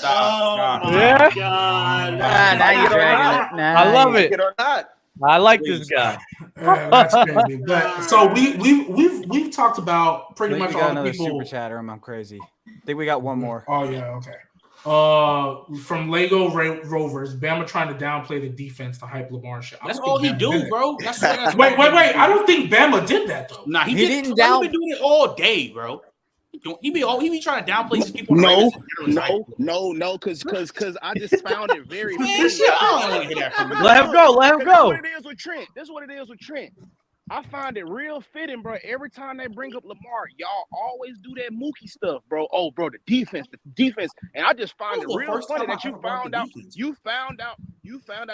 Speaker 3: Oh my God.
Speaker 5: Now you're dragging it.
Speaker 1: I love it.
Speaker 10: Or not.
Speaker 1: I like this guy.
Speaker 2: That's crazy. But, so we've talked about pretty much all the people.
Speaker 5: Super chat room. I'm crazy. I think we got one more.
Speaker 2: Oh yeah, okay. From Lego Rovers, Bama trying to downplay the defense to hype Lamar shit.
Speaker 4: That's all he do, bro. That's
Speaker 2: wait. I don't think Bama did that though.
Speaker 4: Nah, he didn't. He been doing it all day, bro. He be trying to downplay these people.
Speaker 9: No, because I just found it very.
Speaker 1: Let him go. Let him go.
Speaker 9: This is what it is with Trent. I find it real fitting, bro. Every time they bring up Lamar, y'all always do that Mookie stuff, bro. Oh, bro, the defense. And I just find it real funny that you found out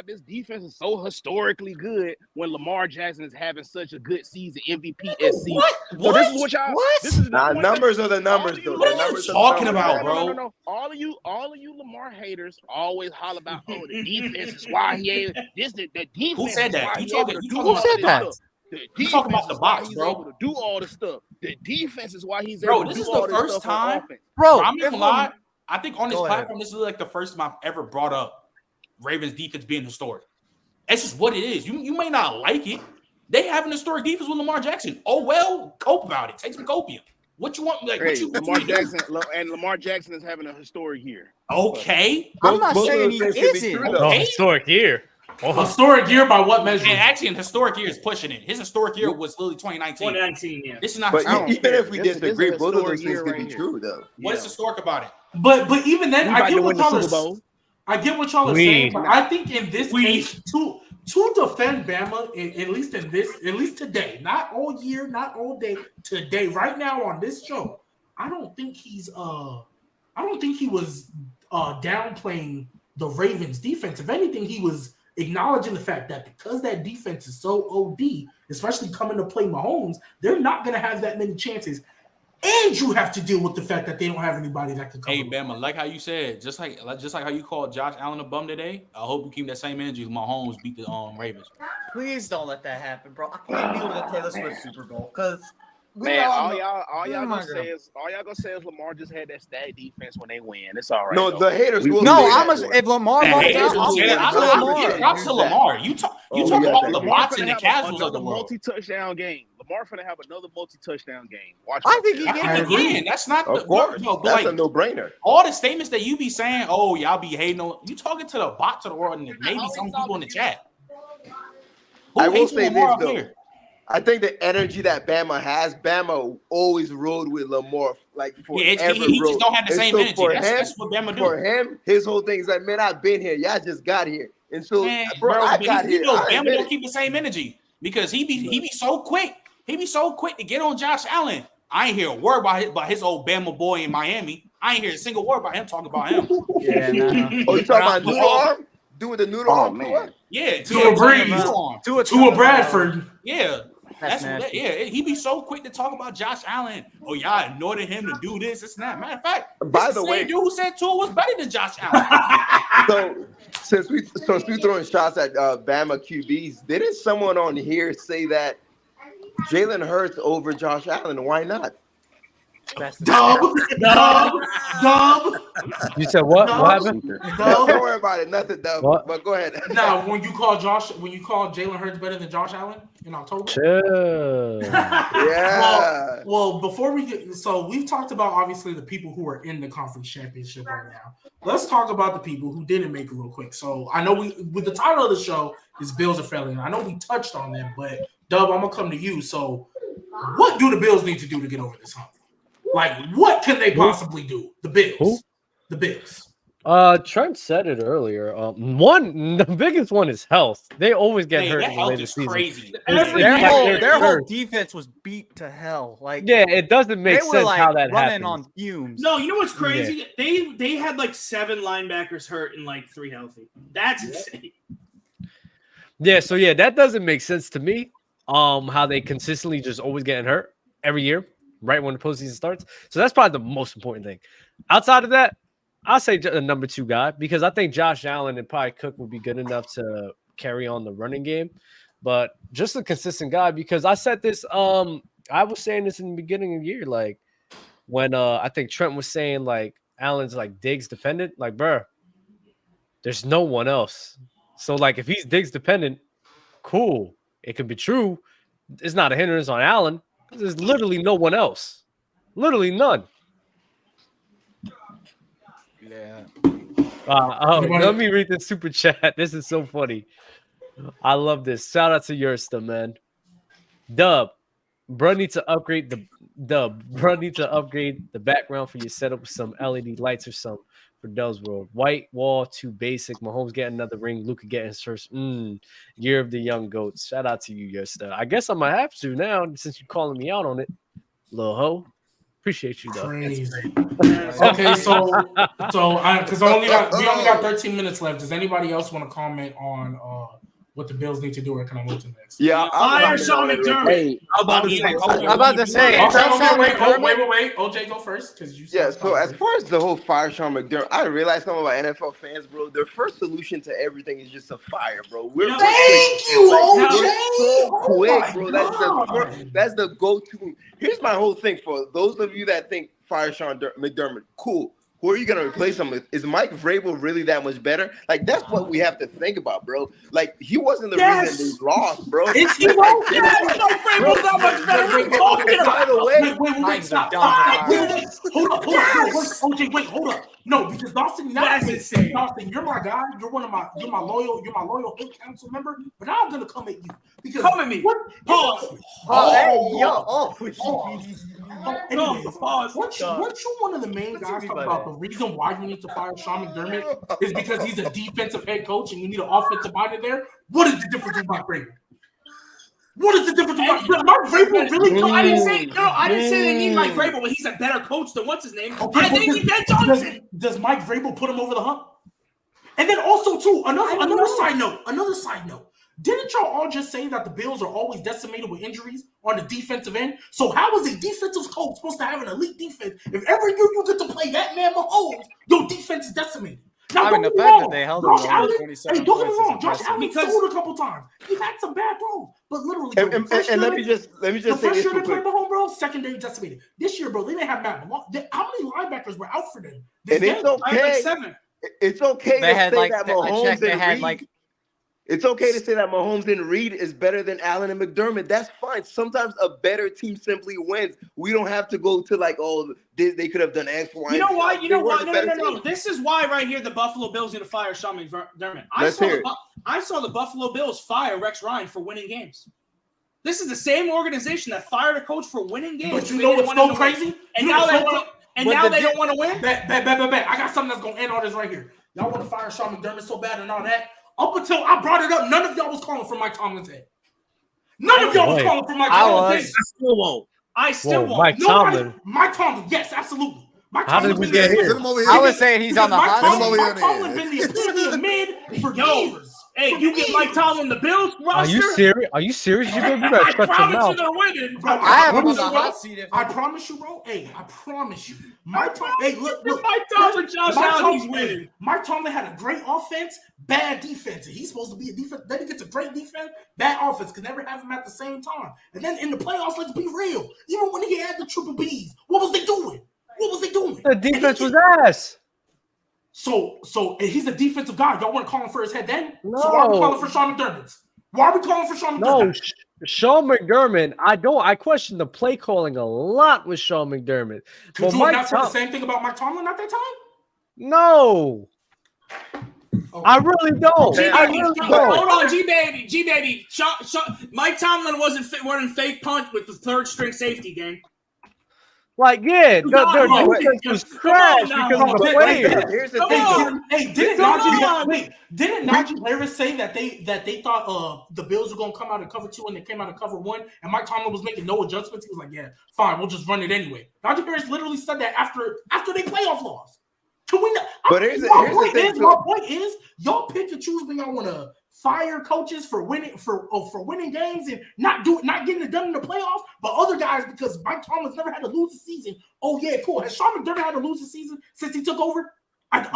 Speaker 9: this defense is so historically good when Lamar Jackson is having such a good season, MVP SC.
Speaker 4: What?
Speaker 9: So this is what y'all.
Speaker 5: What?
Speaker 9: This is
Speaker 10: numbers are the numbers, though.
Speaker 4: What are you talking about, bro?
Speaker 9: No. All of you Lamar haters always holler about, oh, the defense is why he ain't this. The defense.
Speaker 4: Who said that?
Speaker 9: Who
Speaker 5: said that?
Speaker 9: You
Speaker 4: talking about the box, bro?
Speaker 9: Able to do all the stuff. The defense is why he's
Speaker 4: bro.
Speaker 9: able to
Speaker 4: This
Speaker 9: do
Speaker 4: is
Speaker 9: all
Speaker 4: the
Speaker 9: this
Speaker 4: first
Speaker 9: stuff on
Speaker 4: time,
Speaker 9: offense.
Speaker 5: Bro.
Speaker 4: I'm not gonna lie. I think on this
Speaker 5: Go
Speaker 4: platform,
Speaker 5: ahead.
Speaker 4: this is like the first time I've ever brought up Ravens defense being historic. That's just what it is. You may not like it. They have an historic defense with Lamar Jackson. Oh well, cope about it. Take some copium. What you want? Like
Speaker 9: Hey,
Speaker 4: Lamar
Speaker 9: Jackson is having a historic year.
Speaker 4: Okay.
Speaker 5: I'm not saying he isn't.
Speaker 1: Oh, historic year.
Speaker 2: Historic year by what measure?
Speaker 4: And actually, an historic year is pushing it. His historic year was literally 2019.
Speaker 3: 2019, yeah.
Speaker 4: This is not.
Speaker 10: But
Speaker 4: historic.
Speaker 10: even if we
Speaker 12: This is
Speaker 10: disagree,
Speaker 12: a
Speaker 10: both of those
Speaker 12: historic
Speaker 10: things
Speaker 12: year
Speaker 10: could
Speaker 12: right
Speaker 10: be
Speaker 12: here.
Speaker 10: true, though.
Speaker 4: What is historic about it?
Speaker 2: But even then,
Speaker 9: We
Speaker 2: I
Speaker 9: about
Speaker 2: get
Speaker 9: to
Speaker 2: what
Speaker 9: win the
Speaker 2: y'all
Speaker 9: Super
Speaker 2: are.
Speaker 9: Bowl.
Speaker 2: I get what y'all are saying, but I think in this case, to defend Bama, at least today, not all year, not all day, today, right now on this show, I don't think he was downplaying the Ravens defense. If anything, he was acknowledging the fact that because that defense is so OD, especially coming to play Mahomes, they're not going to have that many chances. And you have to deal with the fact that they don't have anybody that can cover.
Speaker 4: Hey, Bama, like how you said, just like how you called Josh Allen a bum today. I hope you keep that same energy. Mahomes beat the Ravens.
Speaker 5: Please don't let that happen, bro. I can't deal with the Taylor Swift Super Bowl because
Speaker 9: Man, all y'all gonna say is Lamar just had that stat defense when they win. It's all right.
Speaker 10: No,
Speaker 9: though.
Speaker 10: the haters will.
Speaker 5: no,
Speaker 10: say
Speaker 5: if Lamar,
Speaker 4: Props to Lamar. You talk about the bots and the casuals of the world.
Speaker 9: Multi-touchdown game. Lamar finna have another multi-touchdown game. Watch.
Speaker 5: I think he
Speaker 4: Again, that's not
Speaker 10: Of course, that's
Speaker 4: like
Speaker 10: a no-brainer.
Speaker 4: all the statements that you be saying. Oh, y'all be hating on. You talking to the bots of the world and maybe some people in the chat.
Speaker 10: I will say this though. I think the energy that Bama has, Bama always rode with Lamar like forever,
Speaker 4: he
Speaker 10: bro.
Speaker 4: just don't have the same energy. That's what Bama do.
Speaker 10: For him, his whole thing is like, man, I've been here. Y'all just got here, and so I got here.
Speaker 4: Bama don't keep the same energy because he be so quick. He be so quick to get on Josh Allen. I ain't hear a word about his old Bama boy in Miami. I ain't hear a single word about him talking about him.
Speaker 5: Yeah, nah.
Speaker 10: Oh, you talking about noodle arm? Doing the noodle arm, man.
Speaker 4: Yeah,
Speaker 2: to a Breeze, to a Bradford.
Speaker 4: Yeah. He be so quick to talk about Josh Allen. Oh, y'all anointed him to do this. It's not. Matter of fact,
Speaker 10: by the way,
Speaker 4: dude who said Tua was better than Josh Allen.
Speaker 10: So since we throwing shots at Bama QBs, didn't someone on here say that Jalen Hurts over Josh Allen? Why not?
Speaker 2: Dub.
Speaker 1: You said what?
Speaker 2: Dub.
Speaker 1: What happened?
Speaker 10: Don't worry about it. Nothing, Dub.
Speaker 1: What?
Speaker 10: But go ahead.
Speaker 2: Now, when you call Jalen Hurts better than Josh Allen in October?
Speaker 1: Chill.
Speaker 10: Yeah.
Speaker 2: Well, before we get so we've talked about obviously the people who are in the conference championship right now. Let's talk about the people who didn't make it real quick. So I know with the title of the show is Bills are failing. I know we touched on them, but Dub, I'm gonna come to you. So what do the Bills need to do to get over this hump? Like, what can they possibly do? The Bills.
Speaker 1: Who?
Speaker 2: The Bills.
Speaker 1: Trent said it earlier. The biggest one is health. They always get hurt in the later season.
Speaker 4: Crazy.
Speaker 5: Their whole defense was beat to hell. Like,
Speaker 1: yeah, it doesn't make sense how that
Speaker 5: running
Speaker 1: happened.
Speaker 5: on fumes.
Speaker 3: No, you know what's crazy? Yeah. They had like 7 linebackers hurt and like 3 healthy. That's insane.
Speaker 1: Yeah, so that doesn't make sense to me. How they consistently just always getting hurt every year, right when the postseason starts. So that's probably the most important thing. Outside of that, I'll say a number 2 guy because I think Josh Allen and probably Cook will be good enough to carry on the running game. But just a consistent guy because I said this. I was saying this in the beginning of the year, like when I think Trent was saying like Allen's like Diggs dependent. Like, bro, there's no one else. So like if he's Diggs dependent, cool. It could be true. It's not a hindrance on Allen. There's literally no one else. Literally none.
Speaker 5: Yeah.
Speaker 1: Let me read the super chat. This is so funny. I love this. Shout out to Yersta, man. Dub, bro, need to upgrade the background for your setup with some LED lights or something for Dub's World. White wall, too basic. Mahomes getting another ring. Luka getting his first year of the young goats. Shout out to you, Yersta. I guess I might have to now since you're calling me out on it, little hoe. Appreciate you, though.
Speaker 2: Crazy. Okay, so because we only got 13 minutes left. Does anybody else want to comment on what the Bills need to do, or can I move to next?
Speaker 10: Yeah,
Speaker 3: fire Sean McDermott.
Speaker 12: Hey,
Speaker 5: I'm about to say.
Speaker 2: Wait. OJ, go first because you.
Speaker 10: Yeah. So as far as the whole fire Sean McDermott, I realize some of our NFL fans, bro, their first solution to everything is just a fire, bro.
Speaker 2: Thank you, OJ.
Speaker 10: So quick, bro. That's the go-to. Here's my whole thing for those of you that think fire Sean McDermott, cool. who are you gonna replace him with? Is Mike Vrabel really that much better? Like that's what we have to think about, bro. Like he wasn't the reason they lost, bro.
Speaker 3: Is he wrong? Yes, Mike Vrabel's not much better. What are you talking about?
Speaker 10: By the way,
Speaker 2: wait, stop. Hold up. OJ, wait, hold up. No, because Dawson,
Speaker 3: that's insane.
Speaker 2: Dawson, you're my guy. You're my loyal hate council member. But now I'm gonna come at you because
Speaker 3: come at me. Pause.
Speaker 2: Anyways, weren't you one of the main guys talking about the reason why you need to fire Sean McDermott is because he's a defensive head coach and you need an offensive minded there? What is the difference with Mike Vrabel? What is the difference with Mike Vrabel? Really?
Speaker 3: No, I didn't say they need Mike Vrabel, but he's a better coach than what's his name. I think he Ben Johnson.
Speaker 2: Does Mike Vrabel put him over the hump? And then also too, another side note. Didn't y'all all just say that the Bills are always decimated with injuries on the defensive end? So how is a defensive coach supposed to have an elite defense if every year you get to play that man Mahomes, your defense is decimated? Now,
Speaker 5: the fact that they held him
Speaker 2: Josh Allen,
Speaker 5: 27
Speaker 2: don't get me
Speaker 5: points
Speaker 2: wrong. Josh Allen sold a couple times. He had some bad throws, but literally,
Speaker 10: and let me just
Speaker 2: the
Speaker 10: say
Speaker 2: first
Speaker 10: this
Speaker 2: year
Speaker 10: real
Speaker 2: they played
Speaker 10: quick.
Speaker 2: Mahomes, bro, secondary decimated. This year, bro, they didn't have Matt Malone. How many linebackers were out for them?
Speaker 10: And it's okay.
Speaker 3: Like 7.
Speaker 10: It's okay
Speaker 5: They
Speaker 10: to
Speaker 5: had
Speaker 10: say
Speaker 5: like
Speaker 10: that
Speaker 5: I
Speaker 10: Mahomes
Speaker 5: checked. They
Speaker 10: and
Speaker 5: had
Speaker 10: Reed.
Speaker 5: like.
Speaker 10: It's okay to say that Mahomes and Reed is better than Allen and McDermott. That's fine. Sometimes a better team simply wins. We don't have to go to like, oh, they could have done X, Y.
Speaker 3: You know why?
Speaker 10: They
Speaker 3: You know
Speaker 10: were
Speaker 3: why?
Speaker 10: the better
Speaker 3: No.
Speaker 10: team.
Speaker 3: This is why right here the Buffalo Bills need to fire Sean McDermott. I saw the Buffalo Bills fire Rex Ryan for winning games. This is the same organization that fired a coach for winning games.
Speaker 2: But you know what's so crazy?
Speaker 3: And now they want to. And now they don't want to win.
Speaker 2: Bet. I got something that's gonna end all this right here. Y'all want to fire Sean McDermott so bad and all that. Up until I brought it up, none of y'all was calling for Mike Tomlin's head. None of y'all was calling for Mike Tomlin's head.
Speaker 7: I still won't.
Speaker 3: I still won't.
Speaker 1: Mike Tomlin.
Speaker 2: Mike Tomlin, yes, absolutely. Mike
Speaker 1: How did we get here?
Speaker 5: I was saying he's on the hot seat.
Speaker 2: Mike Tomlin been the epitome of mid for years.
Speaker 3: Hey, you get Mike Tomlin the Bills roster?
Speaker 1: Are you serious? Are you serious? You better shut your mouth.
Speaker 3: They're winning.
Speaker 2: Bro,
Speaker 5: I have him on the hot seat.
Speaker 2: I promise you, bro. Hey, I promise you. Mike Tomlin. Hey, look.
Speaker 3: Mike Tomlin, Josh Allen, he's winning.
Speaker 2: Mike Tomlin had a great offense, bad defense. And he's supposed to be a defense. Then he gets a great defense, bad offense. Could never have him at the same time. And then in the playoffs, let's be real. Even when he had the triple Bs, what was they doing?
Speaker 1: The defense was ass.
Speaker 2: So he's a defensive guy. Y'all want to call him for his head then?
Speaker 1: No.
Speaker 2: So why are we calling for Sean McDermott? Why are we calling for Sean
Speaker 1: No,
Speaker 2: McDermott?
Speaker 1: Sean McDermott. I question the play calling a lot with Sean McDermott.
Speaker 2: Could you not say the same thing about Mike Tomlin at that time?
Speaker 1: No. I really don't.
Speaker 3: Hold on, G baby. Mike Tomlin wasn't fake punt with the third string safety game.
Speaker 1: Like, yeah, their defense was trash because of the players.
Speaker 10: Here's the thing.
Speaker 2: Hey, didn't Najee Harris say that they thought the Bills were gonna come out of cover 2 and they came out of cover 1, and Mike Tomlin was making no adjustments? He was like, "Yeah, fine, we'll just run it anyway." Najee Harris literally said that after they playoff loss. Can we not?
Speaker 10: But here's the thing.
Speaker 2: My point is, y'all pick and choose when y'all want to fire coaches for winning games and not getting it done in the playoffs, but other guys because Mike Tomlin's never had to lose a season. Oh yeah, cool. Has Sean McDermott had to lose a season since he took over?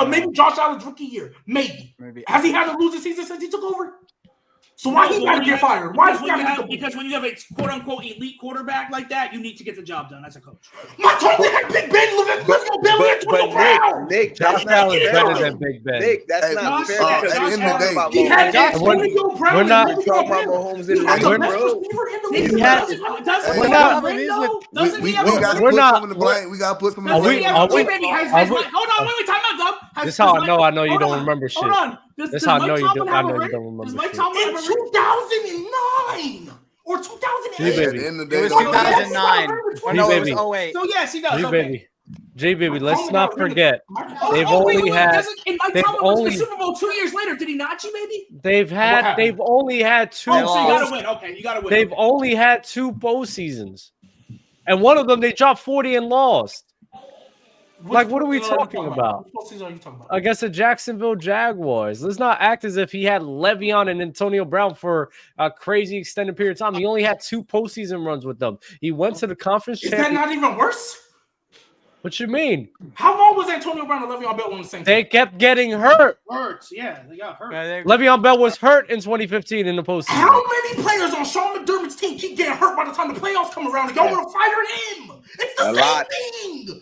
Speaker 2: Maybe Josh Allen's rookie year. Maybe. Has he had to lose a season since he took over? So why he got to get fired?
Speaker 3: Because when you have a quote unquote elite quarterback like that, you need to get the job done as a coach.
Speaker 2: Mike Tomlin had Big Ben. Let's go, Billy Antonio Brown.
Speaker 10: Nick,
Speaker 1: Josh Allen's better than Big Ben.
Speaker 10: Nick, that's not fair.
Speaker 11: At the end of the day,
Speaker 2: He had Antonio Brown.
Speaker 1: We're not
Speaker 10: talking about Mahomes and
Speaker 2: He had the best
Speaker 10: bro.
Speaker 2: receiver in the
Speaker 3: He
Speaker 2: league.
Speaker 3: has-
Speaker 2: Doesn't
Speaker 3: We're
Speaker 2: he
Speaker 3: not-
Speaker 2: have a ring, though? Doesn't
Speaker 11: we
Speaker 2: he have
Speaker 11: got
Speaker 2: a
Speaker 11: to
Speaker 2: ring?
Speaker 11: put
Speaker 1: not-
Speaker 11: some in the blame. We got to put some in the
Speaker 3: Doesn't he
Speaker 11: blame.
Speaker 3: have- Hold on, wait, time out, Dub.
Speaker 1: This is how I know you don't remember shit.
Speaker 3: Hold on.
Speaker 1: This how I know you don't remember
Speaker 3: Does Mike
Speaker 1: shit.
Speaker 3: Tomlin have
Speaker 2: In
Speaker 3: a ring?
Speaker 2: 2009 or 2008.
Speaker 11: At the end of the
Speaker 5: It
Speaker 11: day,
Speaker 5: was
Speaker 11: though,
Speaker 5: 2009. Or no, it was
Speaker 1: G-Baby.
Speaker 5: 08.
Speaker 3: So yes, he does.
Speaker 1: G
Speaker 3: Okay.
Speaker 1: baby. J baby, let's not forget. They've
Speaker 3: Oh, wait,
Speaker 1: only had
Speaker 3: and Mike
Speaker 1: they've
Speaker 3: Tomlin went to
Speaker 1: only
Speaker 3: the Super Bowl 2 years later. Did he not, G baby?
Speaker 1: they've only had two.
Speaker 3: Oh, so you gotta win. Okay, you gotta win.
Speaker 1: They've only had 2 bowl seasons, and one of them they dropped 40 and lost. Like, what are we talking about?
Speaker 2: What season are you talking about?
Speaker 1: Against the Jacksonville Jaguars. Let's not act as if he had Le'Veon and Antonio Brown for a crazy extended period of time. He only had 2 postseason runs with them. He went to the conference
Speaker 2: Is that
Speaker 1: championship.
Speaker 2: not even worse?
Speaker 1: What you mean?
Speaker 2: How long was Antonio Brown and Le'Veon Bell on the same team?
Speaker 1: They kept getting hurt.
Speaker 3: Yeah, they got hurt.
Speaker 1: Le'Veon Bell was hurt in 2015 in the postseason.
Speaker 2: How many players on Sean McDermott's team keep getting hurt by the time the playoffs come around and y'all want to fire him? It's the same thing.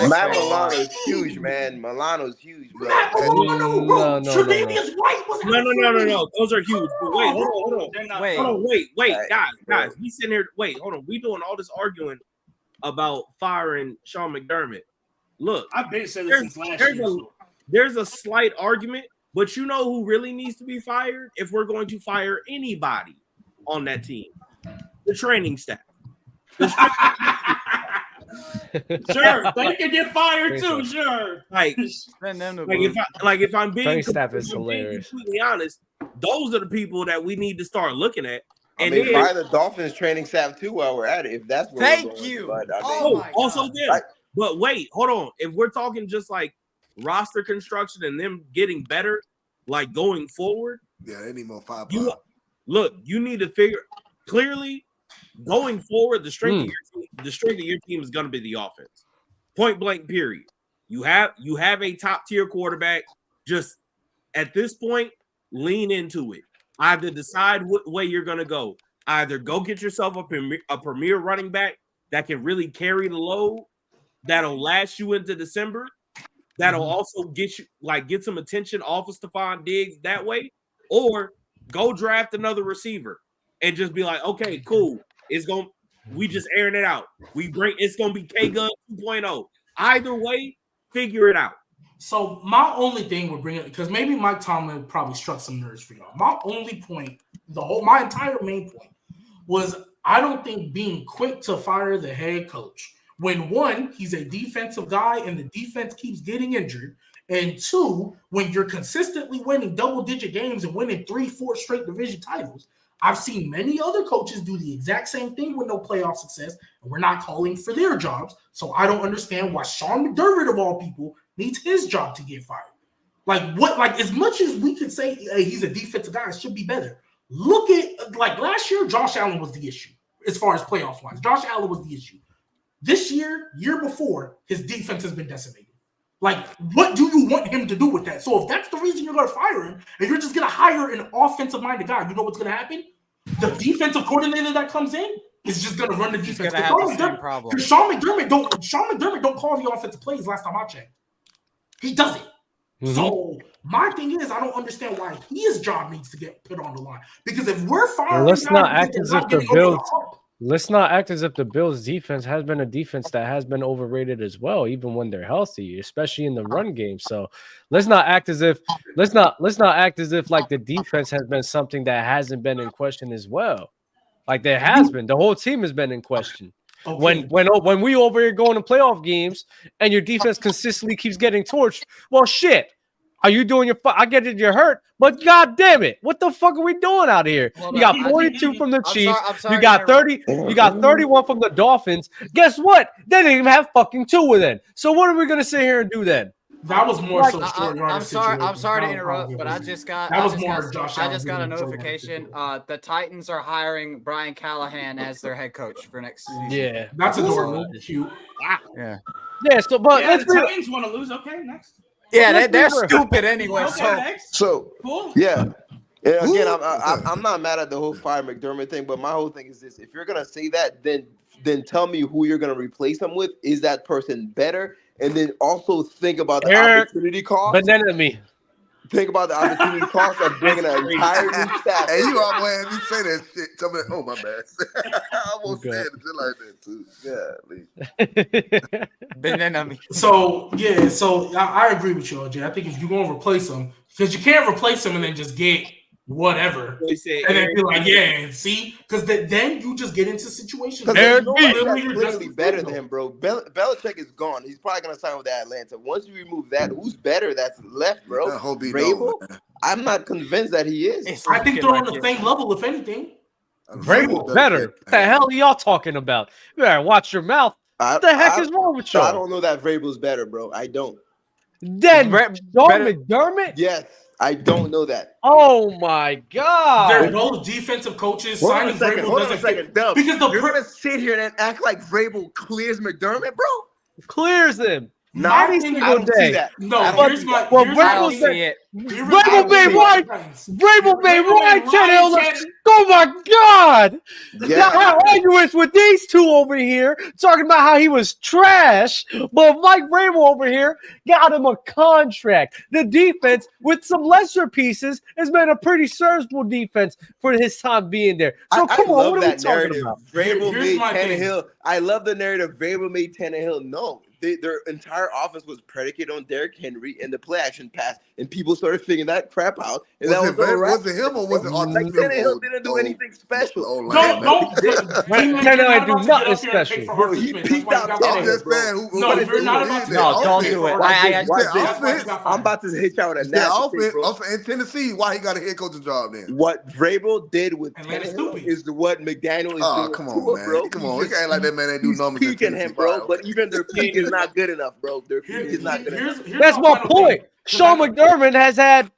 Speaker 10: Matt Milano's huge, man. Milano's huge, bro.
Speaker 2: Matt Milano, bro. Tre'Davious White was
Speaker 7: No. Those are huge. But wait, hold on. Wait, guys. We sitting here. Wait, hold on. We doing all this arguing about firing Sean McDermott. Look,
Speaker 3: I've been saying this since last year.
Speaker 7: There's a slight argument, but you know who really needs to be fired if we're going to fire anybody on that team? The training staff.
Speaker 3: Sure, they can get fired too. Sure,
Speaker 7: if I'm being completely honest, those are the people that we need to start looking at.
Speaker 10: And then buy the Dolphins training staff too while we're at it. If that's what
Speaker 5: thank you.
Speaker 10: But,
Speaker 7: also them. But wait, hold on. If we're talking just like roster construction and them getting better, like going forward,
Speaker 11: they need more five.
Speaker 7: Look, you need to figure clearly going forward. The strength of your team is going to be the offense. Point blank. Period. You have a top tier quarterback. Just at this point, lean into it. Either decide what way you're going to go. Either go get yourself a premier running back that can really carry the load, that'll last you into December, that'll also get some attention off of Stephon Diggs that way, or go draft another receiver and just be like, okay, cool. We just airing it out. It's gonna be K-Gun 2.0. Either way, figure it out.
Speaker 2: So my only thing would bring it, because maybe Mike Tomlin probably struck some nerves for y'all. My only point, my entire main point was I don't think being quick to fire the head coach when one, he's a defensive guy and the defense keeps getting injured, and two, when you're consistently winning double-digit games and winning 3-4 straight division titles. I've seen many other coaches do the exact same thing with no playoff success, and we're not calling for their jobs. So I don't understand why Sean McDermott, of all people, needs his job to get fired. As much as we could say hey, he's a defensive guy, it should be better. Look at, last year, Josh Allen was the issue as far as playoffs-wise. Josh Allen was the issue. This year before, his defense has been decimated. What do you want him to do with that? So if that's the reason you're going to fire him, and you're just going to hire an offensive-minded guy, you know what's going to happen? The defensive coordinator that comes in is just going to run the defense. Because Sean McDermott don't call the offensive plays last time I checked. He doesn't. Mm-hmm. So my thing is, I don't understand why his job needs to get put on the line. Because if we're firing,
Speaker 1: let's not act as if the Bills defense has been a defense that has been overrated as well, even when they're healthy, especially in the run game. So let's not act as if the defense has been something that hasn't been in question as well. Like there has been. The whole team has been in question. Okay. When we over here going to playoff games and your defense consistently keeps getting torched, well, shit. Are you doing your? I get it, you're hurt, but god damn it, what the fuck are we doing out here? You got 42 from the Chiefs. You got 30. You got 31 from the Dolphins. Guess what? They didn't even have fucking two within. So what are we gonna sit here and do then?
Speaker 2: That was more so.
Speaker 5: I'm sorry to interrupt, but I just got a notification. The Titans are hiring Brian Callahan as their head coach for next season.
Speaker 1: Yeah,
Speaker 2: that's adorable. Cute.
Speaker 5: Yeah.
Speaker 1: So but
Speaker 3: the Titans want to lose. Okay, next.
Speaker 5: Yeah, they're stupid anyway.
Speaker 10: So
Speaker 3: cool.
Speaker 10: Yeah. And again, I'm not mad at the whole fire McDermott thing, but my whole thing is this: if you're gonna say that, then tell me who you're gonna replace him with. Is that person better? And then also think about the opportunity cost.
Speaker 1: Banana me.
Speaker 10: Think about the opportunity cost of bringing an entire new staff.
Speaker 11: Hey, you all man, you say that shit. Tell me, oh my bad. I almost said it like that too. Yeah,
Speaker 5: banana me.
Speaker 2: So I agree with you, OJ. I think if you're gonna replace him, because you can't replace him and then just get whatever, and then be like, yeah, see, because then you just get into situations.
Speaker 10: Because clearly better than him, bro. Belichick is gone. He's probably gonna sign with Atlanta. Once you remove that, who's better that's left, bro? Vrabel? I'm not convinced that he is.
Speaker 2: I think they're on the same level, if anything.
Speaker 1: Vrabel better. What the hell are y'all talking about? You better watch your mouth. What the heck is wrong with y'all?
Speaker 10: I don't know that Vrabel's better, bro. I don't.
Speaker 1: Then Sean McDermott?
Speaker 10: Yes. I don't know that.
Speaker 1: Oh my god!
Speaker 2: There are no defensive coaches signing Vrabel doesn't
Speaker 10: because you're gonna sit here and act like Vrabel clears McDermott, bro.
Speaker 1: clears him
Speaker 2: My
Speaker 1: every
Speaker 2: thing-
Speaker 1: single day.
Speaker 2: No, here's my.
Speaker 1: Well,
Speaker 2: here's
Speaker 5: I
Speaker 2: my
Speaker 5: don't
Speaker 1: Vrabel
Speaker 2: thing.
Speaker 5: see it.
Speaker 1: Vrabel made Ryan. Vrabel made
Speaker 3: Vrabel
Speaker 1: Ryan
Speaker 3: made
Speaker 1: Tannehill.
Speaker 3: Ryan
Speaker 1: look- Oh my God!
Speaker 6: Yeah.
Speaker 1: Now I arguments with these two over here talking about how he was trash, but Mike Vrabel over here got him a contract. The defense, with some lesser pieces, has been a pretty serviceable defense for his time being there. So
Speaker 10: I
Speaker 1: come on,
Speaker 10: love
Speaker 1: what are we
Speaker 10: that
Speaker 1: talking
Speaker 10: narrative.
Speaker 1: about?
Speaker 10: Vrabel
Speaker 2: Here's
Speaker 10: made
Speaker 2: my thing.
Speaker 10: Tannehill. I love the narrative. Vrabel made Tannehill. No, their entire offense was predicated on Derrick Henry and the play action pass, and people started figuring that crap out. And that
Speaker 11: Was it him or was it
Speaker 10: like
Speaker 11: Arthur Smith?
Speaker 10: Tannehill didn't do anything special.
Speaker 2: Don't.
Speaker 1: Tannehill ain't do nothing special.
Speaker 10: Bro, he peaked out
Speaker 11: I'm
Speaker 10: Tannehill,
Speaker 11: just
Speaker 10: bro.
Speaker 11: saying.
Speaker 2: No, you're not about to.
Speaker 5: No, don't do it. I
Speaker 10: Watch
Speaker 11: said
Speaker 10: this.
Speaker 11: offense.
Speaker 10: I'm about to hit y'all with a
Speaker 11: The
Speaker 10: nasty thing, bro.
Speaker 11: offense in Tennessee. Why he got a head coaching job then?
Speaker 10: What Vrabel did with
Speaker 2: Atlanta
Speaker 10: Tannehill
Speaker 2: stupid.
Speaker 10: is what McDaniel is
Speaker 11: Oh,
Speaker 10: doing.
Speaker 11: come
Speaker 10: to
Speaker 11: on,
Speaker 10: Tua,
Speaker 11: man.
Speaker 10: bro.
Speaker 11: Come on.
Speaker 10: He's
Speaker 11: We can't like that man ain't do
Speaker 10: He's
Speaker 11: numbers. in
Speaker 10: peaking him,
Speaker 11: Tennessee.
Speaker 10: bro.
Speaker 11: Right,
Speaker 10: But
Speaker 11: okay.
Speaker 10: even their peak is not good enough, bro. Their peak is not good enough.
Speaker 1: That's my point. Sean McDermott has had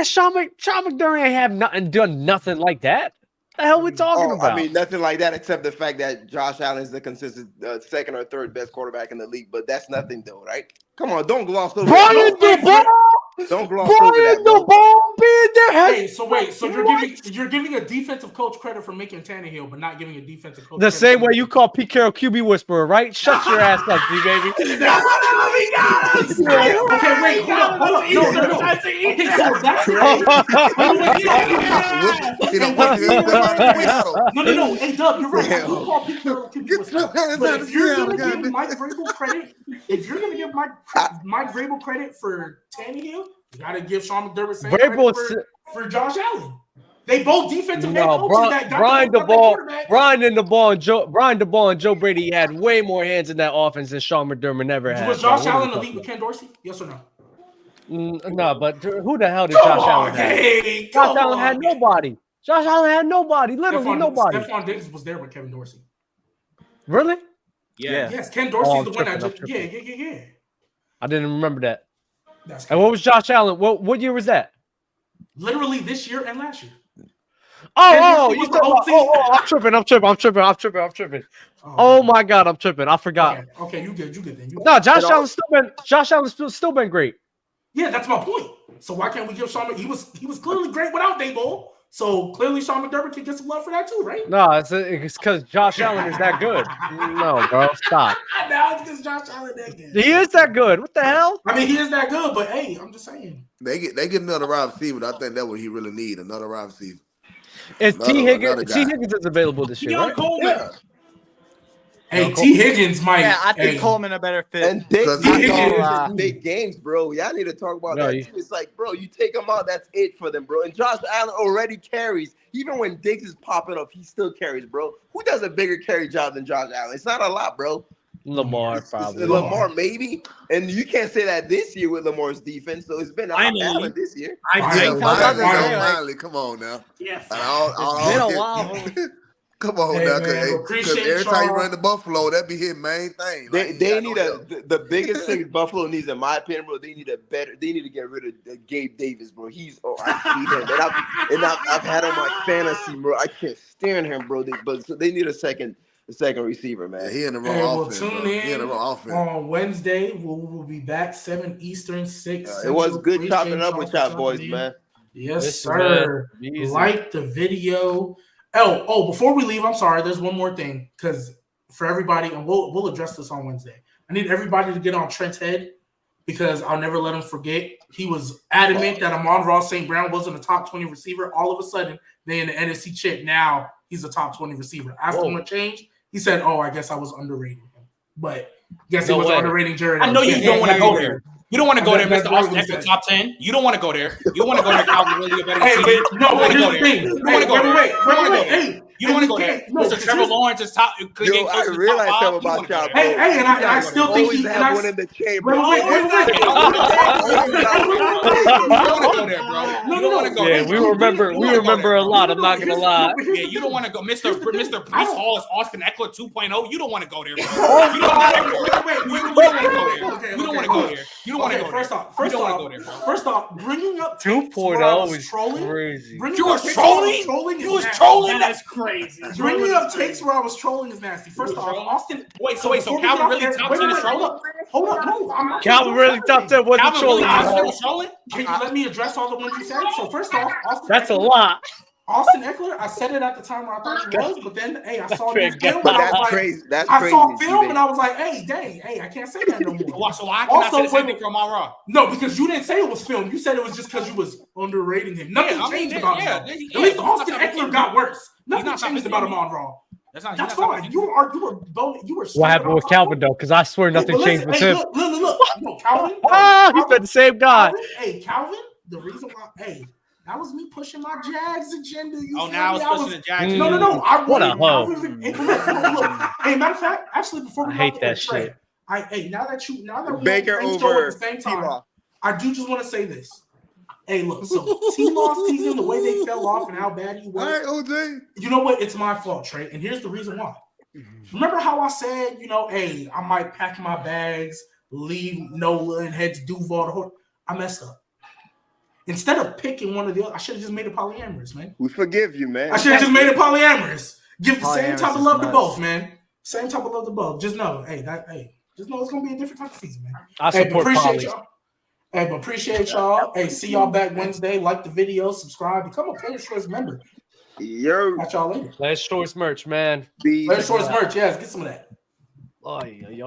Speaker 1: Sean McDermott ain't have nothing done nothing like that. The hell we talking about?
Speaker 10: I mean, nothing like that except the fact that Josh Allen is the consistent second or third best quarterback in the league. But that's nothing, though, right? Come on, don't gloss over
Speaker 1: Brian
Speaker 10: that.
Speaker 1: DeBall.
Speaker 10: Don't gloss over
Speaker 1: Brian
Speaker 10: that, bro.
Speaker 1: DeBall being there.
Speaker 2: Hey, so you're giving a defensive coach credit for making Tannehill, but not giving a defensive coach
Speaker 1: The
Speaker 2: credit
Speaker 1: same
Speaker 2: for
Speaker 1: way you call Pete Carroll QB whisperer, right? Shut your ass up, G baby.
Speaker 2: That's what he got us. Okay, wait, hold up. No. Okay, so that's No. Hey, Dub, you're right. You call Pete Carroll QB whisperer. But if you're gonna give Mike Vrabel credit, Mike Vrabel credit for Tannehill, you gotta give Sean McDermott same credit for Josh Allen. They both defensive head coaches that got
Speaker 1: Brian
Speaker 2: the quarterback.
Speaker 1: Brian DeBall and Joe Brady had way more hands in that offense than Sean McDermott never had.
Speaker 2: Was Josh Allen elite with Ken Dorsey? Yes or no?
Speaker 1: No, but who the hell did Josh Allen have? Josh Allen had nobody. Josh Allen had nobody. Literally nobody.
Speaker 2: Stephon Diggs was there with Kevin Dorsey.
Speaker 1: Really?
Speaker 7: Yeah.
Speaker 2: Yes, Ken Dorsey's the one that just yeah.
Speaker 1: I didn't remember that.
Speaker 2: That's
Speaker 1: and what was Josh Allen? What year was that?
Speaker 2: Literally this year and last year.
Speaker 1: I'm tripping. Oh my God, I'm tripping. I forgot.
Speaker 2: Okay, you good then.
Speaker 1: No, Josh Allen's still been great.
Speaker 2: Yeah, that's my point. So why can't we give Sean? He was clearly great without Daboll. So clearly Sean McDermott can get some love for that too, right?
Speaker 1: No, it's because Josh Allen is that good. No, bro, stop.
Speaker 2: Now it's because Josh Allen that good.
Speaker 1: He is that good. What the hell?
Speaker 2: I mean, he is that good, but hey, I'm just saying.
Speaker 11: They get another wide receiver. I think that's what he really need, another wide receiver.
Speaker 1: Is T. Higgins is available this year, right?
Speaker 2: Yeah. Hey, T. Higgins might.
Speaker 5: Yeah, I think Coleman a better fit.
Speaker 10: And T. Higgins big games, bro. Y'all need to talk about that too. It's like, bro, you take him out, that's it for them, bro. And Josh Allen already carries. Even when Diggs is popping up, he still carries, bro. Who does a bigger carry job than Josh Allen? It's not a lot, bro.
Speaker 1: Lamar, probably.
Speaker 10: Lamar, maybe. And you can't say that this year with Lamar's defense. So it's been Allen this year.
Speaker 11: Finally, come on now.
Speaker 2: Yeah.
Speaker 5: It's been a while.
Speaker 11: Come on now, because every time you run the Buffalo, that be his main thing.
Speaker 10: They need the biggest thing Buffalo needs, in my opinion, bro. They need to get rid of Gabe Davis, bro. I hate him, and I've had him on my fantasy, bro. I can't stand him, bro. They need a second receiver, man.
Speaker 11: He in the wrong offense.
Speaker 2: Tune in on Wednesday. We'll be back 7 Eastern, 6.
Speaker 10: It was good chopping up with y'all boys, man.
Speaker 2: Yes, sir. Like the video. Before we leave, I'm sorry. There's one more thing, because for everybody, and we'll address this on Wednesday. I need everybody to get on Trent's head, because I'll never let him forget. He was adamant that Amon-Ra St. Brown wasn't a top 20 receiver. All of a sudden, they in the NFC Chip. Now he's a top 20 receiver. Asked him what changed. He said, I guess I was underrating him. But guess he was underrating Jared.
Speaker 4: I know you don't want to go there. You don't want to go there, Mr. Austin Ekeler, top 10. You don't want to go there. You don't want to go there, Calvin Ridley, a better receiver.
Speaker 2: No, but here's the thing. You don't want to go there.
Speaker 4: You don't want to go there. Mr. Trevor Lawrence is top.
Speaker 10: I realize something about y'all.
Speaker 2: Hey, and I still think he
Speaker 10: have one in the chamber.
Speaker 2: Wait.
Speaker 4: You don't want to go there, bro. You don't want to go there.
Speaker 1: Yeah, we remember a lot. I'm not gonna lie.
Speaker 4: Yeah, you don't want to go. Mr. Brees Hall is Austin Ekeler 2.0. You don't want to go there, bro. You don't want to go there. You don't want to go there. You don't want to go there.
Speaker 2: First off, bringing up
Speaker 1: 2.0 is crazy.
Speaker 4: You was trolling? You was trolling?
Speaker 3: crazy.
Speaker 2: Bringing up takes where I was trolling is nasty. First off, Austin.
Speaker 4: So Calvin really top 10 is trolling?
Speaker 2: Hold up, no.
Speaker 1: Calvin really top 10 wasn't trolling.
Speaker 2: Can you let me address all the ones you said? So first off, Austin.
Speaker 1: That's a lot.
Speaker 2: Austin Ekeler, I said it at the time where I thought he was, but then, hey, I saw this film.
Speaker 6: That's crazy.
Speaker 2: I saw film and I was like, hey, dang, I can't say that no more.
Speaker 4: So I cannot say the same thing from Amon-Ra.
Speaker 2: No, because you didn't say it was film. You said it was just because you was underrating him. Nothing changed about him. At least Austin Ekeler got worse. Nothing changed about Amon-Ra. That's fine. You were.
Speaker 1: What happened with Calvin though? Because I swear nothing changed with him.
Speaker 2: Look. No, Calvin.
Speaker 1: He's been the same guy.
Speaker 2: Calvin. The reason why, that was me pushing my Jags agenda.
Speaker 4: Now it's pushing the Jags.
Speaker 2: No.
Speaker 1: What a hoe.
Speaker 2: Hey, matter of fact, actually, before we
Speaker 1: hate that shit.
Speaker 2: Now that we
Speaker 6: Baker over
Speaker 2: at the same time, I do just want to say this. Hey, look, so T-Law's season, the way they fell off and how bad he was.
Speaker 11: All right, OJ.
Speaker 2: You know what? It's my fault, Trey. And here's the reason why. Remember how I said, I might pack my bags, leave Nola and head to Duval. I messed up. Instead of picking one of the other, I should have just made it polyamorous, man.
Speaker 6: We forgive you, man.
Speaker 2: I should have just made it polyamorous. Give the same type of love to both, man. Same type of love to both. Just know, just know it's gonna be a different type of season, man.
Speaker 1: I support
Speaker 2: appreciate y'all. But appreciate y'all. See y'all back Wednesday. Like the video, subscribe, become a Player Choice member. Catch y'all later.
Speaker 1: Player Choice merch, man.
Speaker 2: Player Choice merch, yes. Get some of that.
Speaker 1: Oh, yeah.